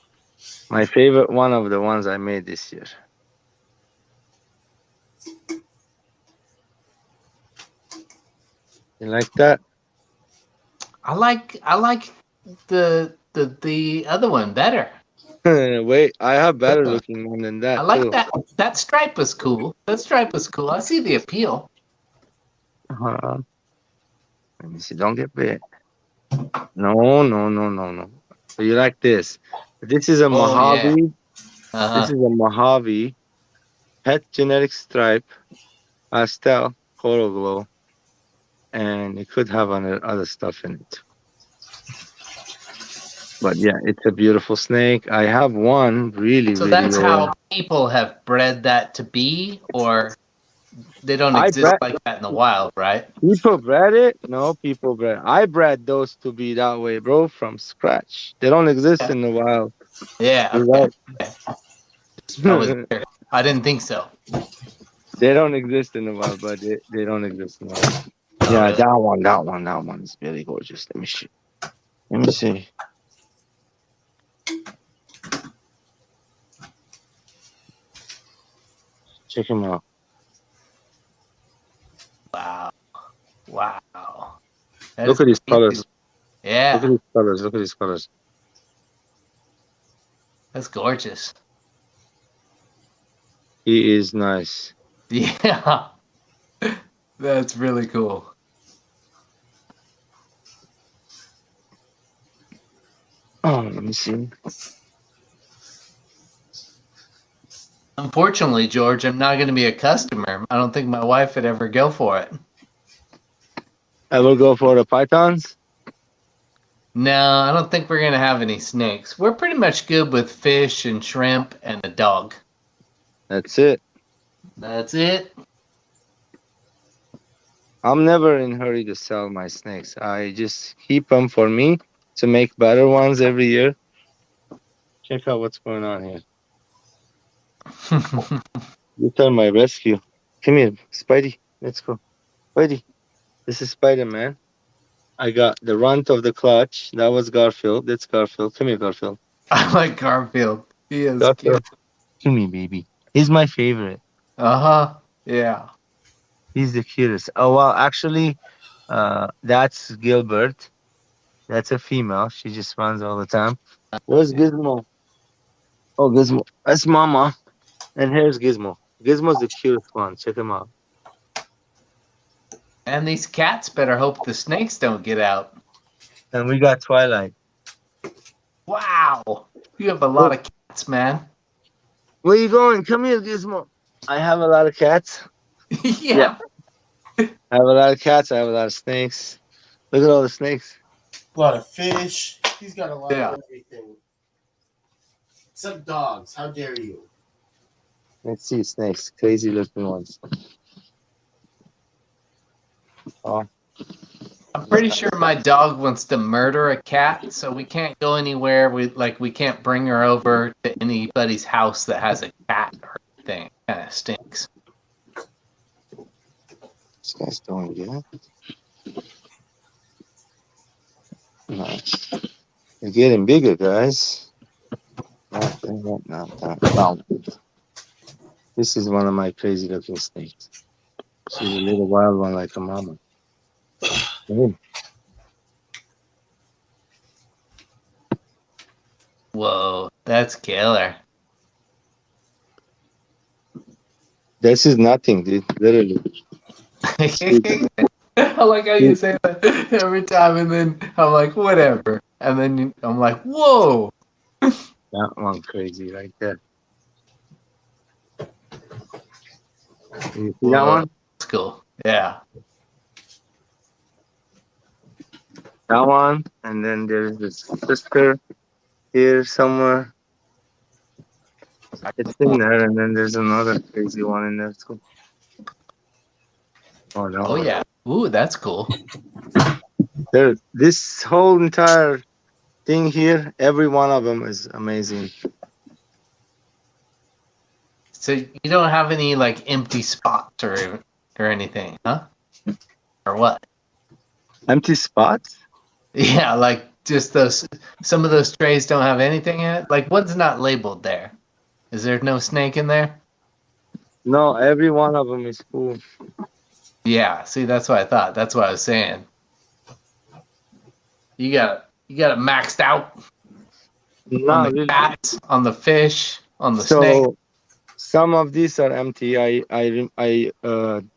My favorite one of the ones I made this year. You like that? I like the other one better. Wait, I have better looking one than that. I like too. that. That stripe was cool. That stripe was cool. I see the appeal. Let me see. Don't get bit. No. So you like this? This is a Mojave. Yeah. This is a Mojave pet genetic stripe pastel coral glow, and it could have other stuff in it. But yeah, it's a beautiful snake. I have one really, So really that's rare. how people have bred that to be, or they don't I exist bred- like that in the wild, right? People bred it? No, people bred. I bred those to be that way, bro, from scratch. They don't exist in the wild. Yeah. You're Okay. right. I was there. I didn't think so. They don't exist in the wild, but they don't exist in the wild. Oh, Yeah, really? that one is really gorgeous. Let me see. Let me see. Check him out. Wow. Wow. That Look is at these crazy. colors. Look at Yeah, these colors. Look at these colors. that's gorgeous. He is nice. Yeah. That's really cool. Oh, let me see. Unfortunately, George, I'm not going to be a customer. I don't think my wife would ever go for it. I will go for the pythons. No, I don't think we're going to have any snakes. We're pretty much good with fish and shrimp and a dog. That's it. That's it. I'm never in a hurry to sell my snakes. I just keep them for me to make better ones every year. Check out what's going on here. You are my rescue. Come here, Spidey. Let's go. Spidey. This is Spider-Man. I got the runt of the clutch. That was Garfield. That's Garfield. Come here, Garfield. I like Garfield. He is Garfield. cute. Come here, baby. He's my favorite. Uh-huh. Yeah. He's the cutest. Oh, well, actually, that's Gilbert. That's a female. She just runs all the time. Where's Gizmo? Oh, Gizmo. That's Mama. And here's Gizmo. Gizmo's the cutest one. Check him out. And these cats better hope the snakes don't get out. And we got Twilight. Wow. You have a lot of cats, man. Where you going? Come here, Gizmo. I have a lot of cats. Yeah. I have a lot of cats. I have a lot of snakes. Look at all the snakes. A lot of fish. He's got a lot Yeah. of everything. Except dogs. How dare you? Let's see snakes. Crazy looking ones. Oh, I'm pretty sure my dog wants to murder a cat, so we can't go anywhere. We can't bring her over to anybody's house that has a cat or anything. Kind of stinks. this guy's doing good. Nice. You're getting bigger, guys. Not that. This is one of my crazy looking snakes. She's a little wild one like a mama. Hey. Whoa, that's killer. This is nothing, dude. Literally. I like how you say that every time, and then I'm like, whatever. And then I'm like, whoa. That one crazy right there. Can you see that Whoa, one? that's cool. Yeah. That one. And then there's this sister here somewhere. It's in there, and then there's another crazy one in there too. Oh no. Oh, yeah. Ooh, that's cool. There, this whole entire thing here, every one of them is amazing. So you don't have any like empty spots or anything, huh? Or what? Empty spots? Yeah, like just those. Some of those trays don't have anything in it. Like one's not labeled there. Is there no snake in there? No, every one of them is full. Yeah. See, that's what I thought. That's what I was saying. You got it maxed out No, on the really. cats, on the fish, on the snake. So some of these are empty. I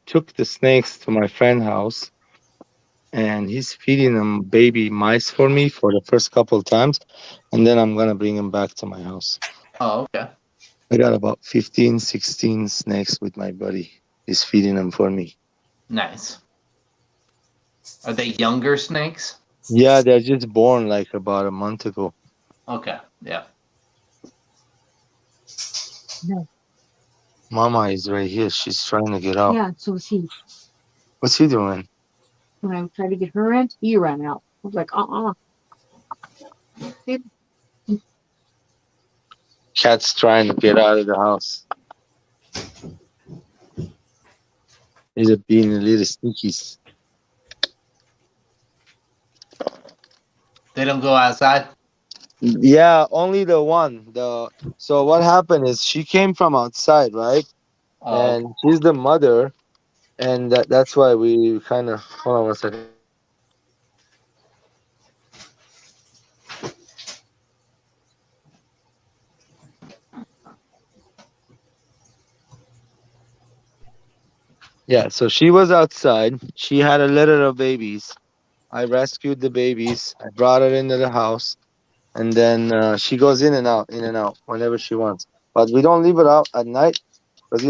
took the snakes to my friend's house, and he's feeding them baby mice for me for the first couple of times, and then I'm gonna bring them back to my house. Oh, okay. I got about 15, 16 snakes with my buddy. He's feeding them for me. Nice. Are they younger snakes? Yeah, they're just born like about a month ago. Okay. Yeah. Mama is right here. She's trying to get out. Yeah, so was he. What's he doing? When I tried to get her in, he ran out. I was like, Cat's trying to get out of the house. He's being a little sneaky. They don't go outside? Yeah, only the one. So what happened is she came from outside, right? Oh, And she's the mother, and that's why we kind of hold on one second. Yeah, so she was outside. She had a litter of babies. I rescued the babies. I brought her into the house, and then she goes in and out whenever she wants. But we don't leave her out at night because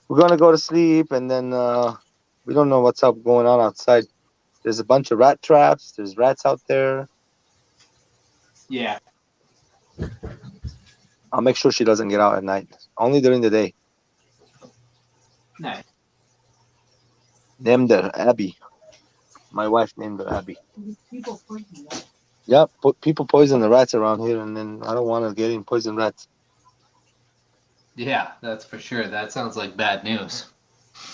we're gonna go to sleep, and then we don't know what's up going on outside. There's a bunch of rat traps. There's rats out there. yeah. I'll make sure she doesn't get out at night. Only during the day. Nice. Named her Abby. My wife named her Abby. people poison that. Yep, people poison the rats around here, and then I don't want to get in poison rats. Yeah, that's for sure. That sounds like bad news.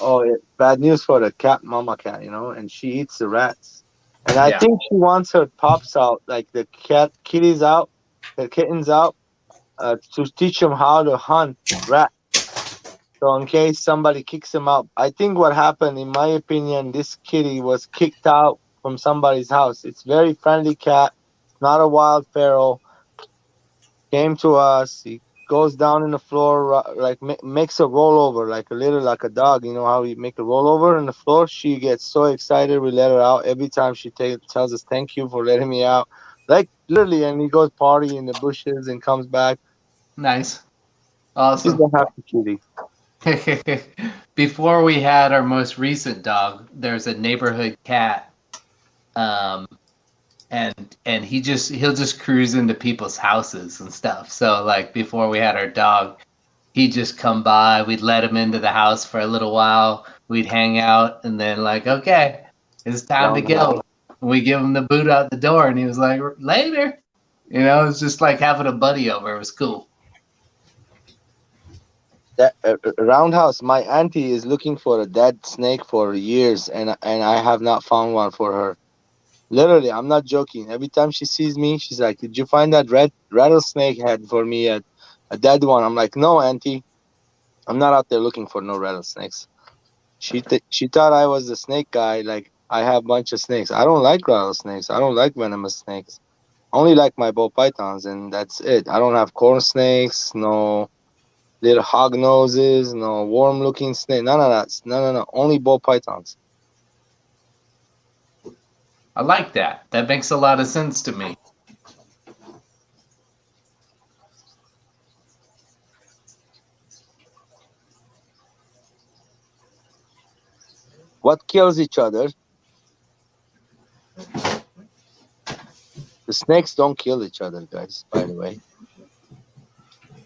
Oh, bad news for the cat, mama cat, and she eats the rats. And I Yeah. think she wants her pups out, like the kittens out, to teach them how to hunt rats. So in case somebody kicks them out, I think what happened, in my opinion, this kitty was kicked out from somebody's house. It's very friendly cat, not a wild feral. Came to us. He goes down in the floor, like makes a rollover, like a dog. You know how you make a rollover in the floor? She gets so excited. We let her out. Every time she tells us, "Thank you for letting me out." Like literally, and he goes party in the bushes and comes back. Nice. She's Awesome. a happy kitty. Before we had our most recent dog, there's a neighborhood cat, and he'll just cruise into people's houses and stuff. So like before we had our dog, he'd just come by. We'd let him into the house for a little while. We'd hang out, and then like, okay, it's time to go. We give him the boot out the door, and he was like, later. It's just like having a buddy over. It was cool. That roundhouse, my auntie is looking for a dead snake for years, and I have not found one for her. Literally, I'm not joking. Every time she sees me, she's like, "Did you find that rattlesnake head for me? A dead one?" I'm like, "No, auntie, I'm not out there looking for no rattlesnakes." She thought I was the snake guy. Like I have a bunch of snakes. I don't like rattlesnakes. I don't like venomous snakes. I only like my ball pythons, and that's it. I don't have corn snakes. No. Little hog noses, no worm-looking snake, none of that. No. Only ball pythons. I like that. That makes a lot of sense to me. What kills each other? The snakes don't kill each other, guys. By the way.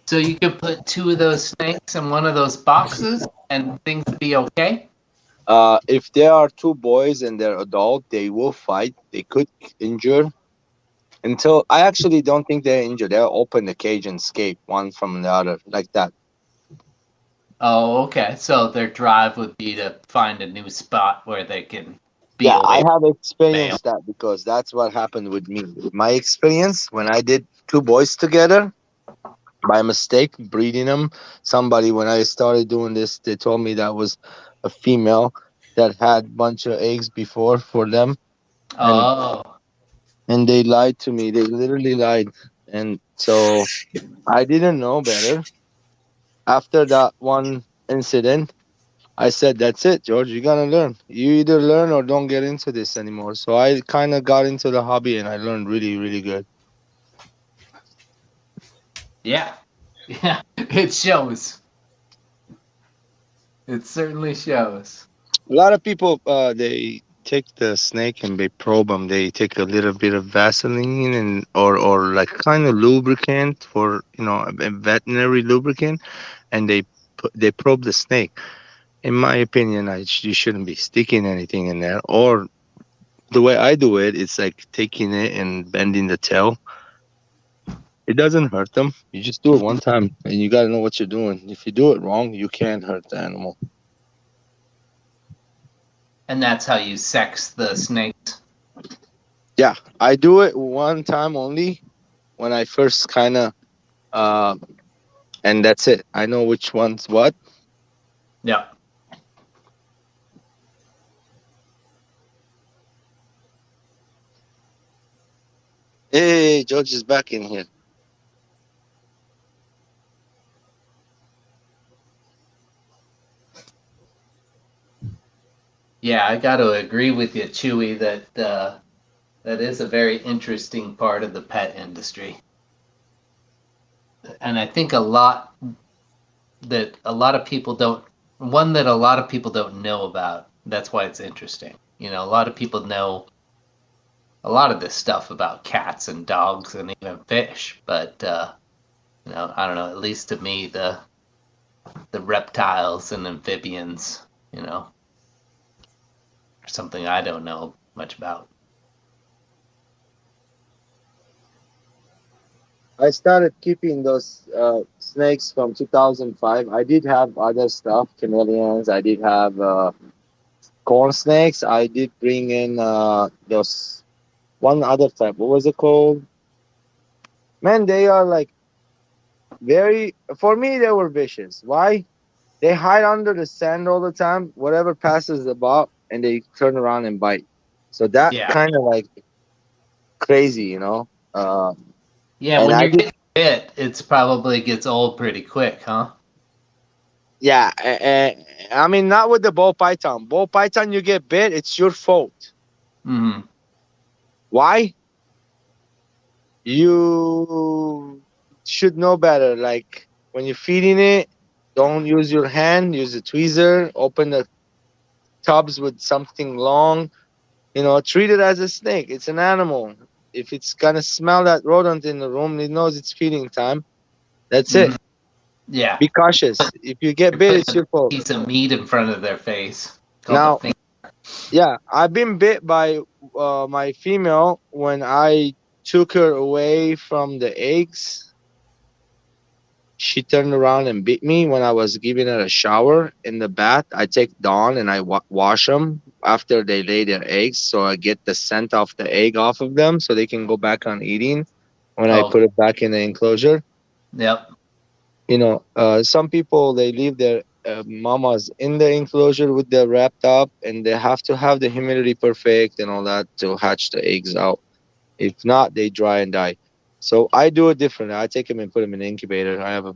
So you could put 2 of those snakes in one of those boxes, and things would be okay. If there are 2 boys and they're adult, they will fight. They could injure. Until I actually don't think they're injured. They'll open the cage and escape one from the other like that. Oh, okay. So their drive would be to find a new spot where they can be Yeah, away. I have experienced that because that's what happened with me. My experience when I did 2 boys together by mistake, breeding them. Somebody, when I started doing this, they told me that was a female that had a bunch of eggs before for them. Oh. And they lied to me. They literally lied. And so I didn't know better. After that one incident, I said, that's it, George, you gotta learn. You either learn or don't get into this anymore. So I kind of got into the hobby and I learned really, really good. Yeah. Yeah, it shows. It certainly shows. A lot of people, they take the snake and they probe them. They take a little bit of Vaseline and or like kind of lubricant for a veterinary lubricant, and they probe the snake. In my opinion, you shouldn't be sticking anything in there. Or the way I do it, it's like taking it and bending the tail. It doesn't hurt them. You just do it one time, and you got to know what you're doing. If you do it wrong, you can't hurt the animal. And that's how you sex the snakes. Yeah, I do it one time only when I first kind of, and that's it. I know which one's what. Yeah. Hey, George is back in here. Yeah, I got to agree with you, Chewy, that that is a very interesting part of the pet industry. And I think a lot of people don't know about. That's why it's interesting. A lot of people know a lot of this stuff about cats and dogs and even fish, but I don't know, at least to me the reptiles and amphibians, are something I don't know much about. I started keeping those snakes from 2005. I did have other stuff, chameleons. I did have corn snakes. I did bring in those one other type. What was it called? Man, they are like for me, they were vicious. Why? They hide under the sand all the time, whatever passes about, and they turn around and bite. So that Yeah. kind of like crazy, Yeah, and when I you're did, getting bit, it's probably gets old pretty quick, huh? yeah. I mean, not with the ball python. Ball python, you get bit, it's your fault. Mm-hmm. Why? You should know better. Like when you're feeding it, don't use your hand. Use a tweezer. Open the tubs with something long. Treat it as a snake. It's an animal. If it's gonna smell that rodent in the room, it knows it's feeding time. That's Mm-hmm. it. Yeah. Be cautious. If you get You're bit, putting it's a your fault. piece of meat in front of their face called a Now, finger. yeah, I've been bit by my female when I took her away from the eggs. She turned around and bit me when I was giving her a shower in the bath. I take Dawn and I wash them after they lay their eggs, so I get the scent of the egg off of them, so they can go back on eating when I Oh, put it back in the enclosure. yep. Some people they leave their mamas in the enclosure with the wrapped up, and they have to have the humidity perfect and all that to hatch the eggs out. If not, they dry and die. So I do it different. I take them and put them in the incubator. I have a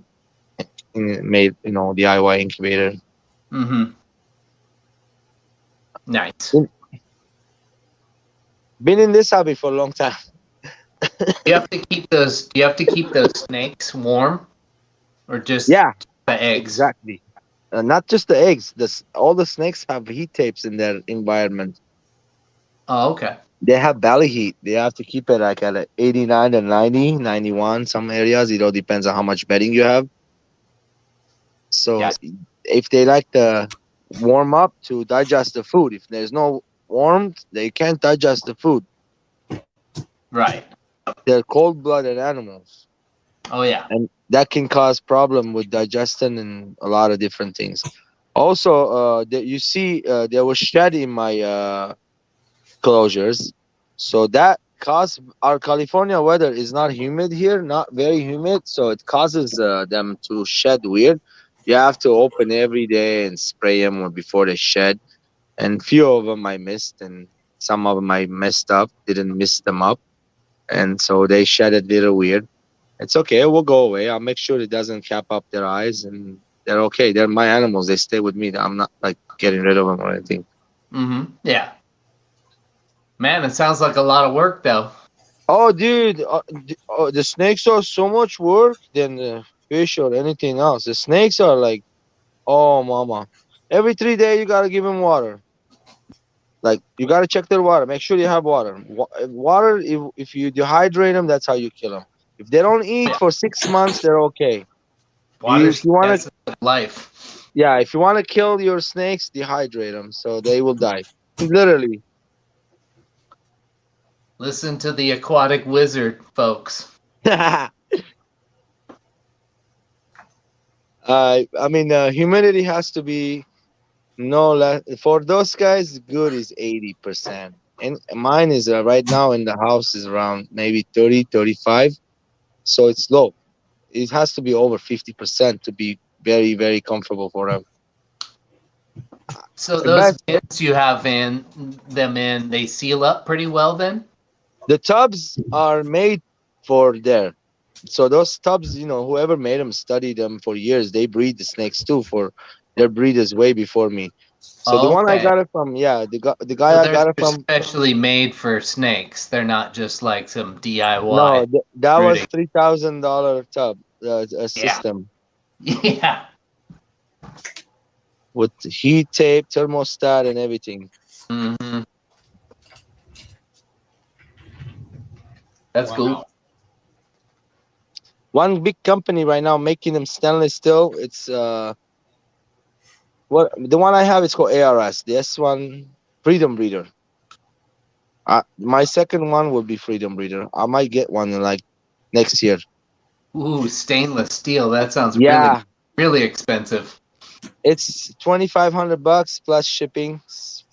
made DIY incubator. Mm-hmm. Nice. Been in this hobby for a long time. You have to keep those. Do you have to keep those snakes warm, or just Yeah, the eggs? exactly. Not just the eggs. All the snakes have heat tapes in their environment. Oh, okay. They have belly heat. They have to keep it like at 89 to 90, 91. Some areas, it all depends on how much bedding you have. So Yes. if they like to warm up to digest the food, if there's no warmth, they can't digest the food. Right. They're cold-blooded animals, Oh yeah. and that can cause problem with digestion and a lot of different things. Also, you see, there was shed in my closures, so that cause our California weather is not humid here, not very humid, so it causes them to shed weird. You have to open every day and spray them before they shed, and few of them I missed, and some of them I messed up, didn't mess them up, and so they shed a little weird. It's okay, it will go away. I'll make sure it doesn't cap up their eyes, and they're okay. They're my animals. They stay with me. I'm not like getting rid of them or anything. Mm-hmm. Yeah. Man, it sounds like a lot of work, though. Oh, dude, the snakes are so much work. Then fish or anything else. The snakes are like, oh mama. Every 3 days you gotta give them water. Like you gotta check their water. Make sure you have water. Water. If you dehydrate them, that's how you kill them. If they don't eat Yeah. for 6 months, they're okay. Water's If you wanna, the essence of life. yeah, if you wanna kill your snakes, dehydrate them so they will die. Literally. Listen to the aquatic wizard, folks. I mean, humidity has to be no less. For those guys, good is 80%. And mine is right now in the house is around maybe 30, 35. So it's low. It has to be over 50% to be very, very comfortable for them. So The those best, bins you have in, they seal up pretty well then? the tubs are made for there. So those tubs, whoever made them studied them for years. They breed the snakes too for their breeders way before me. So the one I Okay. got it from, yeah, the guy So I they're got it from. specially made for snakes. They're not just like some No, DIY that was brooding. $3,000 tub, a Yeah. system Yeah. with heat tape, thermostat, and everything. Hmm. That's Wow. cool. One big company right now making them stainless steel. It's what the one I have is called ARS. The S1 Freedom Breeder. My second one will be Freedom Breeder. I might get one in like next year. Ooh, stainless steel. That sounds really, Yeah, really expensive. it's $2,500 plus shipping,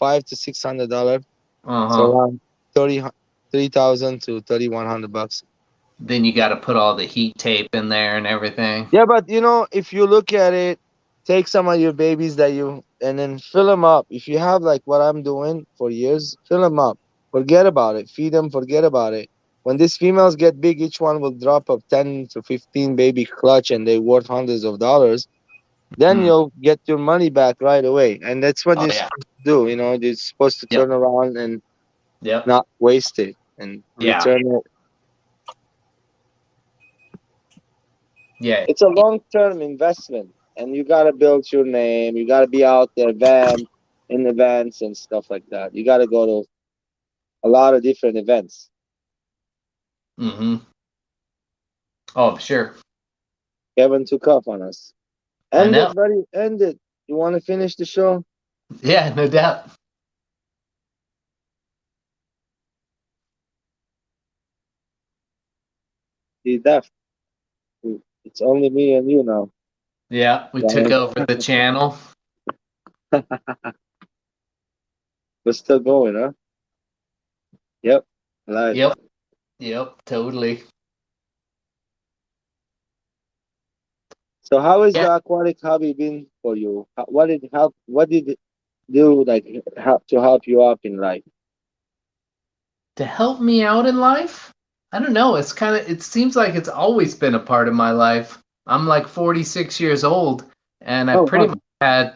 $500 to $600. So Uh-huh. around 3,000 to $3,100. Then you got to put all the heat tape in there and everything. Yeah, but if you look at it, take some of your babies and then fill them up. If you have like what I'm doing for years, fill them up. Forget about it. Feed them. Forget about it. When these females get big, each one will drop a 10 to 15 baby clutch, and they worth hundreds of dollars. Then Mm. you'll get your money back right away, and that's what Oh you're yeah. supposed to do. You're supposed to Yep. turn around and Yep. not waste it and Yeah. return it. Yeah. It's a long-term investment, and you gotta build your name. You gotta be out there, in events and stuff like that. You gotta go to a lot of different events. Mm-hmm. Oh, sure. Kevin took off on us. I End know. it, buddy. End it. You want to finish the show? Yeah, no doubt. He left. It's only me and you now. Yeah, we took over the channel. We're still going, huh? Yep. Live. Yep. Yep, totally. So how has Yeah. the aquatic hobby been for you? What did it help? What did it do like to help you up in life? To help me out in life? I don't know. It seems like it's always been a part of my life. I'm like 46 years old, and I Oh, pretty wow. much had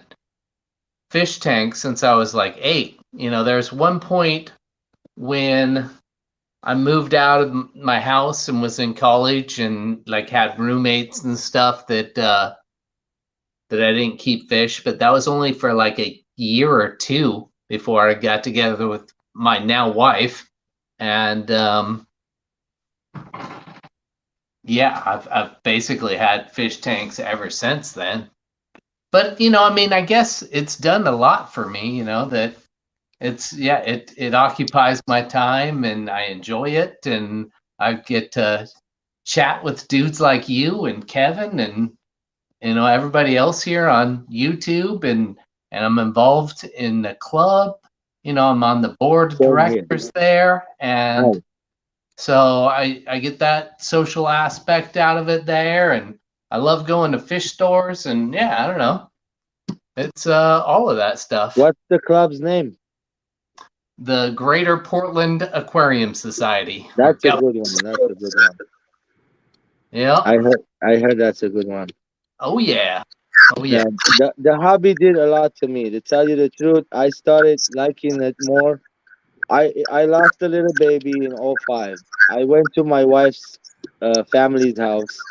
fish tanks since I was like 8. There's one point when I moved out of my house and was in college and like had roommates and stuff that I didn't keep fish, but that was only for like a year or two before I got together with my now wife. And yeah, I've basically had fish tanks ever since then. But I guess it's done a lot for me, that it occupies my time and I enjoy it, and I get to chat with dudes like you and Kevin and everybody else here on YouTube, and I'm involved in the club. I'm on the board of Same here. directors there, and Nice. so I get that social aspect out of it there, and I love going to fish stores, and yeah, I don't know. It's all of that stuff. What's the club's name? The Greater Portland Aquarium Society. That's a Yep. good one. That's a good one. Yeah. I heard that's a good one. Oh yeah. Oh yeah. The hobby did a lot to me. To tell you the truth, I started liking it more. I lost a little baby in '05. I went to my wife's family's house,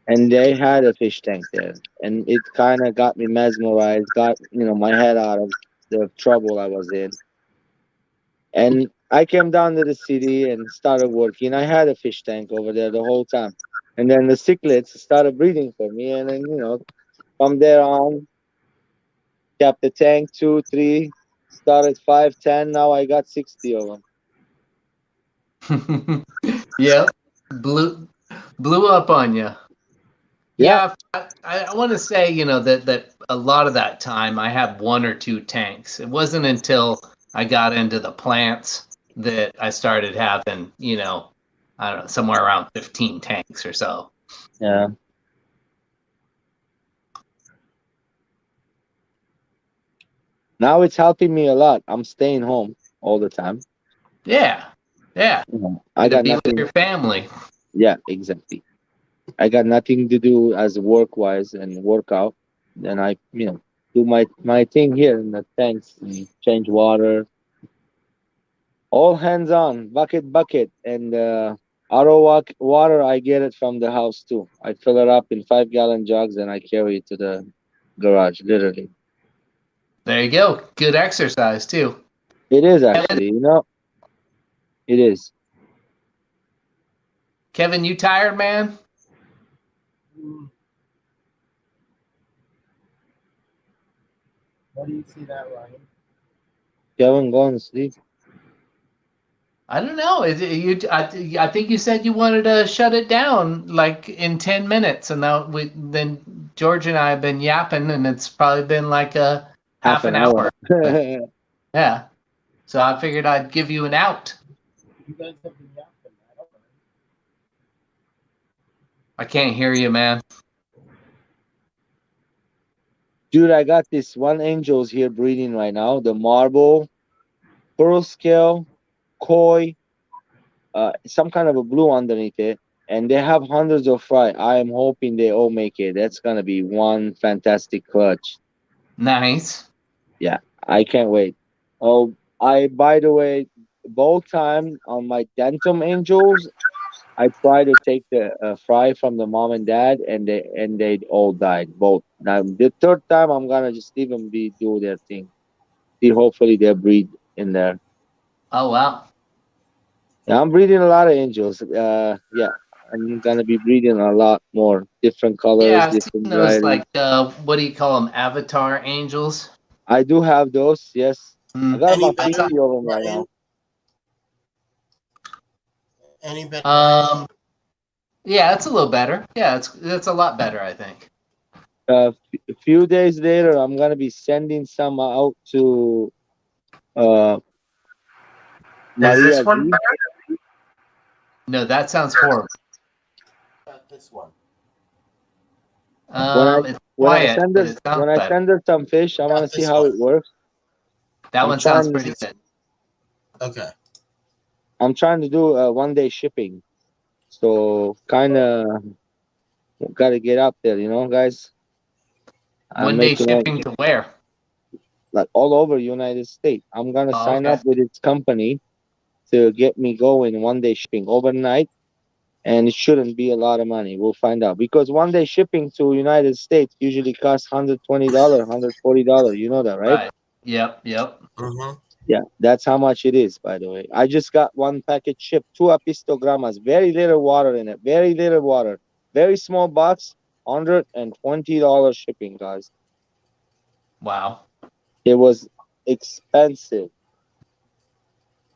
and they had a fish tank there, and it kind of got me mesmerized, got my head out of the trouble I was in, and I came down to the city and started working. I had a fish tank over there the whole time, and then the cichlids started breeding for me, and then from there on, kept the tank 2, 3, started 5, 10. Now I got 60 of them. Yep. Blew up on you. Yeah. Yeah, I want to say, that a lot of that time I had 1 or 2 tanks. It wasn't until I got into the plants that I started having, I don't know, somewhere around 15 tanks or so. Yeah. Now it's helping me a lot. I'm staying home all the time. Yeah. Yeah. I To got be with nothing. your family. Yeah, exactly. I got nothing to do as work wise and work out. Then I, do my thing here in the tanks and change water. All hands on, bucket, and water. I get it from the house too. I fill it up in 5-gallon jugs and I carry it to the garage. Literally, There you go. Good exercise too. it is actually. It is. Kevin, you tired, man? What do you see that, Ryan? Kevin, go to sleep. I don't know. I think you said you wanted to shut it down like in 10 minutes, and then George and I have been yapping, and it's probably been like a half an hour. Yeah. So I figured I'd give you an out. You guys have been yapping. I don't know. I can't hear you, man. Dude, I got this one angels here breeding right now. The marble, pearl scale, koi, some kind of a blue underneath it, and they have hundreds of fry. I am hoping they all make it. That's gonna be one fantastic clutch. Nice. Yeah, I can't wait. Oh, by the way, both time on my dentum angels, I tried to take the fry from the mom and dad, and they all died both. Now the third time, I'm gonna just leave them do their thing. See, hopefully they breed in there. Oh wow. Yeah, I'm breeding a lot of angels. Yeah, I'm gonna be breeding a lot more different colors, Yeah, I've seen different those varieties. what do you call them? Avatar angels. I do have those. Yes, I got Any about better, 50 of them right Ryan? now. Any better? Ryan? Yeah, it's a little better. Yeah, it's a lot better, I think. A few days later, I'm gonna be sending some out to uh Is Maria this one Z. better? No, that sounds horrible. About this one. It's quiet, but it sounds When I better. send her some fish, I want to see This how one. it works. That I'm one sounds trying- pretty good. Okay. I'm trying to do a 1-day shipping, so kind of got to get up there, guys. I'm 1 day making shipping to where? like all over United States. I'm gonna Oh, sign okay. up with its company to get me going 1-day shipping overnight, and it shouldn't be a lot of money. We'll find out because 1-day shipping to United States usually costs $120, $140. You know that, right? Right. Yep. Mm-hmm. Yeah, that's how much it is, by the way. I just got one package shipped, 2 Apistogrammas, very little water in it, very little water, very small box, $120 shipping, guys. Wow. It was expensive.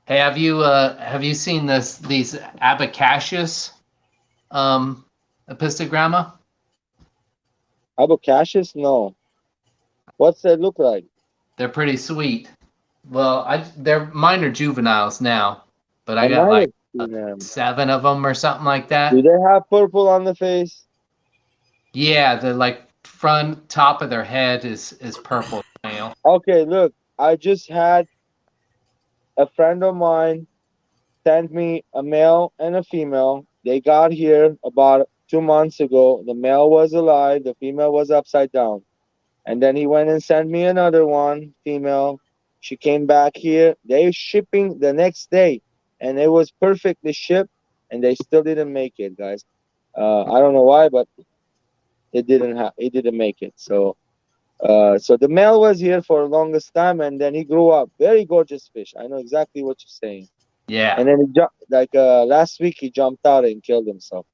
Hey, have you seen these abacaceous Apistogramma? Avocacious? No. What's that look like? They're pretty sweet. Well, mine are juveniles now, but I I got might like have seen them. 7 of them or something like that. Do they have purple on the face? Yeah, the like front top of their head is purple male. Okay, look, I just had a friend of mine send me a male and a female. They got here about 2 months ago. The male was alive, the female was upside down. And then he went and sent me another one, female. She came back here. They shipping the next day, and it was perfectly shipped, and they still didn't make it, guys. I don't know why, but it didn't make it. So so the male was here for the longest time, and then he grew up. Very gorgeous fish. I know exactly what you're saying. Yeah. And then last week he jumped out and killed himself.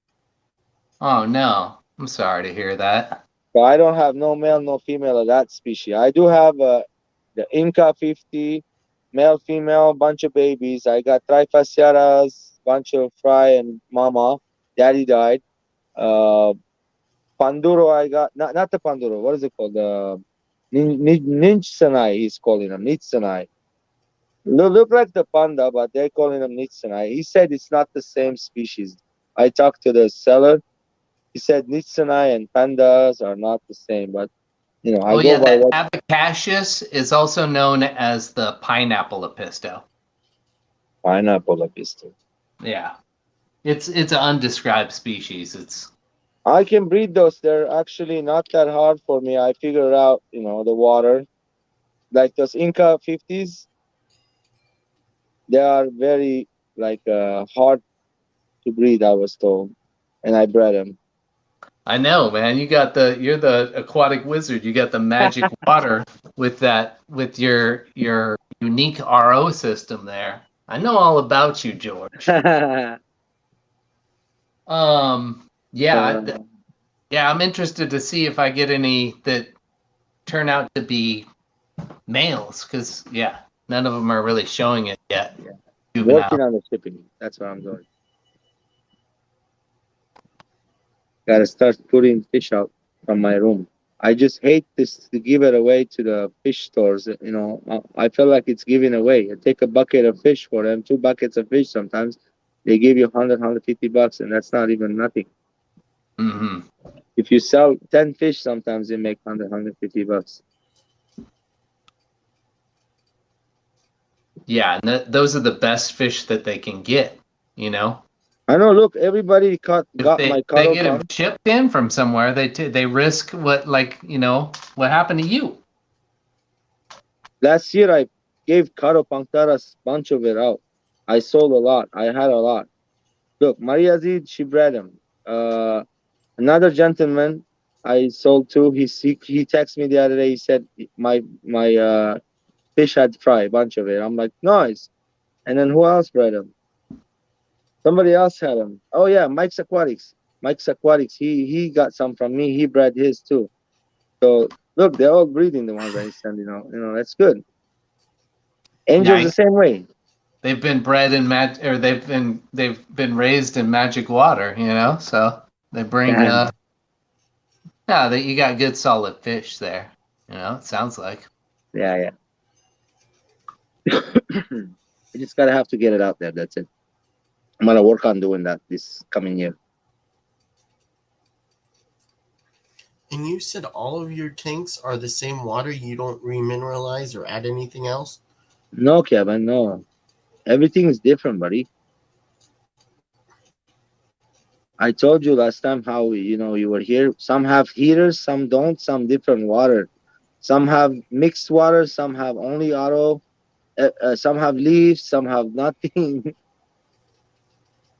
Oh no. I'm sorry to hear that. So I don't have no male, no female of that species. I do have the Inca 50, male, female, bunch of babies. I got Trifasciatas, bunch of fry and mama. Daddy died. Panduro, I got not the Panduro. What is it called? Ninchsanai, he's calling them. Nitsanai. Look like the panda, but they're calling them Nitsanai. He said it's not the same species. I talked to the seller. He said Nitsanai and pandas are not the same, but you know, I Oh go yeah, by that what Apicacius is also known as the pineapple apisto. pineapple apisto. Yeah. It's an undescribed species. It's I can breed those. They're actually not that hard for me. I figured out, you know, the water. Like those Inca 50s, they are very hard to breed, I was told. And I bred them. I know, man. You're the aquatic wizard. You got the magic water with your unique RO system there. I know all about you, George. Yeah, yeah. I'm interested to see if I get any that turn out to be males, because yeah, none of them are really showing it yet. Yeah. Juvenile. Working on the shipping. That's what I'm doing. Gotta start putting fish out from my room. I just hate this to give it away to the fish stores. You know, I feel like it's giving away. I take a bucket of fish for them, 2 buckets of fish sometimes. They give you 100, $150, and that's not even nothing. Mm-hmm. If you sell 10 fish, sometimes you make 100, $150. Yeah, and those are the best fish that they can get. You know, I know. Look, everybody got my they cuddle get them pump. shipped in from somewhere, they risk what what happened to you. Last year, I gave Caro Panctaras bunch of it out. I sold a lot. I had a lot. Look, Maria Zid, she bred them. Another gentleman I sold to. He texted me the other day. He said my fish had fry, a bunch of it. I'm like, nice. And then who else bred them? Somebody else had them. Oh yeah, Mike's Aquatics. Mike's Aquatics. He got some from me. He bred his too. So look, they're all breeding the ones I send. That's good. Angels Yeah, the same way. they've been bred in or they've been raised in magic water. So they bring Yeah. you got good solid fish there. It sounds like. Yeah. I just gotta have to get it out there. That's it. I'm gonna work on doing that this coming year. And you said all of your tanks are the same water? You don't remineralize or add anything else? No, Kevin, no. Everything is different, buddy. I told you last time how you were here. Some have heaters, some don't, some different water. Some have mixed water, some have only auto, some have leaves, some have nothing.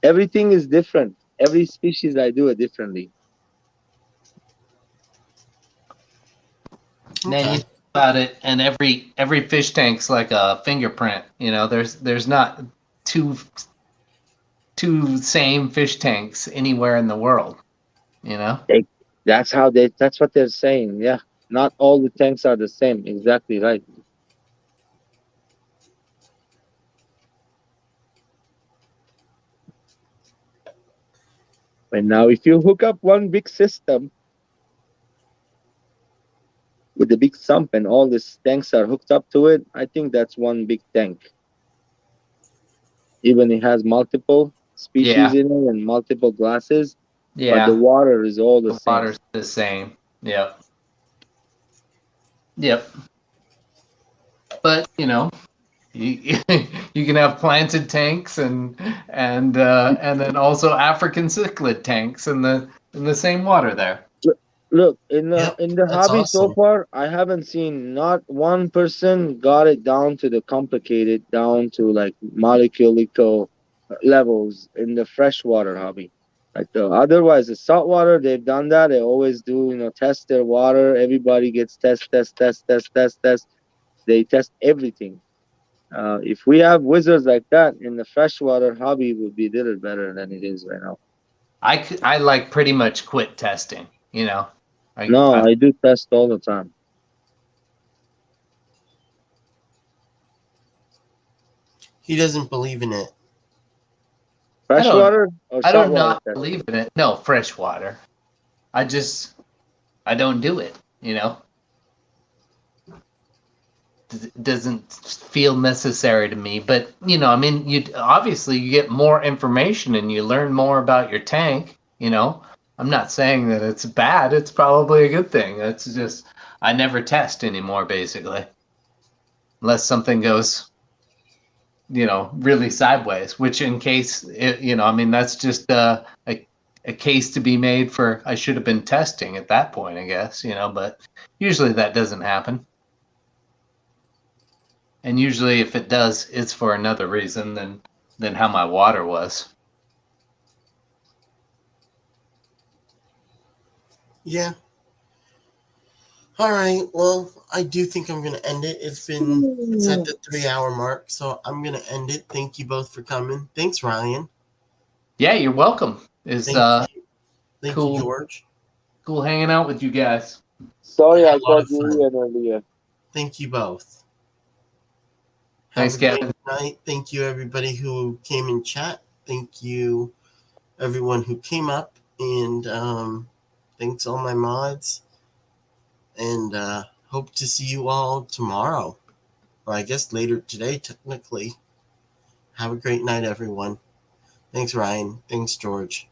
Everything is different. Every species I do it differently. Now you Okay. think about it, and every fish tank's like a fingerprint. There's not two same fish tanks anywhere in the world. That's what they're saying. Yeah. Not all the tanks are the same. Exactly right. And now if you hook up one big system with the big sump and all these tanks are hooked up to it, I think that's one big tank. Even it has multiple species in it and multiple glasses, but the water is all the same. Water's the same. Yep. But you can have planted tanks and then also African cichlid tanks in the same water there. Look, in the that's hobby so awesome. far, I haven't seen not one person got it down to the complicated, down to like molecular levels in the freshwater hobby. Like otherwise, the salt water, they've done that. They always do, test their water. Everybody gets test. They test everything. If we have wizards like that in the freshwater hobby, would be a little better than it is right now. I like pretty much quit testing. No, I do test all the time. He doesn't believe in it. Freshwater or I don't saltwater not test? believe in it. No, fresh water. I don't do it. It doesn't feel necessary to me. But I mean, you get more information and you learn more about your tank. I'm not saying that it's bad. It's probably a good thing. It's just I never test anymore, basically, unless something goes really sideways, which in case I mean, that's just a case to be made for I should have been testing at that point, I guess, but usually that doesn't happen. And usually if it does, it's for another reason than how my water was. Yeah. All right. Well, I do think I'm going to end it. It's at the 3-hour mark, so I'm going to end it. Thank you both for coming. Thanks, Ryan. Yeah, you're welcome. It's Thank cool. you, George. Cool hanging out with you guys. Sorry, I had I a lot called of you fun. Ian earlier. Thank you both. Thanks, Have a great Kevin. night. Thank you, everybody who came in chat. Thank you, everyone who came up. And thanks all my mods. And hope to see you all tomorrow. Or I guess later today, technically. Have a great night, everyone. Thanks, Ryan. Thanks, George.